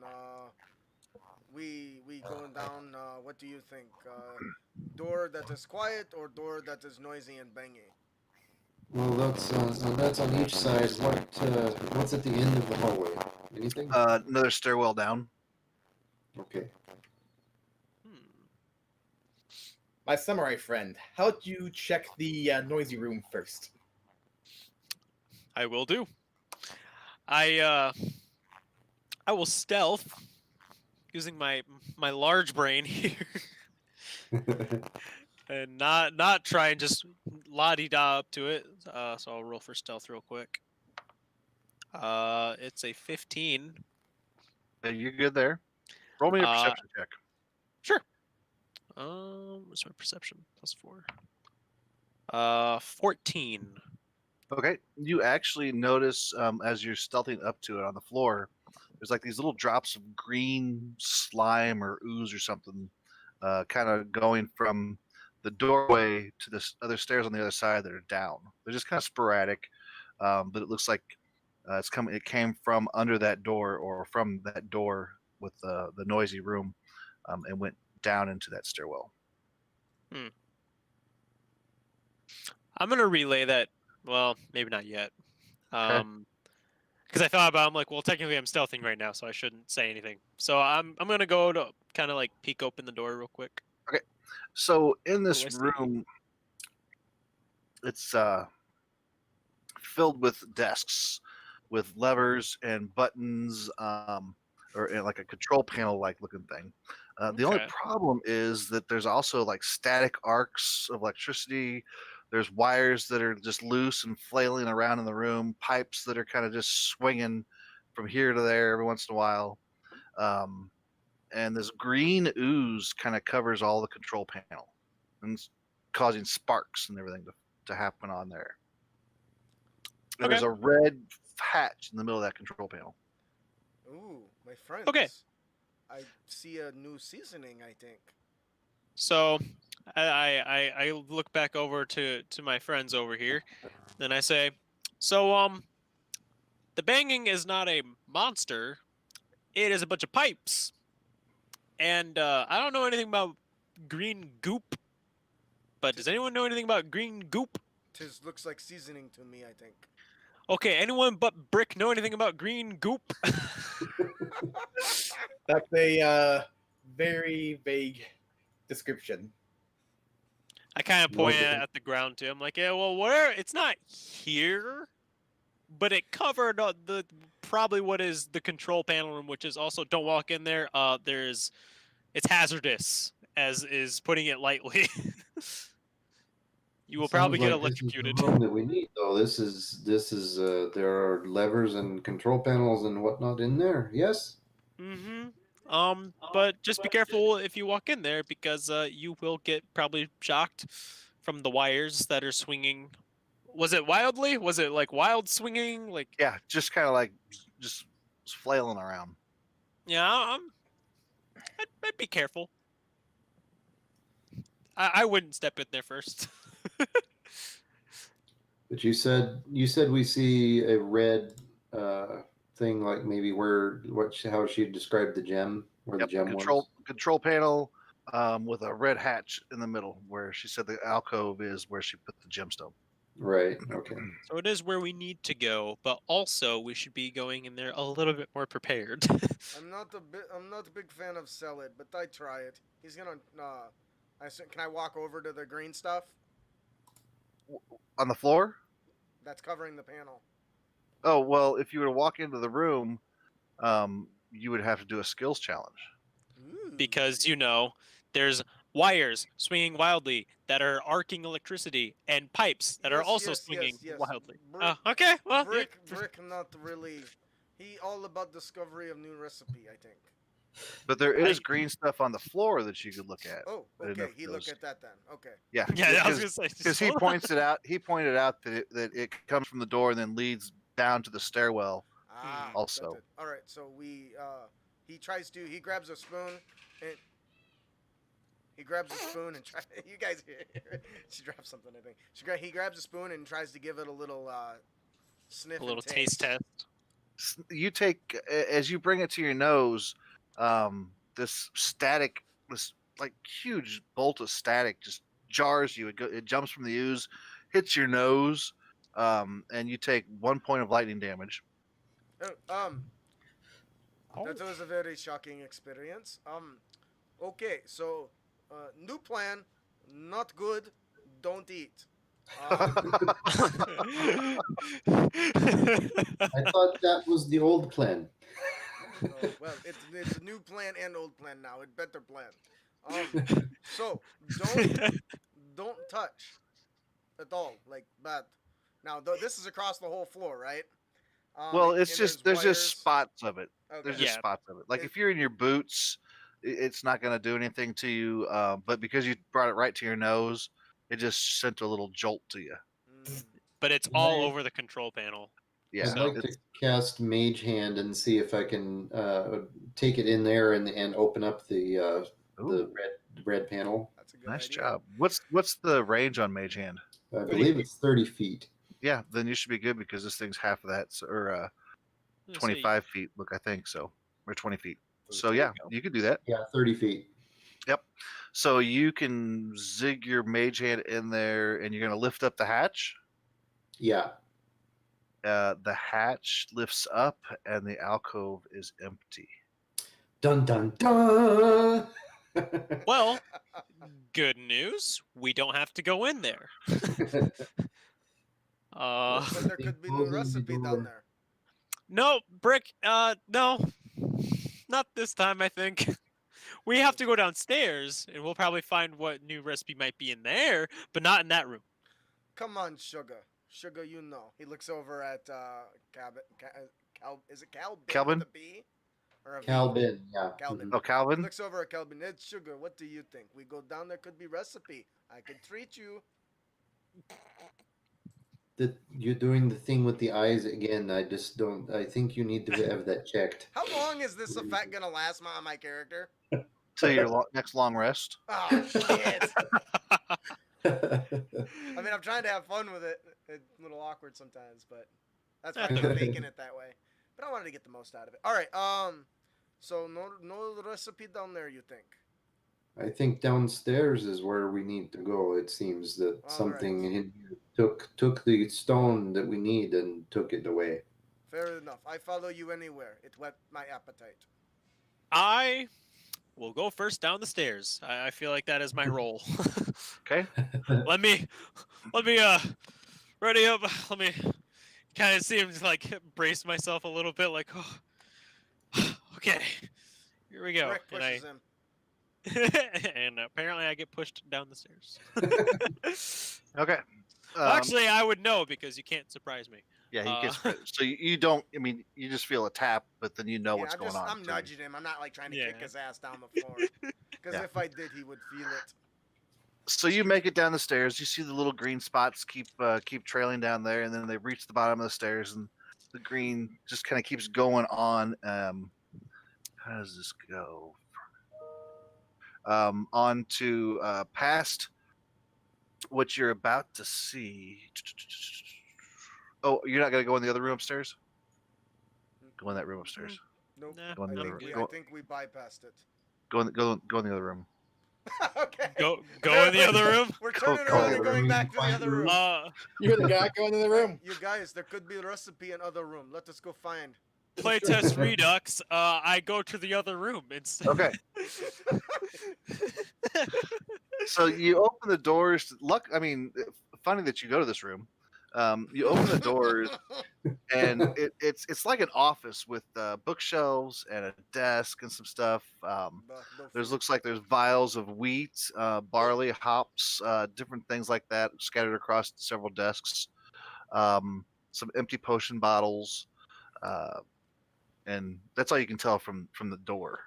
we going down, what do you think? Door that is quiet or door that is noisy and bangy? Well, that's on each side. What's at the end of the hallway? Anything? Another stairwell down. Okay. My samurai friend, how would you check the noisy room first? I will do. I will stealth using my large brain here and not try and just la-di-da up to it. So I'll roll for stealth real quick. It's a 15. You're good there. Roll me a perception check. Sure. What's my perception? +4. 14. Okay. You actually notice as you're stealthing up to it on the floor, there's like these little drops of green slime or ooze or something, kind of going from the doorway to the other stairs on the other side that are down. They're just kind of sporadic, but it looks like it came from under that door or from that door with the noisy room, and went down into that stairwell. I'm gonna relay that. Well, maybe not yet. Because I thought about, I'm like, well, technically I'm stealthing right now, so I shouldn't say anything. So I'm gonna go to kind of like peek open the door real quick. So in this I see? room, it's filled with desks with levers and buttons, or like a control panel like looking thing. The only Okay. problem is that there's also like static arcs of electricity. There's wires that are just loose and flailing around in the room, pipes that are kind of just swinging from here to there every once in a while. And this green ooze kind of covers all the control panel and it's causing sparks and everything to happen on there. And there's Okay. a red hatch in the middle of that control panel. Ooh, my friends. Okay. I see a new seasoning, I think. So I look back over to my friends over here, then I say, so the banging is not a monster, it is a bunch of pipes, and I don't know anything about green goop, but does anyone know anything about green goop? Tis looks like seasoning to me, I think. Okay, anyone but Brick know anything about green goop? That's a very vague description. I kind of point Okay. at the ground too. I'm like, yeah, well, where? It's not here, but it covered the probably what is the control panel room, which is also don't walk in there. It's hazardous, as is putting it lightly. You will probably get Sounds like this is the electrocuted. room that we need, though. This is there are levers and control panels and whatnot in there. Yes. Mm-hmm. But just be careful if you walk in there because you will get probably shocked from the wires that are swinging. Was it wildly? Was it like wild swinging? Like, Yeah, just kind of like just flailing around. yeah, I'd be careful. I wouldn't step in there first. But you said we see a red thing, like maybe how she described the gem, where Yep, the gem control panel with a red hatch in the middle where she said the alcove is where she put the gemstone. Right. Okay. So it is where we need to go, but also we should be going in there a little bit more prepared. I'm not a big fan of salad, but I try it. He's gonna. Can I walk over to the green stuff On the floor? that's covering the panel? Oh, well, if you were to walk into the room, you would have to do a skills challenge. Ooh. Because there's wires swinging wildly that are arcing electricity and pipes that are also swinging wildly. Okay, well, Brick, not really. He all about discovery of new recipe, I think. But there is green stuff on the floor that you could look at. Oh, okay. He look at that then. Okay. Yeah. yeah, I was gonna say Because he points it out. He pointed out that it comes from the door and then leads down to the stairwell. Also. Got it. All right. So he grabs a spoon and you guys she dropped something, I think. He grabs a spoon and tries to give it a little sniff, a little and taste test. You take, as you bring it to your nose, this like huge bolt of static just jars you. It jumps from the ooze, hits your nose, and you take 1 point of lightning damage. That was a very shocking experience. Okay, so new plan, not good. Don't eat. I thought that was the old plan. Well, it's a new plan and old plan now. It better plan. So don't touch at all, like bad. Now this is across the whole floor, right? Well, it's and just there's just spots of it. Okay. There's just spots of it. Like if you're in your boots, it's not going to do anything to you. But because you brought it right to your nose, it just sent a little jolt to you. But it's all over the control panel. Yeah, I'd like to cast Mage Hand and see if I can take it in there and open up the red panel. That's a good nice idea. job. What's the range on Mage Hand? I believe it's 30 feet. Yeah, then you should be good because this thing's half of that, or 25 feet. Look, I think so, or 20 feet. So yeah, you could do that. Yeah, 30 feet. Yep. So you can zig your Mage Hand in there, and you're gonna lift up the hatch. Yeah. The hatch lifts up, and the alcove is empty. Dun dun dun. Well, good news. We don't have to go in there. But there could be new recipe down there. No, Brick. No, not this time. I think we have to go downstairs, and we'll probably find what new recipe might be in there, but not in that room. Come on, Sugar. Sugar, you know. He looks over at is it Calvin? With a B? Or a V? Calvin, yeah. Calvin. Oh, Calvin. He looks over at Calvin. It's Sugar. What do you think? We go down there, could be recipe. I could treat you. You're doing the thing with the eyes again. I just don't. I think you need to have that checked. How long is this effect gonna last on my character? Till your next long rest. Oh shit! I mean, I'm trying to have fun with it. It's a little awkward sometimes, but that's why I'm making it that way. But I wanted to get the most out of it. All right. So no recipe down there, you think? I think downstairs is where we need to go. It seems that something in here took the stone that we need and took it away. Fair enough. I follow you anywhere. It whet my appetite. I will go first down the stairs. I feel like that is my role. Okay. Let me ready up. Let me kind of see him like brace myself a little bit, like, oh, okay, here we go. Rick pushes him. And apparently I get pushed down the stairs. Okay. Actually, I would know because you can't surprise me. Yeah, he gets. So you don't. I mean, you just feel a tap, but then you know what's going on. I'm nudging him. I'm not like trying to kick his ass down the floor. Because if I did, he would feel it. So you make it down the stairs. You see the little green spots keep trailing down there, and then they reach the bottom of the stairs, and the green just kind of keeps going on. How does this go? On to past what you're about to see. Oh, you're not gonna go in the other room upstairs? Go in that room upstairs. Nope. Nah, Go in the other room. I think we bypassed it. Go in the other room. Okay. Go in the other room. We're Go- turning go around in and the going room, back to the find other the room. room. You're the guy going in the room. You guys, there could be a recipe in other room. Let us go find. Playtest Redux. I go to the other room. It's Okay. So you open the doors. I mean, funny that you go to this room. You open the doors, and it's like an office with bookshelves and a desk and some stuff. Looks like there's vials of wheat, barley, hops, different things like that scattered across several desks. Some empty potion bottles, and that's all you can tell from the door.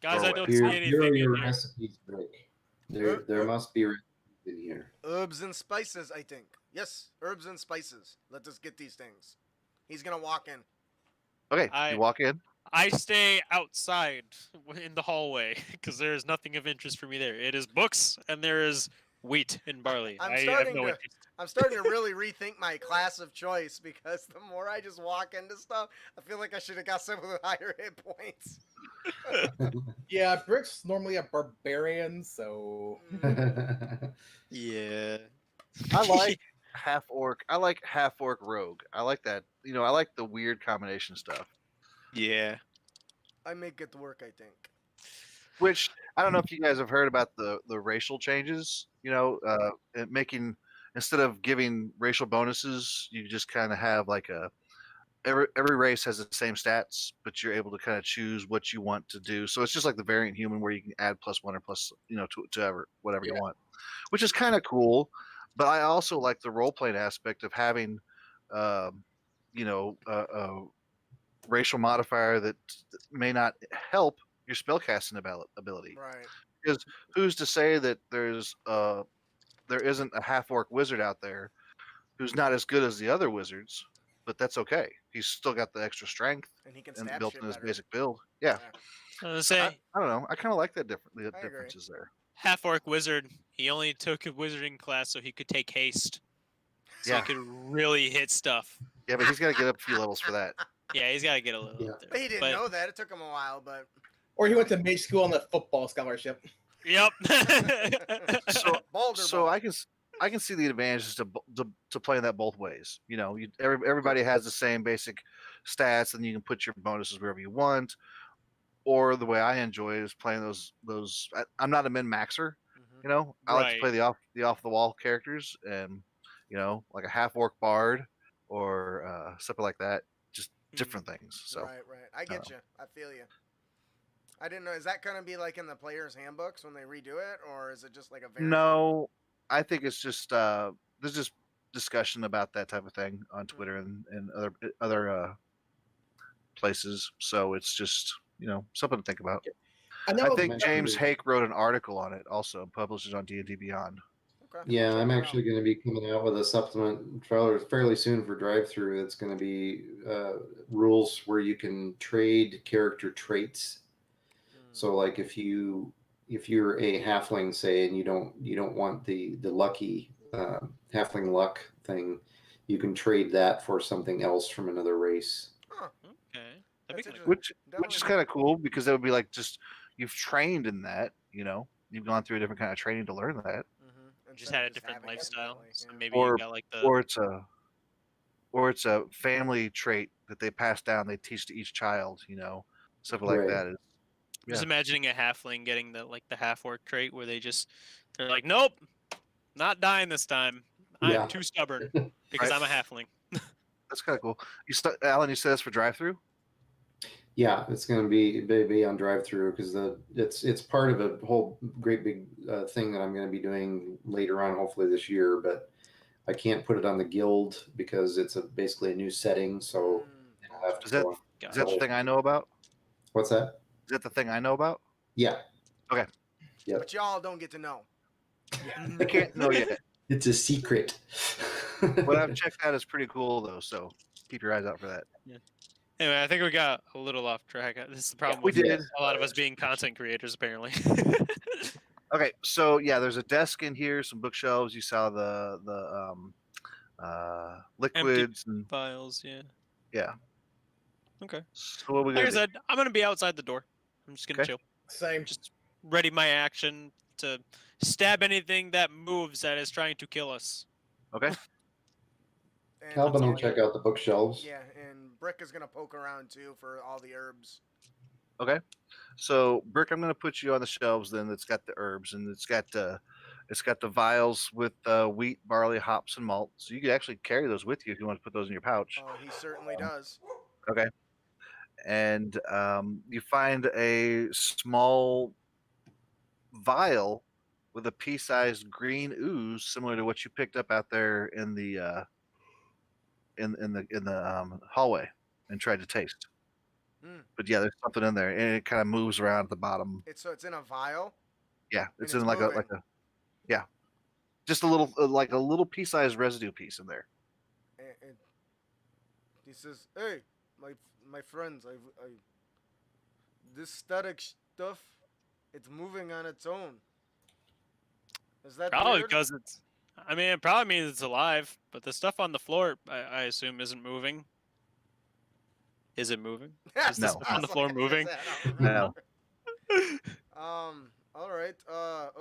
guys, I doorway. don't see Here anything are in your here. recipes, Rick. There must be recipes in here. Herbs and spices, I think. Yes, herbs and spices. Let us get these things. He's gonna walk in. Okay, I- you walk in. I stay outside in the hallway because there is nothing of interest for me there. It is books and there is wheat and barley. I'm I have starting no to- interest. I'm starting to really rethink my class of choice because the more I just walk into stuff, I feel like I should have got someone with higher hit points. Yeah, Brick's normally a barbarian, so Yeah. I like half orc. I like half orc rogue. I like that. I like the weird combination stuff. Yeah. I make it work, I think. Which I don't know if you guys have heard about the racial changes. Making instead of giving racial bonuses, you just kind of have like every race has the same stats, but you're able to kind of choose what you want to do. So it's just like the variant human where you can add +1 or plus, to whatever you Yeah. want, which is kind of cool. But I also like the role playing aspect of having, um, a racial modifier that may not help your spellcasting ability. Right. Because who's to say that there isn't a half orc wizard out there who's not as good as the other wizards, but that's okay. He's still got the extra strength And he can and stab built shit in his better. basic build. Yeah, I was I, gonna say I don't know. I kind of like the I agree. differences there. half orc wizard. He only took a wizarding class so he could take haste. So Yeah. he could really hit stuff. Yeah, but he's got to get up a few levels for that. Yeah, he's got to get a little Yeah. up there. But he didn't know that. It took him a while, but. or he went to mage school on the football scholarship. Yep. So, Boulder so ball. I can see the advantages to playing that both ways. Everybody has the same basic stats, and you can put your bonuses wherever you want. Or the way I enjoy it is playing those. I'm not a min maxer. Mhm. I like to Right. play the off the wall characters, and like a half orc bard or something like that. Just different things. So Right. I get you. I feel you. I didn't know. Is that gonna be like in the player's handbooks when they redo it, or is it just like a variant? no, I think it's just there's just discussion about that type of thing on Twitter and other places. So it's just something to think about. I know. I think Mentioned James it. Hake wrote an article on it, also published it on D&D Beyond. Okay. Yeah, Check I'm it out. actually going to be coming out with a supplement fairly soon for drive-through. It's going to be rules where you can trade character traits. So, like if you're a halfling, say, and you don't want the lucky halfling luck thing, you can trade that for something else from another race. Huh. Okay. That'd That's be kinda interesting. cool. Which Definitely is not- kind of cool because that would be like just you've trained in that, you've gone through a different kind of training to learn that, Mhm. Just Instead had of a different having it lifestyle. innately, So yeah. maybe or you got like the or it's a family trait that they pass down, they teach to each child, something like Right. that. just yeah. imagining a halfling getting the half orc trait where they're like, nope, not dying this time. I'm Yeah. too stubborn because Right. I'm a halfling. That's kind of cool. Alan, you said this for drive-through? Yeah, it's going to be on drive-through because it's part of a whole great big thing that I'm going to be doing later on, hopefully this year. But I can't put it on the guild because it's basically a new setting. So I'll have to Is that go on. is that the thing I know about? What's that? Is that the thing I know about? Yeah. Okay. Yep. But y'all don't get to know. I can't know yet. It's a secret. What I've checked out is pretty cool though, so keep your eyes out for that. Anyway, I think we got a little off track. This is the problem we with did. a lot of us being content creators, apparently. Okay, so yeah, there's a desk in here, some bookshelves. You saw the liquids and Files, yeah. yeah. Okay. So what we Like I gonna do? said, I'm gonna be outside the door. I'm just gonna Okay. chill. Same. Just ready my action. to stab anything that moves that is trying to kill us. Okay. And, Calvin will all check out the bookshelves. yeah, and Brick is gonna poke around too for all the herbs. Okay. So, Brick, I'm going to put you on the shelves. Then it's got the herbs, and it's got the vials with wheat, barley, hops, and malt. So you could actually carry those with you if you want to put those in your pouch. Oh, he certainly does. Okay. And you find a small vial with a pea-sized green ooze, similar to what you picked up out there in the hallway, and tried to taste. Hmm. But yeah, there's something in there, and it kind of moves around at the bottom. It's in a vial. Yeah, And it's in like moving. a yeah, just a little like a little pea-sized residue piece in there. And he says, "Hey, my friends, I this static stuff, it's moving on its own. Is that Probably weird?" because it's. I mean, it probably means it's alive, but the stuff on the floor, I assume, isn't moving. Is it moving? Is the No. stuff on the floor moving? No. All right.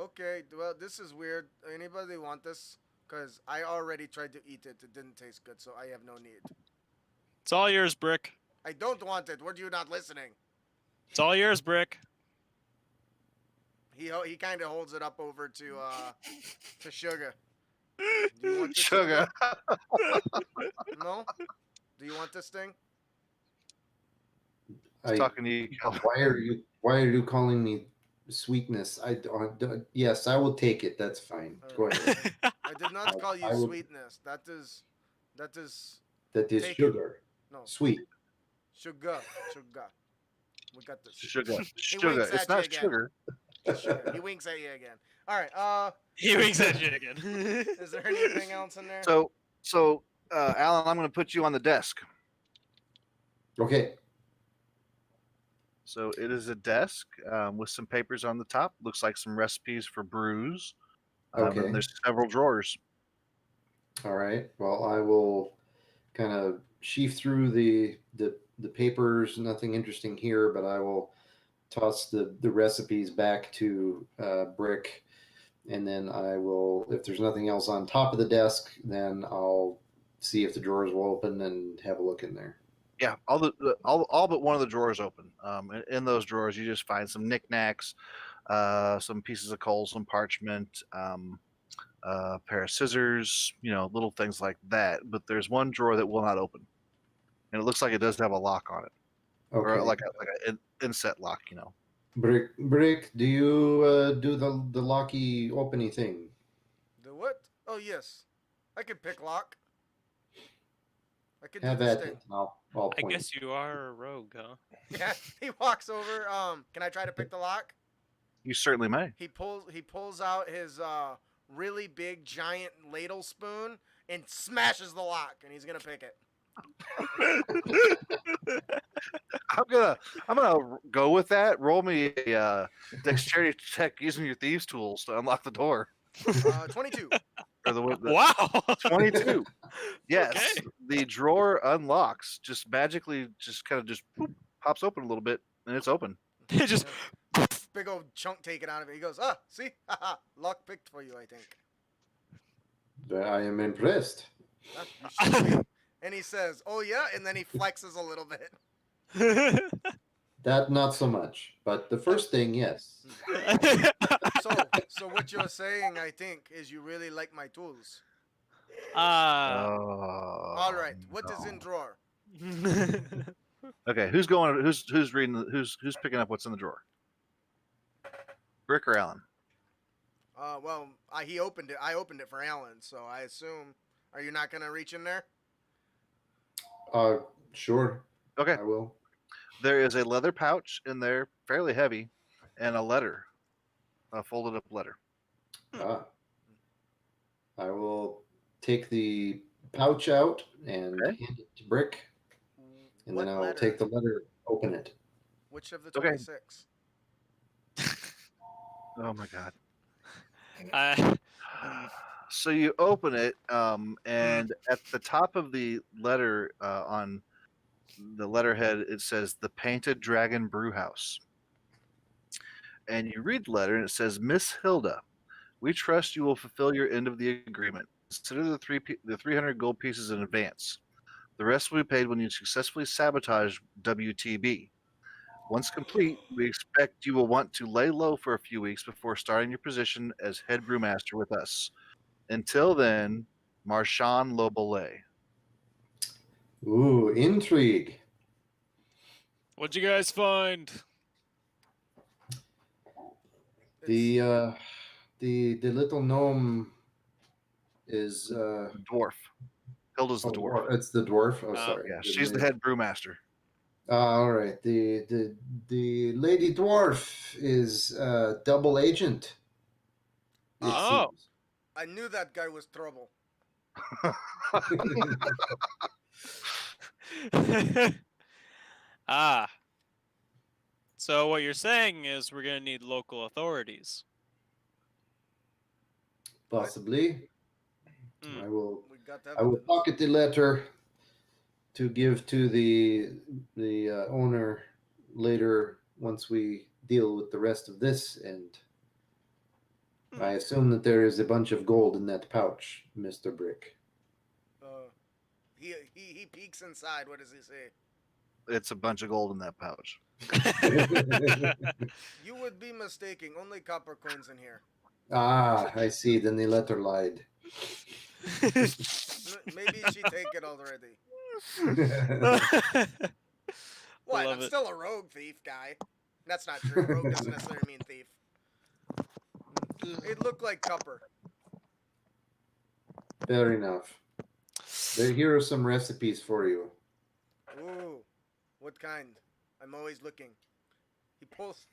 Okay. Well, this is weird. Anybody want this? Cause I already tried to eat it. It didn't taste good, so I have no need. It's all yours, Brick. I don't want it. Were you not listening? It's all yours, Brick. He kind of holds it up over to Sugar. Do you want this Sugar. No. Do you want this thing? He's talking to you, Calvin. Why are you calling me sweetness? Yes, I will take it. That's fine. Go ahead. I did not call you I will- sweetness. That is. That is Take it. sugar. No. Sweet. Sugar. We got this. Sugar. winks Sugar. at It's you not again. sugar. Sugar. He winks at you again. All right. He winks at you again. Is there anything else in there? So, Alan, I'm going to put you on the desk. Okay. So it is a desk with some papers on the top. Looks like some recipes for brews. Okay. And there's several drawers. All right. Well, I will kind of sheaf through the papers. Nothing interesting here, but I will toss the recipes back to Brick, and then I will, if there's nothing else on top of the desk, then I'll see if the drawers will open and have a look in there. Yeah, all but one of the drawers open. In those drawers, you just find some knickknacks, some pieces of coal, some parchment, a pair of scissors, little things like that. But there's one drawer that will not open, and it looks like it does have a lock on it, Okay. or like an inset lock. Brick, do you do the locky openy thing? The what? Oh yes, I can pick lock. I can Have do this at thing. it. I'll point. I guess you are a rogue, huh? Yeah, he walks over. Can I try to pick the lock? You certainly may. He pulls out his really big giant ladle spoon and smashes the lock, and he's gonna pick it. I'm gonna go with that. Roll me a dexterity check using your thieves' tools to unlock the door. 22. Or the Wow. 22. Yes, Okay. the drawer unlocks just magically, just kind of just poop, pops open a little bit, and it's open. It just Big old chunk taken out of it. He goes, see? Lock picked for you, I think. I am impressed. You should be. And he says, oh yeah? And then he flexes a little bit. That not so much, but the first thing, yes. So what you're saying, I think, is you really like my tools. All right. What is in drawer? Okay, who's going? Who's reading? Who's picking up what's in the drawer? Brick or Alan? Well, he opened it. I opened it for Alan, so I assume. Are you not gonna reach in there? Sure. Okay. I will. There is a leather pouch in there, fairly heavy, and a letter, a folded up letter. I will take the pouch out and Okay. hand it to Brick, and then I will take the letter, open it. Which of the Okay. 26? Oh my god. I- So you open it, and at the top of the letter, on the letterhead, it says "The Painted Dragon Brew House." And you read the letter, and it says, Miss Hilda, we trust you will fulfill your end of the agreement. Consider the 300 gold pieces in advance. The rest will be paid when you successfully sabotage WTB. Once complete, we expect you will want to lay low for a few weeks before starting your position as head brewmaster with us. Until then, Marchand Lobolet. Ooh, intrigue. What'd you guys find? The little gnome is Dwarf. Hilda's the dwarf. It's the dwarf. Oh, Oh, sorry. Yeah, she's the head brewmaster. All right. The lady dwarf is double agent. It Oh. seems. I knew that guy was trouble. Ah. So what you're saying is we're gonna need local authorities. Possibly. Hmm. I will We got I will evidence. pocket the letter to give to the owner later once we deal with the rest of this, and I assume that there is a bunch of gold in that pouch, Mr. Brick. He peeks inside. What does he say? It's a bunch of gold in that pouch. You would be mistaking. Only copper coins in here. Ah, I see. Then the letter lied. Maybe she take it already. I What? love I'm it. still a rogue thief guy. That's not true. Rogue doesn't necessarily mean thief. It looked like copper. Fair enough. Here are some recipes for you. Ooh, what kind? I'm always looking. He pulls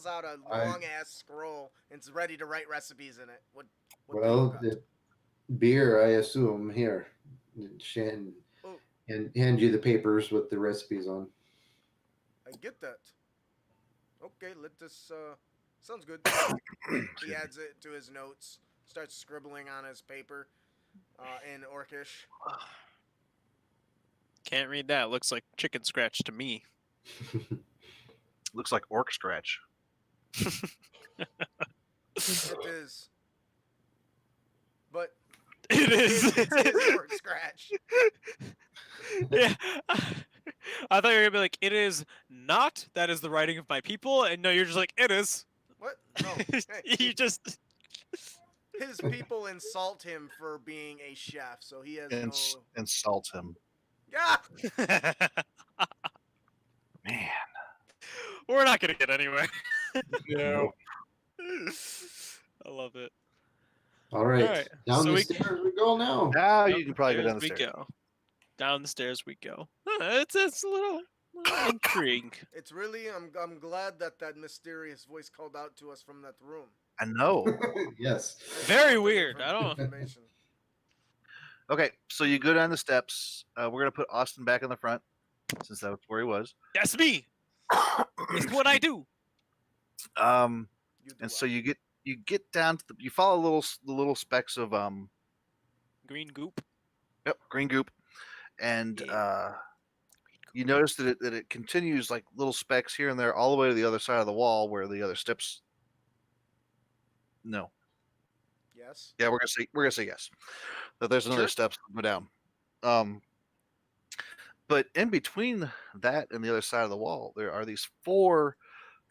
out a I- long ass scroll and is ready to write recipes in it. What Well, do you got? the beer, I assume, here. Shan, Oh. and hand you the papers with the recipes on. I get that. Okay, let this sounds good. He adds it to his notes, starts scribbling on his paper in Orcish. Can't read that. Looks like chicken scratch to me. Looks like orc scratch. It is. But It is. it's his Orc scratch. Yeah. I thought you were gonna be like, it is not. That is the writing of my people, and no, you're just like, it is. What? No. Hey, You just. his people insult him for being a chef, so he has no. Insult him. Yeah. Man. We're not gonna get anywhere. No. I love it. All right. All right, Down so the we- stairs we go now. Now you can probably go down the we stairs. go. Down the stairs we go. It's a little intrigue. It's really. I'm glad that mysterious voice called out to us from that room. I know. Yes. That's Very important weird. I don't- information. Okay, so you go down the steps. We're going to put Austin back in the front since that's where he was. That's me. It's what I do. Um, You do and well. so you get down to you follow the little specks of Green goop. green goop, and Yeah. you notice that it continues like little specks here and there all the way to the other side of the wall where the other steps. No. Yes. Yeah, we're gonna say yes. That there's another Sure. steps to go down. But in between that and the other side of the wall, there are these 4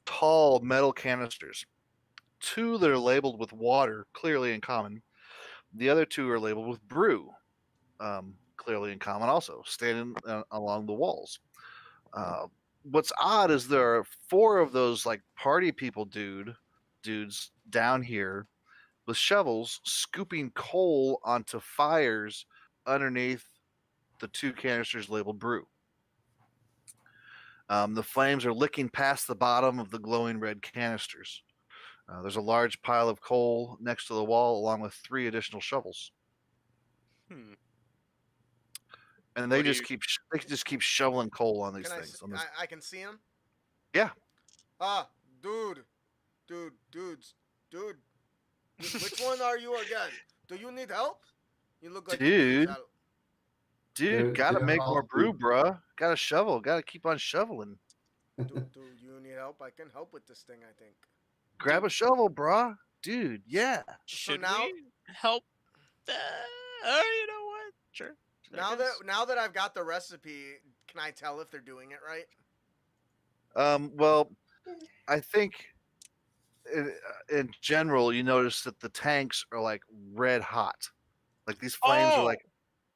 tall metal canisters. 2 that are labeled with water, clearly in common. The other 2 are labeled with brew, clearly in common also, standing along the walls. What's odd is there are 4 of those like party people dudes down here with shovels scooping coal onto fires underneath the 2 canisters labeled brew. The flames are licking past the bottom of the glowing red canisters. There's a large pile of coal next to the wall, along with 3 additional shovels, Hmm. and they What do just keep shoveling coal on these Can I? things. On this, I can see him. Yeah. Dudes. Which one are you again? Do you need help? You look like you need Dude. help. dude, gotta they're make all more brew, brew. bruh. Gotta shovel. Gotta keep on shoveling. Do you need help? I can help with this thing, I think. grab a shovel, brah. Dude, yeah. Should now- we help? You know what? Sure. I guess. Now that I've got the recipe, can I tell if they're doing it right? Well, I think in general, you notice that the tanks are like red hot. Like these flames are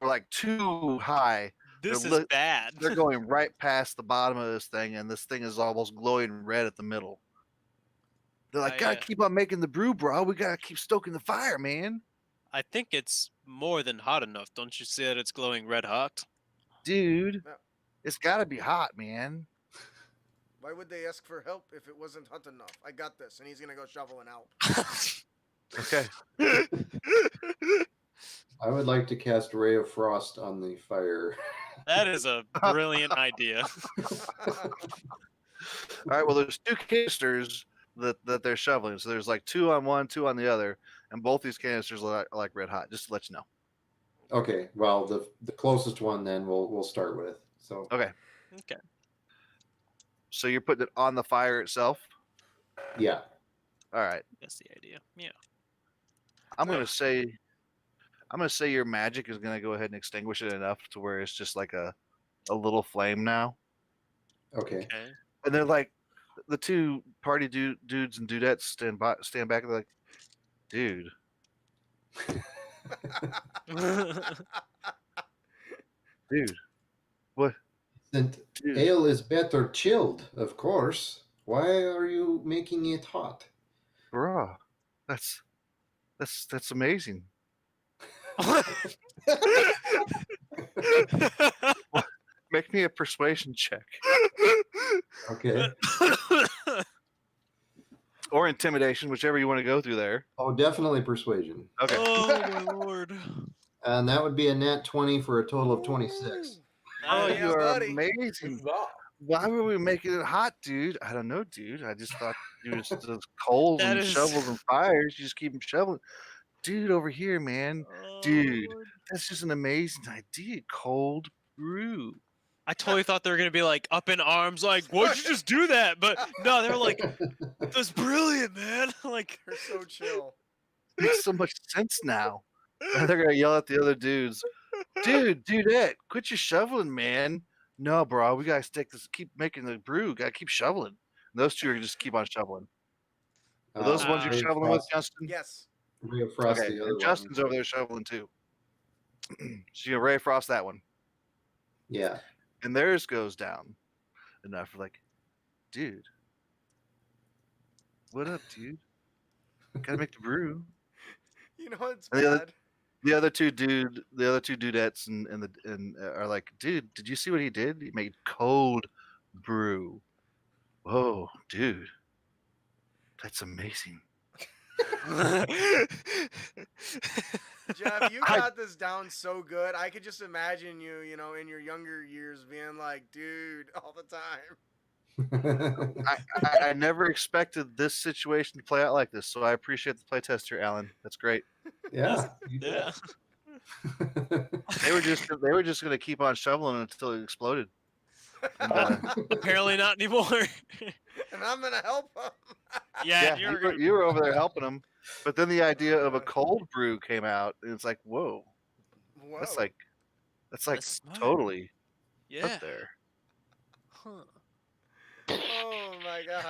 like too high. This they're is lit- bad. They're going right past the bottom of this thing, and this thing is almost glowing red at the middle. They're like, gotta keep on making the brew, bro. We gotta keep stoking the fire, man. I think it's more than hot enough. Don't you see that it's glowing red hot? Dude, Yeah. it's gotta be hot, man. Why would they ask for help if it wasn't hot enough? I got this, and he's gonna go shovel and help. Okay. I would like to cast Ray of Frost on the fire. That is a brilliant idea. All right. Well, there's 2 canisters that they're shoveling. So there's like 2 on one, 2 on the other, and both these canisters are like red hot. Just to let you know. Okay, well, the closest one then we'll start with. So Okay. Okay. So you're putting it on the fire itself. yeah, All right. That's the idea. Yeah. I'm gonna say your magic is gonna go ahead and extinguish it enough to where it's just like a little flame now. okay. Okay. And they're like, the 2 party dudes and dudettes stand back. And they're like, dude, dude, what? And Dude, ale is better chilled, of course. Why are you making it hot? bruh, that's amazing. Make me a persuasion check Okay. or intimidation, whichever you want to go through there. Oh, definitely persuasion. Okay. Oh my lord. And that would be a nat 20 for a total of 26. Oh, Nice. yeah, you are buddy. amazing. Why were we making it hot, dude? I don't know, dude. I just thought you was just coals That and is- shovels and fires. You just keep them shoveling. Dude, over here, man. Dude. Lord. That's just an amazing idea. Cold brew. I totally thought they were gonna be like up in arms, like, why'd you just do that? But no, they were like, that's brilliant, man. Like, They're so chill. Makes so much sense now. And they're gonna yell at the other dudes. Dude, dudette, quit your shoveling, man. No, bro, we gotta keep making the brew. Gotta keep shoveling. And those 2 are just keep on shoveling. Are those the ones you're Ray of shoveling with, Frost- Justin? Yes. Ray of Frost, Okay, the other and one. Justin's over there shoveling too. So you Ray Frost that one. Yeah. And theirs goes down enough for like, dude, what up, dude? Gotta make the brew. You know what's And the other- bad? The other two dudettes and are like, dude, did you see what he did? He made cold brew. Whoa, dude, that's amazing. Jeff, you got this down so good. I could just imagine you, in your younger years being like, dude, all the time. I never expected this situation to play out like this, so I appreciate the playtest here, Alan. That's great. Yeah. you yeah. They were just gonna keep on shoveling until it exploded. And, Apparently not anymore. And I'm going to help him. yeah, yeah, you were over there helping them, but then the idea of a cold brew came out, and it's like, whoa, Whoa. that's like That's smart. totally yeah. up there. Huh. Oh, my God.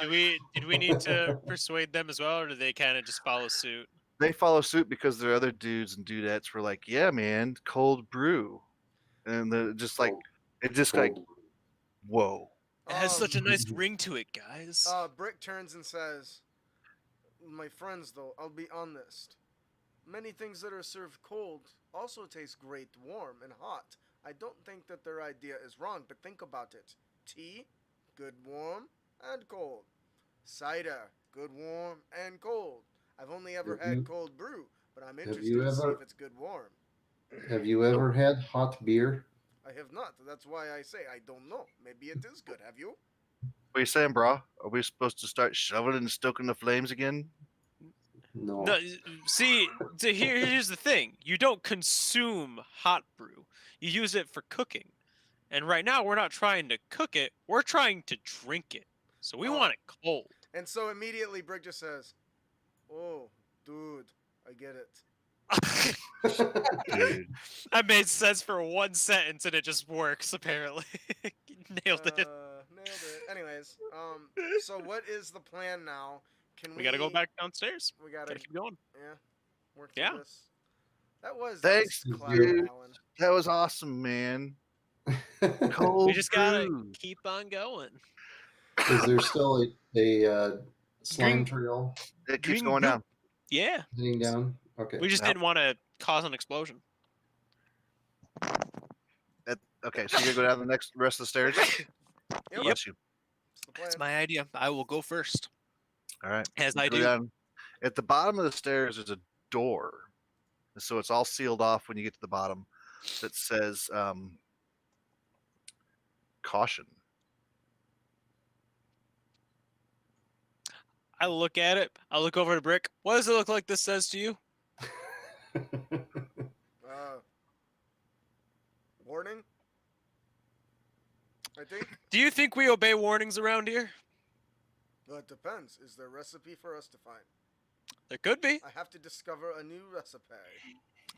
Did we need to persuade them as well, or do they kind of just follow suit? They follow suit because their other dudes and dudettes were like, yeah, man, cold brew, and they're just like, it just like, whoa. It has Um, such a nice ring to it, guys. Brick turns and says, my friends, though, I'll be honest. Many things that are served cold also taste great warm and hot. I don't think that their idea is wrong, but think about it. Tea, good warm and cold. Cider, good warm and cold. I've only ever Have you- had cold brew, but I'm have interested you to see ever- if it's good warm. Have you ever had hot beer? I have not. That's why I say I don't know. Maybe it is good. Have you? What are you saying, bro? Are we supposed to start shoveling and stoking the flames again? No. No, see, here's the thing. You don't consume hot brew. You use it for cooking. And right now, we're not trying to cook it. We're trying to drink it. So we Oh. want it cold. And so immediately Brick just says, "Oh, dude, I get it." Dude. That made sense for one sentence and it just works apparently. Nailed it. Nailed it. Anyways, so what is the plan now? Can We gotta go back downstairs. We gotta Gotta keep going. yeah, work through Yeah. this. That was Thanks, clever, dude. Alan. That was awesome, man. We Cold just gotta brew. keep on going. Is there still a slime Green- trail It keeps Green going goop. down. Yeah. heading down? Okay. We just Yep. didn't want to cause an explosion. Okay, so you're gonna go down the rest of the stairs. Yep. Bless you. It's the plan. That's my idea. I will go first. All right. As You I go do. down. At the bottom of the stairs is a door, so it's all sealed off when you get to the bottom. That says caution. I look at it. I look over to Brick. What does it look like this says to you? Warning. I think. Do you think we obey warnings around here? Well, it depends. Is there a recipe for us to find? There could be. I have to discover a new recipe.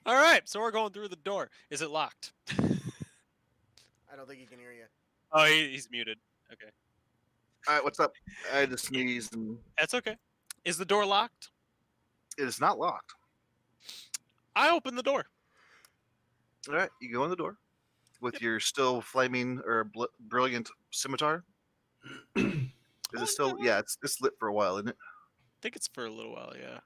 All right, so we're going through the door. Is it locked? I don't think he can hear you. Oh, he's muted. Okay. All right, what's up? I had to sneeze, and That's okay. Is the door locked? it is not locked. I open the door. All right, you go in the door with your still flaming or brilliant scimitar. Is Oh, it still? no. Yeah, it's lit for a while, isn't it? I think it's for a little while, yeah.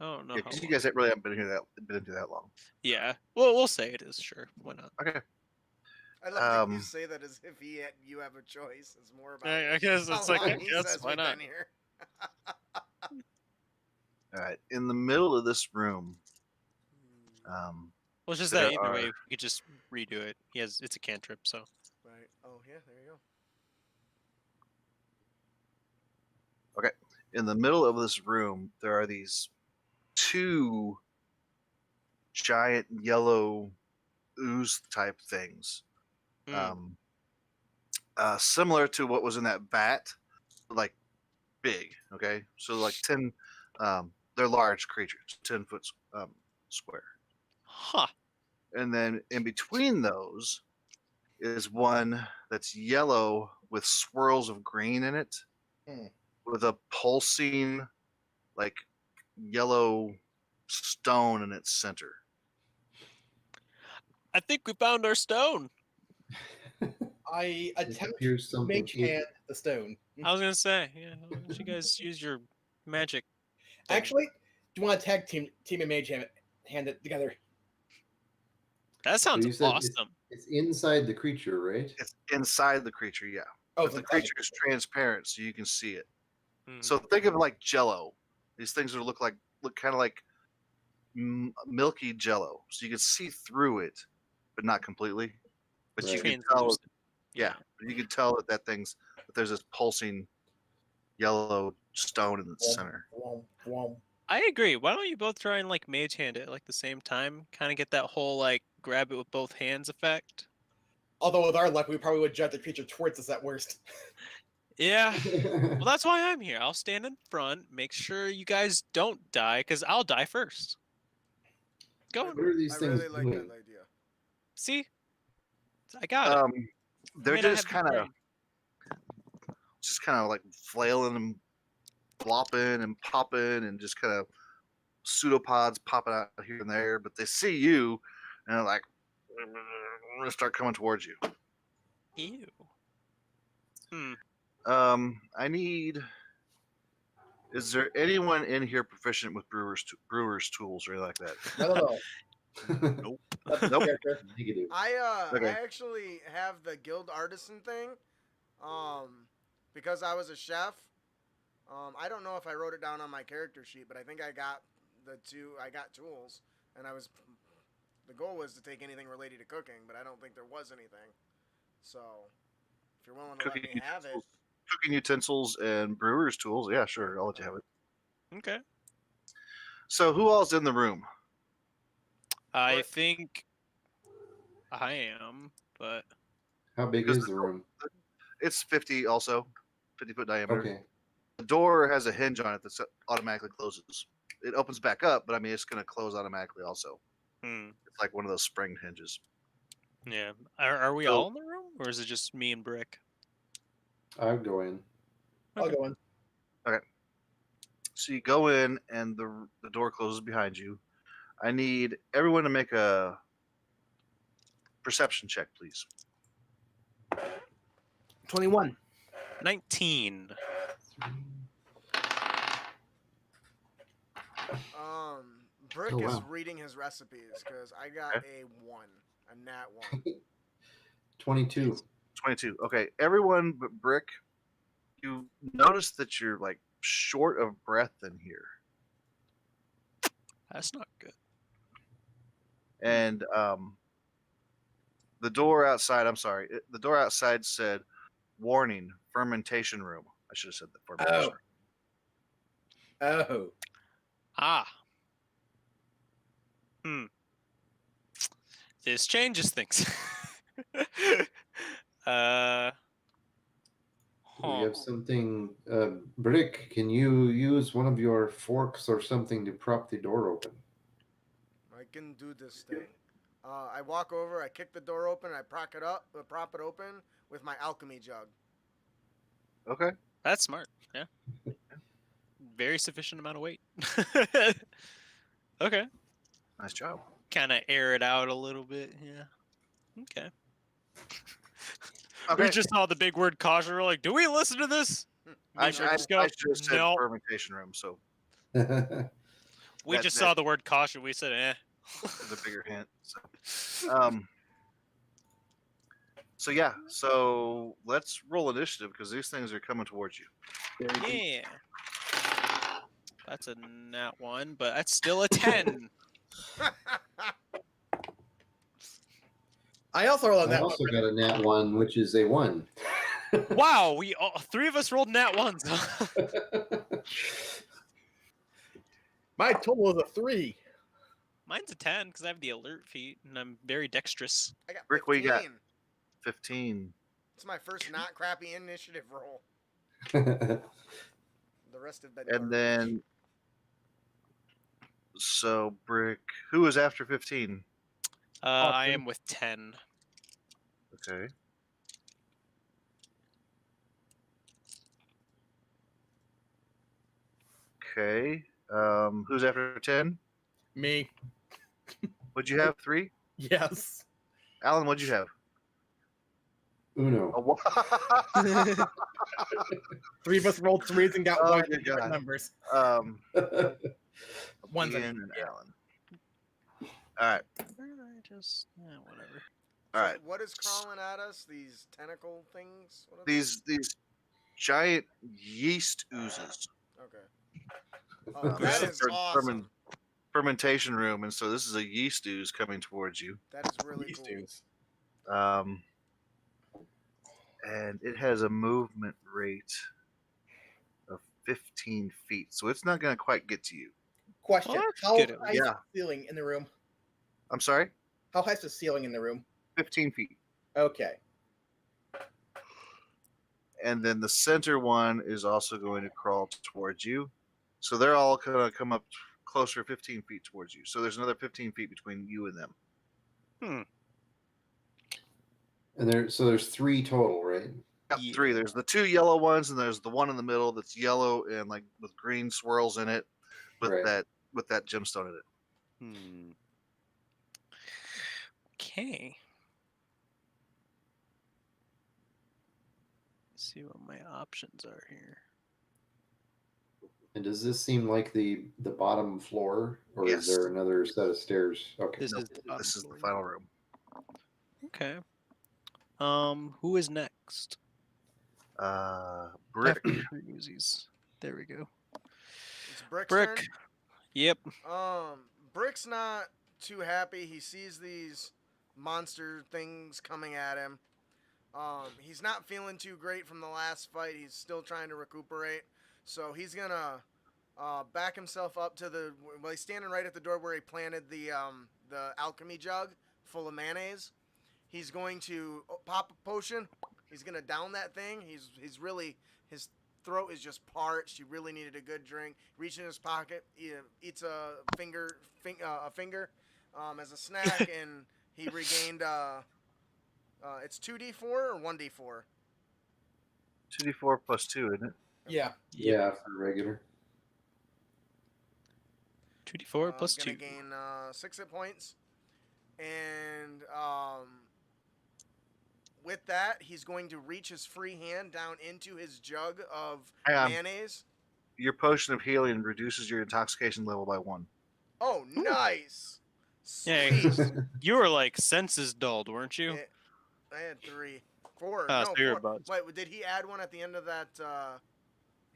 I don't know. Yeah, how because you long. guys really haven't been into that long. Yeah. Well, we'll say it is, sure. Why not? Okay. I love that you Um, say that as if you have a choice. It's more about I guess how it's like, long I he guess, says why we've not? been here. All right. In the middle of this room, Well, it's just There that either are- way, we could just redo it. It's a cantrip, so. Right. Oh yeah, there you go. in the middle of this room, there are these two giant yellow ooze type things, Hmm. similar to what was in that vat, like big. Okay, so like 10. They're large creatures, 10 foot square, Huh. and then in between those is one that's yellow with swirls of green in it, Hmm. with a pulsing, like yellow stone in its center. I think we found our stone. I It attempt appears to something. mage hand the stone. I was gonna say, yeah. Why don't you guys use your magic? thing? Actually, do you want to tag team and mage hand it together? That sounds you said it's- awesome. It's inside the creature, right? It's inside the creature, yeah. Oh, But the creature is transparent, so you can see it. Hmm. So think of it like Jello. These things that look kind of like milky Jello, so you can see through it, but not completely. But you Right. can tell, Translucent. yeah, but you can tell that there's this pulsing yellow stone in the center. I agree. Why don't you both try and like mage hand it like the same time? Kind of get that whole like grab it with both hands effect. Although with our luck, we probably would drive the creature towards us at worst. Yeah. Well, that's why I'm here. I'll stand in front, make sure you guys don't die, because I'll die first. Go. What are these I things really like doing? that idea. See? I got it. They're may not just have the kind of like flailing and flopping and popping and just kind of pseudopods popping out here and there. But they see you and they're like, "I'm gonna start coming towards you." Ew. Hmm. I need. Is there anyone in here proficient with brewer's tools or anything like that? No. Nope. That's the Nope. character. Negative. Okay. I actually have the guild artisan thing, because I was a chef. I don't know if I wrote it down on my character sheet, but I think I got tools, and the goal was to take anything related to cooking, but I don't think there was anything. So, if you're willing to let me have it, Cooking utensils and brewer's tools. Yeah, sure. I'll let you have it. Okay. So who all's in the room? I What? think I am, but How big Because is the room? It's 50 also, 50-foot diameter. Okay. door has a hinge on it that automatically closes. It opens back up, but I mean, it's going to close automatically also. Hmm. It's like one of those spring hinges. Yeah. Are we So- all in the room, or is it just me and Brick? I'll go in. I'll go in. So you go in, and the door closes behind you. I need everyone to make a perception check, please. 21. 19. Brick Oh, is wow. reading his recipes because I got a 1, a nat 1. 22. 22. Okay, everyone but Brick, you notice that you're like short of breath in here. That's not good. And the door outside, the door outside said, warning, fermentation room. I should have said the fermentation room. Oh. Ah. This changes things. Do we huh. have something? Brick, can you use one of your forks or something to prop the door open? I can do this thing. I walk over, I kick the door open, I prop it open with my alchemy jug. Okay. That's smart. Yeah. Very sufficient amount of weight. Okay. Nice job. Kind of air it out a little bit. Yeah. Okay. Okay. We just saw the big word caution. We're like, do we listen to this? I Me and Rick should just go, have said no. fermentation room, so We just saw the word caution. We said, eh. the bigger hint. So yeah, so let's roll initiative because these things are coming towards you. Yeah. That's a nat 1, but that's still a 10. I also rolled I that also one. got a nat 1, which is a 1. Wow, we all, 3 of us rolled nat 1s. My total is a 3. Mine's a 10 because I have the alert feat and I'm very dexterous. I got 15. Rick, what you got? 15. It's my first not crappy initiative roll. The rest have been And garbage. then, so Brick, who was after 15? I am with 10. Okay. Okay. Who's after 10? Me. What'd you have? 3? Yes. Alan, what'd you have? Uno. A one. 3 of us rolled 3s and got Oh, 1 good different God. numbers. One's Ian a and Alan. All right. Whatever. All right. What is crawling at us? These tentacle things? What are These giant yeast oozes. they? Okay. Oh, This that This is fer- awesome. fermentation room, and so this is a yeast ooze coming towards you. That is really Yeast cool. ooze. And it has a movement rate of 15 feet, so it's not going to quite get to you. Question. Well, that's How good at high is least. the ceiling in the room? I'm sorry? How high is the ceiling in the room? 15 feet. Okay. And then the center one is also going to crawl towards you. So they're all going to come up closer 15 feet towards you. So there's another 15 feet between you and them. And there's 3 total, right? Yep, Yeah. 3. There's the 2 yellow ones, and there's the one in the middle that's yellow and like with green swirls in it, with Right. that gemstone in it. Okay. Let's see what my options are here. And does this seem like the bottom floor, or Yes. is there another set of stairs? Okay. This No, is the bottom this is the floor. final room. Okay. Who is next? Brick. After Uzis. There we go. It's Brick's Brick. turn. Yep. Brick's not too happy. He sees these monster things coming at him. He's not feeling too great from the last fight. He's still trying to recuperate. So he's gonna back himself up to the. Well, he's standing right at the door where he planted the alchemy jug full of mayonnaise. He's going to pop a potion. He's gonna down that thing. He's really his throat is just parched. He really needed a good drink. Reaches in his pocket, eats a finger as a snack, and he regained. It's 2d4 or 1d4. 2d4 plus 2, isn't it? Yeah. Yeah, for regular. 2d4 plus Gonna 2. gain 6 hit points, and with that, he's going to reach his free hand down into his jug of Hang on. mayonnaise. Your potion of healing reduces your intoxication level by 1. Oh, nice! Yeah. Sweet. You were like senses dulled, weren't you? I had 3. 4. Ah, No, so you're 4. about- Wait, did he add one at the end of that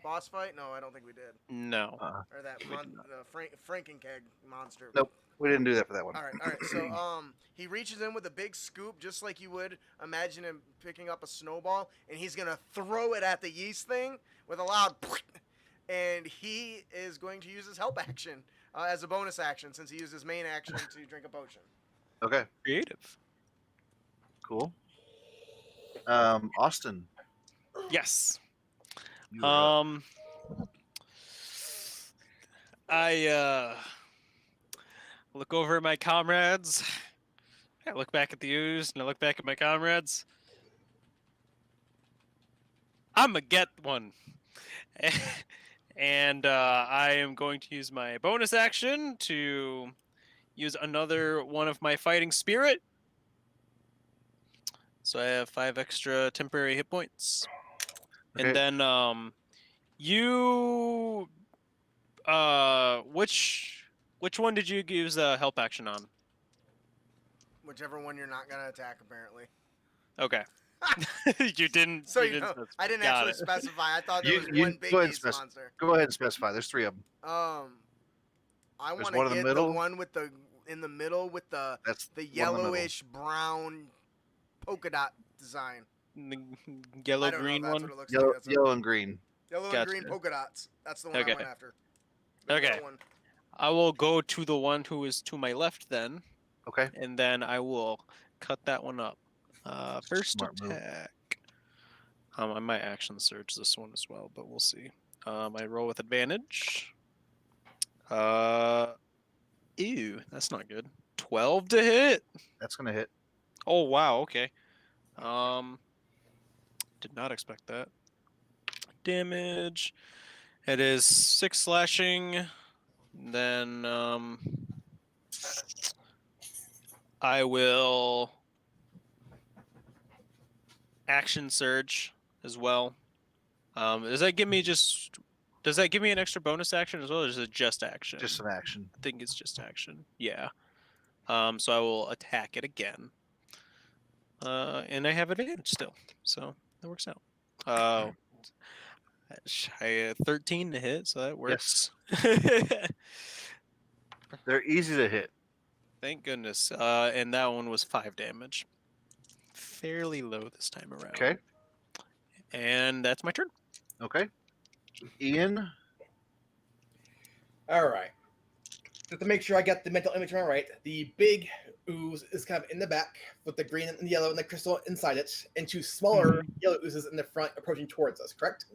boss fight? No, I don't think we did. No. Or that Frankenkeg monster. Nope, we didn't do that for that one. All right. So he reaches in with a big scoop, just like you would imagine him picking up a snowball, and he's gonna throw it at the yeast thing with a loud, and he is going to use his help action as a bonus action since he used his main action to drink a potion. Okay, Creative. cool. Austin. Yes. You are up. I look over at my comrades. I look back at the ooze, and I look back at my comrades. I'm gonna get one. And I am going to use my bonus action to use another one of my fighting spirit. So I have 5 extra temporary hit points. Okay. And then you which one did you use the help action on? Whichever one you're not gonna attack, apparently. Okay. You didn't. So you you didn't know, specify. I didn't Got actually it. specify. I thought there You- was you one big go ahead and yeast spec- monster. Go ahead and specify. There's 3 of them. I There's want one to in the get middle? the one with in the middle with the That's the one in the middle. yellowish brown polka dot design. The I yellow don't green know if that's one. what it looks Yellow, like. That's yellow and green. yellow and Gotcha. green polka dots. That's the one Okay. I went after. The Okay. middle one. I will go to the one who is to my left then, Okay. and then I will cut that one up. First Smart move. attack. I might action surge this one as well, but we'll see. I roll with advantage. Ew, that's not good. 12 to hit. That's gonna hit. Oh wow, okay. Did not expect that. Damage. It is 6 slashing. Then I will action surge as well. Does that give me an extra bonus action as well, or is it just action? Just an action. I think it's just action. Yeah. So I will attack it again. And I have advantage still, so that works out. I had 13 to hit, so that works. They're easy to hit. Thank goodness. And that one was 5 damage. Fairly low this time around. Okay. And that's my turn. Okay. Ian. All right. Just to make sure I got the mental image right, the big ooze is kind of in the back with the green and the yellow and the crystal inside it, and 2 smaller yellow oozes in the front approaching towards us, correct?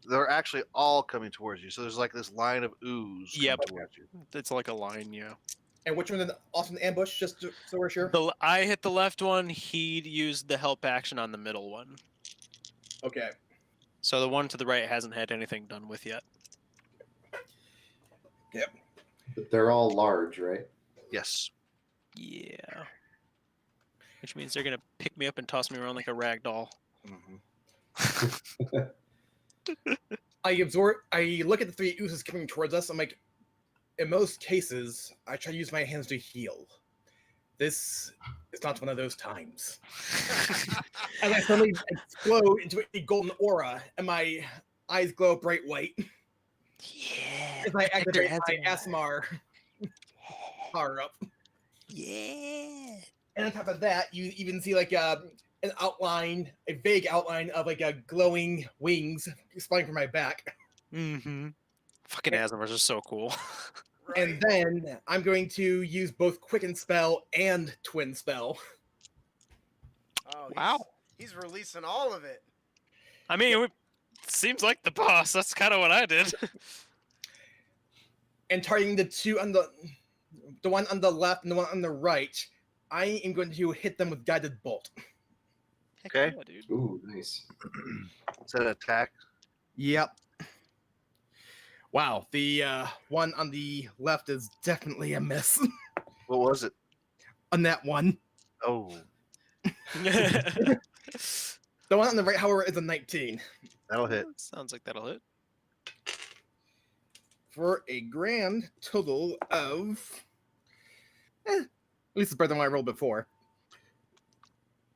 They're actually all coming towards you. So there's like this line of ooze coming Yep. towards you. It's like a line, yeah. And which one is also an ambush, so we're sure? I hit the left one. He used the help action on the middle one. Okay. So the one to the right hasn't had anything done with yet. But they're all large, right? Yes. Yeah. Which means they're gonna pick me up and toss me around like a rag doll. Mm-hmm. I look at the 3 oozes coming towards us. I'm like, in most cases, I try to use my hands to heal. This is not one of those times. And I suddenly explode into a golden aura, and my eyes glow bright white Yeah. as I activate my ASMR. ASMR power up. Yeah. And on top of that, you even see like an outline, a vague outline of like a glowing wings sprouting from my back. Mm-hmm. Fucking ASMRs are so cool. Right. And then I'm going to use both Quicken Spell and Twin Spell. Oh, Wow. He's releasing all of it. I mean, seems like the boss. That's kind of what I did. And targeting the two on the one on the left and the one on the right, I am going to hit them with guided bolt. Heck Okay. yeah, dude. Ooh, nice. Is that an attack? Yep. Wow, the one on the left is definitely a miss. What was it? On that one. Oh, The one on the right, however, is a 19. that'll hit. Sounds like that'll hit. For a grand total of... at least it's better than what I rolled before.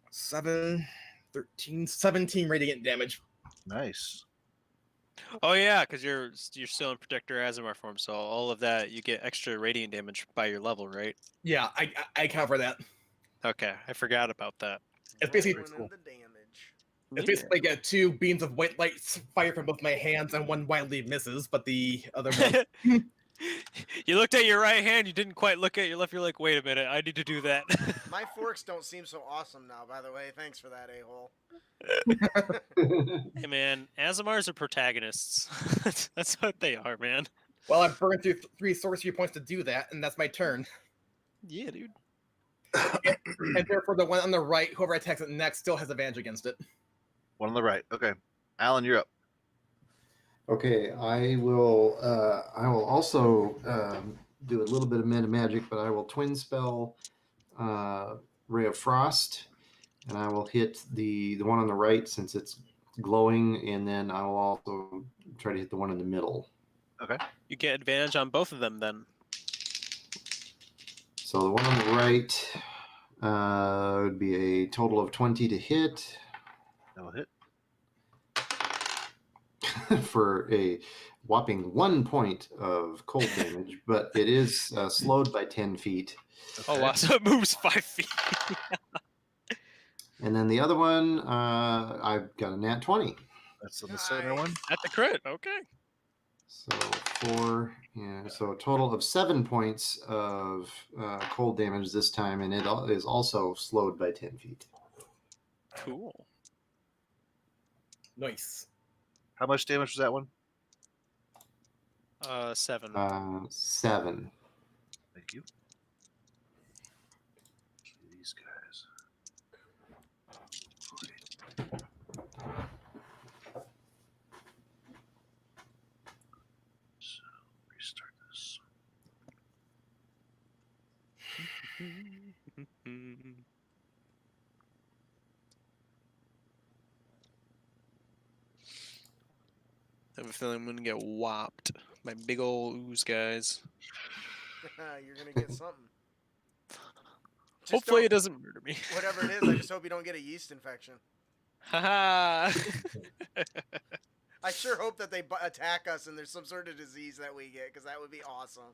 7, 13, 17 radiant damage. Nice. Oh yeah, because you're still in Protector Azimar form, so all of that you get extra radiant damage by your level, right? Yeah, I cover that. Okay, I forgot about that. It's basically Rolling cool. in the damage. It's basically like 2 beams of white light fire from both my hands, and one wildly misses, but the other one... You looked at your right hand, you didn't quite look at your left. You're like, wait a minute, I need to do that. My forks don't seem so awesome now, by the way. Thanks for that, a-hole. Hey man, Azimars are protagonists. That's what they are, man. Well, I've burned through 3 sorcery points to do that, and that's my turn. Yeah, dude. And therefore, the one on the right, whoever attacks it next, still has advantage against it. One on the right. Okay. Alan, you're up. Okay, I will also do a little bit of meta magic, but I will twin spell Ray of Frost, and I will hit the one on the right since it's glowing, and then I will also try to hit the one in the middle. Okay. You get advantage on both of them then. So the one on the right would be a total of 20 to hit. That'll hit. For a whopping 1 point of cold damage, but it is slowed by 10 feet. Oh wow, so it moves 5 feet. And then the other one, I've got a nat 20. That's the center one. At the crit, okay. So 4, yeah, so a total of 7 points of cold damage this time, and it is also slowed by 10 feet. Cool. Nice. How much damage was that one? 7. 7. Thank you. These guys. So restart this. I have a feeling I'm gonna get whopped by big ol' ooze guys. You're gonna get something. Just Hopefully it don't- doesn't murder me. Whatever it is, I just hope you don't get a yeast infection. Haha. I sure hope that they attack us and there's some sort of disease that we get, because that would be awesome.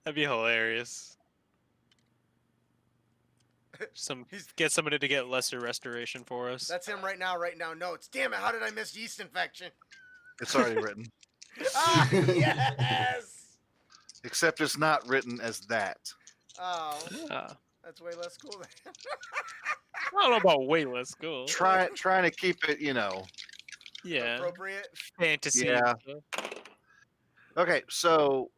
That'd be hilarious. Get somebody to get lesser restoration for us. That's him right now, writing down notes. Damn it, how did I miss yeast infection? It's already written. Ah, yes! Except it's not written as that. Oh, Yeah. that's way less cool then. I don't know about way less cool. Trying to keep it, Yeah. Appropriate. Fantasy. Yeah. Okay, so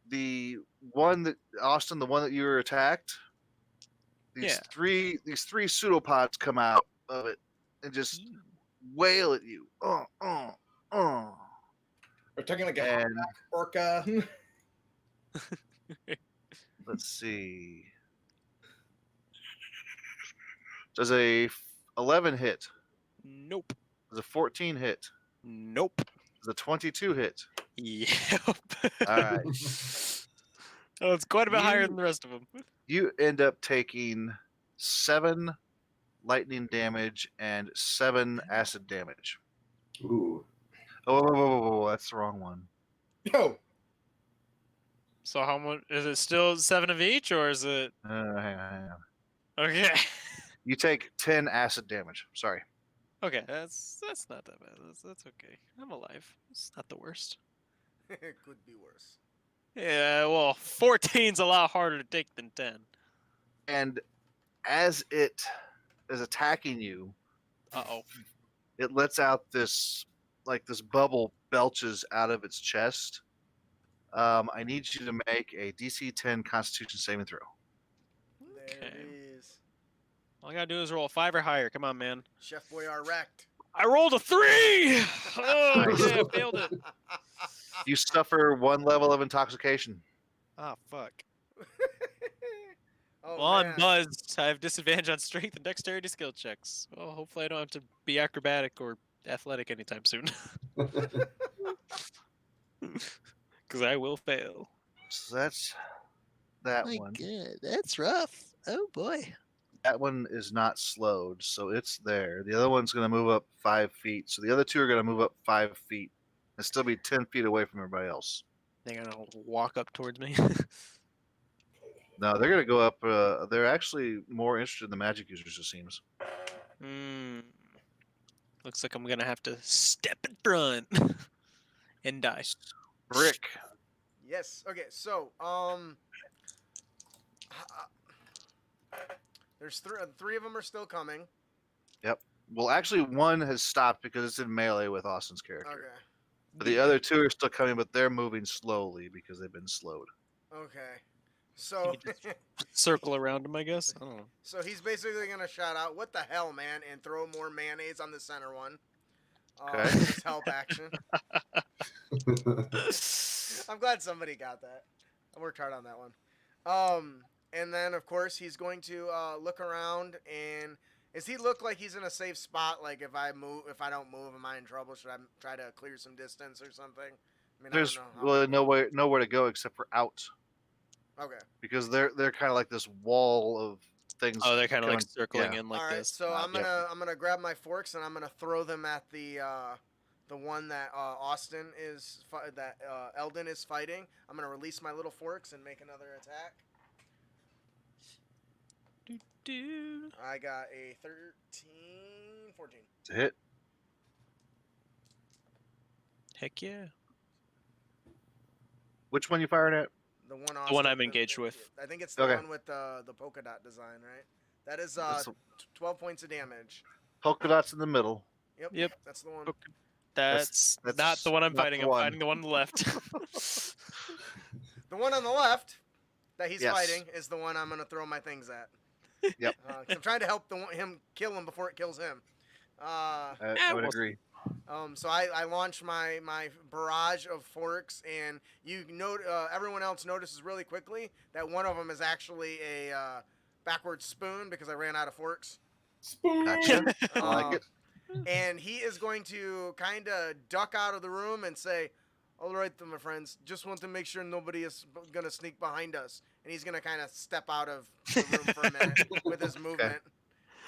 the one that Austin, the one that you were attacked, these Yeah. three pseudopods come out of it and just wail at you. We're talking like a And orca. let's see. Does a 11 hit? Nope. Does a 14 hit? Nope. Does a 22 hit? Yep. All right. Oh, it's quite a bit higher You- than the rest of them. You end up taking 7 lightning damage and 7 acid damage. Ooh. Oh, that's the wrong one. Yo, So how much is it? Still 7 of each, or is it? Hang on. Okay. You take 10 acid damage. Sorry. Okay, that's not that bad. That's okay. I'm alive. It's not the worst. It could be worse. Yeah, well, 14's a lot harder to take than 10. And as it is attacking you, Uh-oh. it lets out this like this bubble belches out of its chest. I need you to make a DC 10 Constitution saving throw. There it Okay. is. All I gotta do is roll a 5 or higher. Come on, man. Chef Boyar wrecked. I rolled a 3! Oh, Nice. yeah, I failed it. You suffer 1 level of intoxication. Ah, fuck. Oh, Well, I'm man. buzzed. I have disadvantage on strength and dexterity skill checks. Well, hopefully I don't have to be acrobatic or athletic anytime soon. Because I will fail. So that's that one. God, that's rough. Oh, boy. That one is not slowed, so it's there. The other one's going to move up 5 feet. So the other two are going to move up 5 feet and still be 10 feet away from everybody else. They're gonna walk up towards me. No, they're going to go up. They're actually more interested in the magic users, it seems. Looks like I'm gonna have to step in front and die. Brick. Yes. Okay. So, there's three of them are still coming. Well, actually, one has stopped because it's in melee with Austin's character. Okay. But the other two are still coming, but they're moving slowly because they've been slowed. Okay. So, Circle around him, I guess. I don't know. so he's basically gonna shout out, "What the hell, man!" and throw more mayonnaise on the center one. Okay. Just help action. I'm glad somebody got that. I worked hard on that one. And then of course he's going to look around, and does he look like he's in a safe spot? Like if I don't move, am I in trouble? Should I try to clear some distance or something? I mean, There's I don't know really nowhere to go except for out Okay. because they're kind of like this wall of things. Oh, they're kind of like going- circling yeah. in like All right. this. So I'm Yep. gonna grab my forks and I'm gonna throw them at the one that Austin is that Eldon is fighting. I'm gonna release my little forks and make another attack. Dude. I got a 13, 14. It's a hit. Heck yeah. Which one you firing at? The one. The one I'm engaged with. I think it's the Okay. one with the polka dot design, right? That is That's the 12 points of damage. polka dots in the middle. Yep. That's the one. Okay. That's not the one I'm not fighting. the I'm one. fighting the one on the left. The one on the left that he's Yes. fighting is the one I'm gonna throw my things at. Yep. 'Cause I'm trying to help him kill him before it kills him. I would we'll- agree. So I launch my barrage of forks, and everyone else notices really quickly that one of them is actually a backwards spoon because I ran out of forks. Gotcha. I like it. And he is going to kind of duck out of the room and say, "All right, then, my friends, just want to make sure nobody is going to sneak behind us." And he's going to kind of step out of the room for a minute with his movement,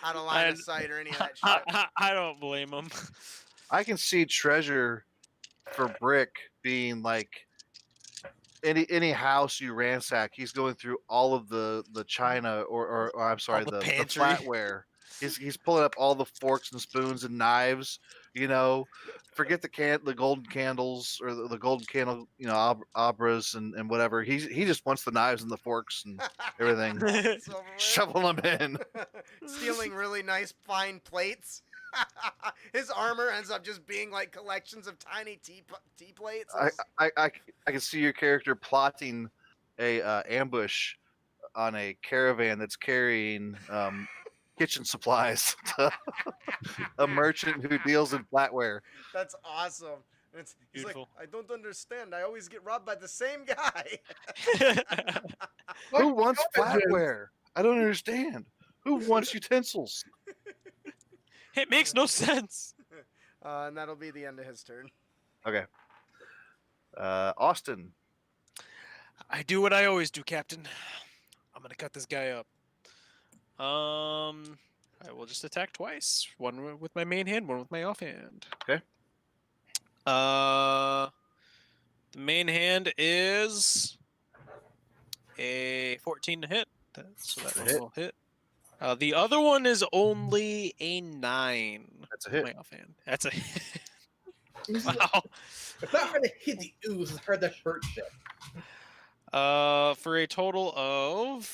out of line of sight or any of that shit. I don't blame him. I can see treasure for Brick being like any house you ransack. He's going through all of the china or I'm sorry, the the pantry. flatware. He's pulling up all the forks and spoons and knives. You know, forget the golden candles or the golden candle. You know, abras and whatever. He just wants the knives and the forks and everything. Silverware. Shovel them in. Stealing really nice fine plates. His armor ends up just being like collections of tiny tea plates. I can see your character plotting a ambush on a caravan that's carrying kitchen supplies to a merchant who deals in flatware. That's awesome. He's like, Beautiful. I don't understand. I always get robbed by the same guy. Who wants flatware? I don't understand. Who wants utensils? It makes no sense. And that'll be the end of his turn. Okay. Austin. I do what I always do, Captain. I'm gonna cut this guy up. I will just attack twice. One with my main hand, one with my offhand. Okay. The main hand is a 14 to hit. So that one hit. will hit. The other one is only a 9. That's a with hit. My offhand. That's a It's wow. not hard to hit the ooze, it's hard to hurt shit. For a total of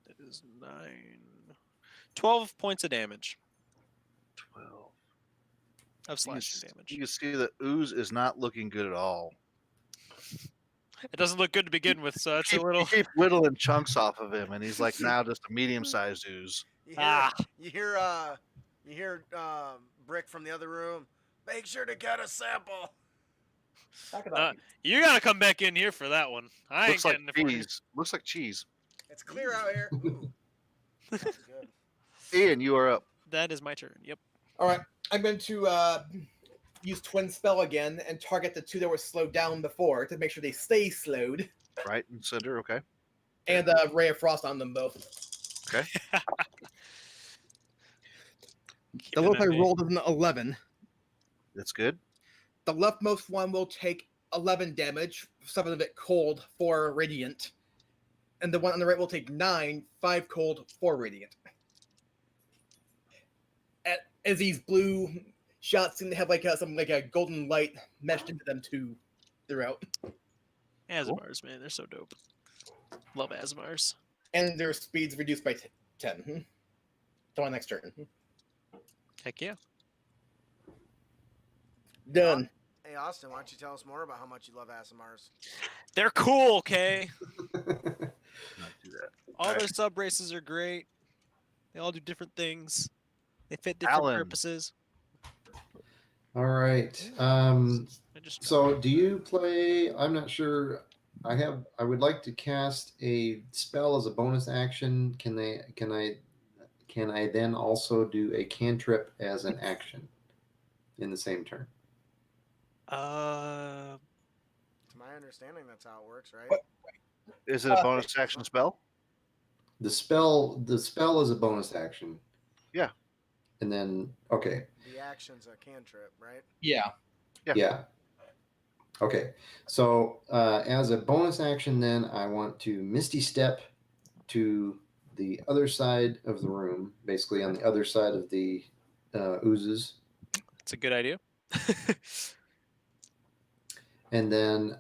that is 9, 12 points of damage. 12. of slashing damage. You can see that ooze is not looking good at all. It doesn't look good to begin with, so that's a You little. keep whittling chunks off of him, and he's like now just a medium-sized ooze. You hear, Ah. you hear, you hear, Brick from the other room. Make sure to get a sample. Talk about You gotta come back in here for that one. I Looks ain't like getting it for you. cheese. Looks like cheese. It's clear out here. Ooh. That's good. Ian, you are up. That is my turn. Yep. All right, I'm going to use Twin Spell again and target the two that were slowed down before to make sure they stay slowed, Right in center. Okay. and Ray of Frost on them both. Okay. The lowest I rolled is an 11. That's good. The leftmost one will take 11 damage, 7 of it cold, 4 radiant. And the one on the right will take 9, 5 cold, 4 radiant. As these blue shots seem to have like a golden light meshed into them too throughout. Azamars, man, they're so dope. Love Azamars. And their speed's reduced by 10. To my next turn. Heck yeah. Done. Hey, Austin, why don't you tell us more about how much you love Asimars? They're cool, okay? Not do that. All Alright. their sub races are great. They all do different things. They fit different Alan. purposes. All right. I just So do you play? I'm not sure. I would like to cast a spell as a bonus action. Can I then also do a cantrip as an action in the same turn? To my understanding, that's how it works, right? What? Is it a bonus action spell? The spell is a bonus action. Yeah. And then okay. The action's a cantrip, right? Yeah. Yeah. Okay. So as a bonus action, then I want to Misty Step to the other side of the room, basically on the other side of the oozes, It's a good idea. and then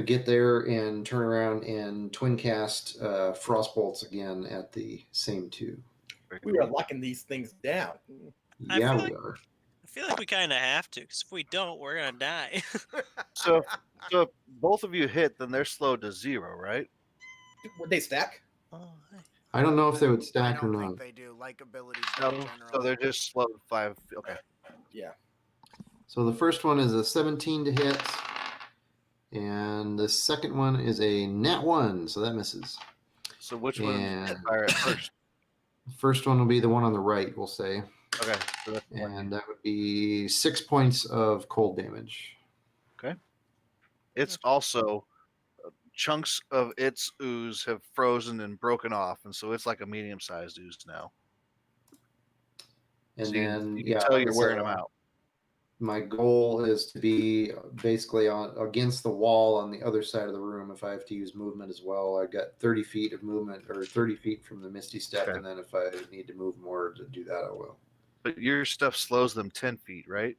get there and turn around and twin cast Frostbolts again at the same two. We are locking these things down. I Yeah, feel we like- are. I feel like we kind of have to, because if we don't, we're gonna die. So if both of you hit, then they're slowed to 0, right? Would they stack? Oh, I don't know if they would I stack or don't not. think they do, like abilities No. in general. So they're just slowed 5. Okay. Yeah. So the first one is a 17 to hit, and the second one is a nat 1, so that misses. So which one And- fire at first? First one will be the one on the right, we'll say, Okay. So that's the one. and that would be 6 points of cold damage. It's also chunks of its ooze have frozen and broken off, and so it's like a medium-sized ooze now. And So then you can tell you're wearing them out. My goal is to be basically against the wall on the other side of the room. If I have to use movement as well, I've got 30 feet of movement, or 30 feet from the Misty Step, Okay. and then if I need to move more to do that, I will. But your stuff slows them 10 feet, right?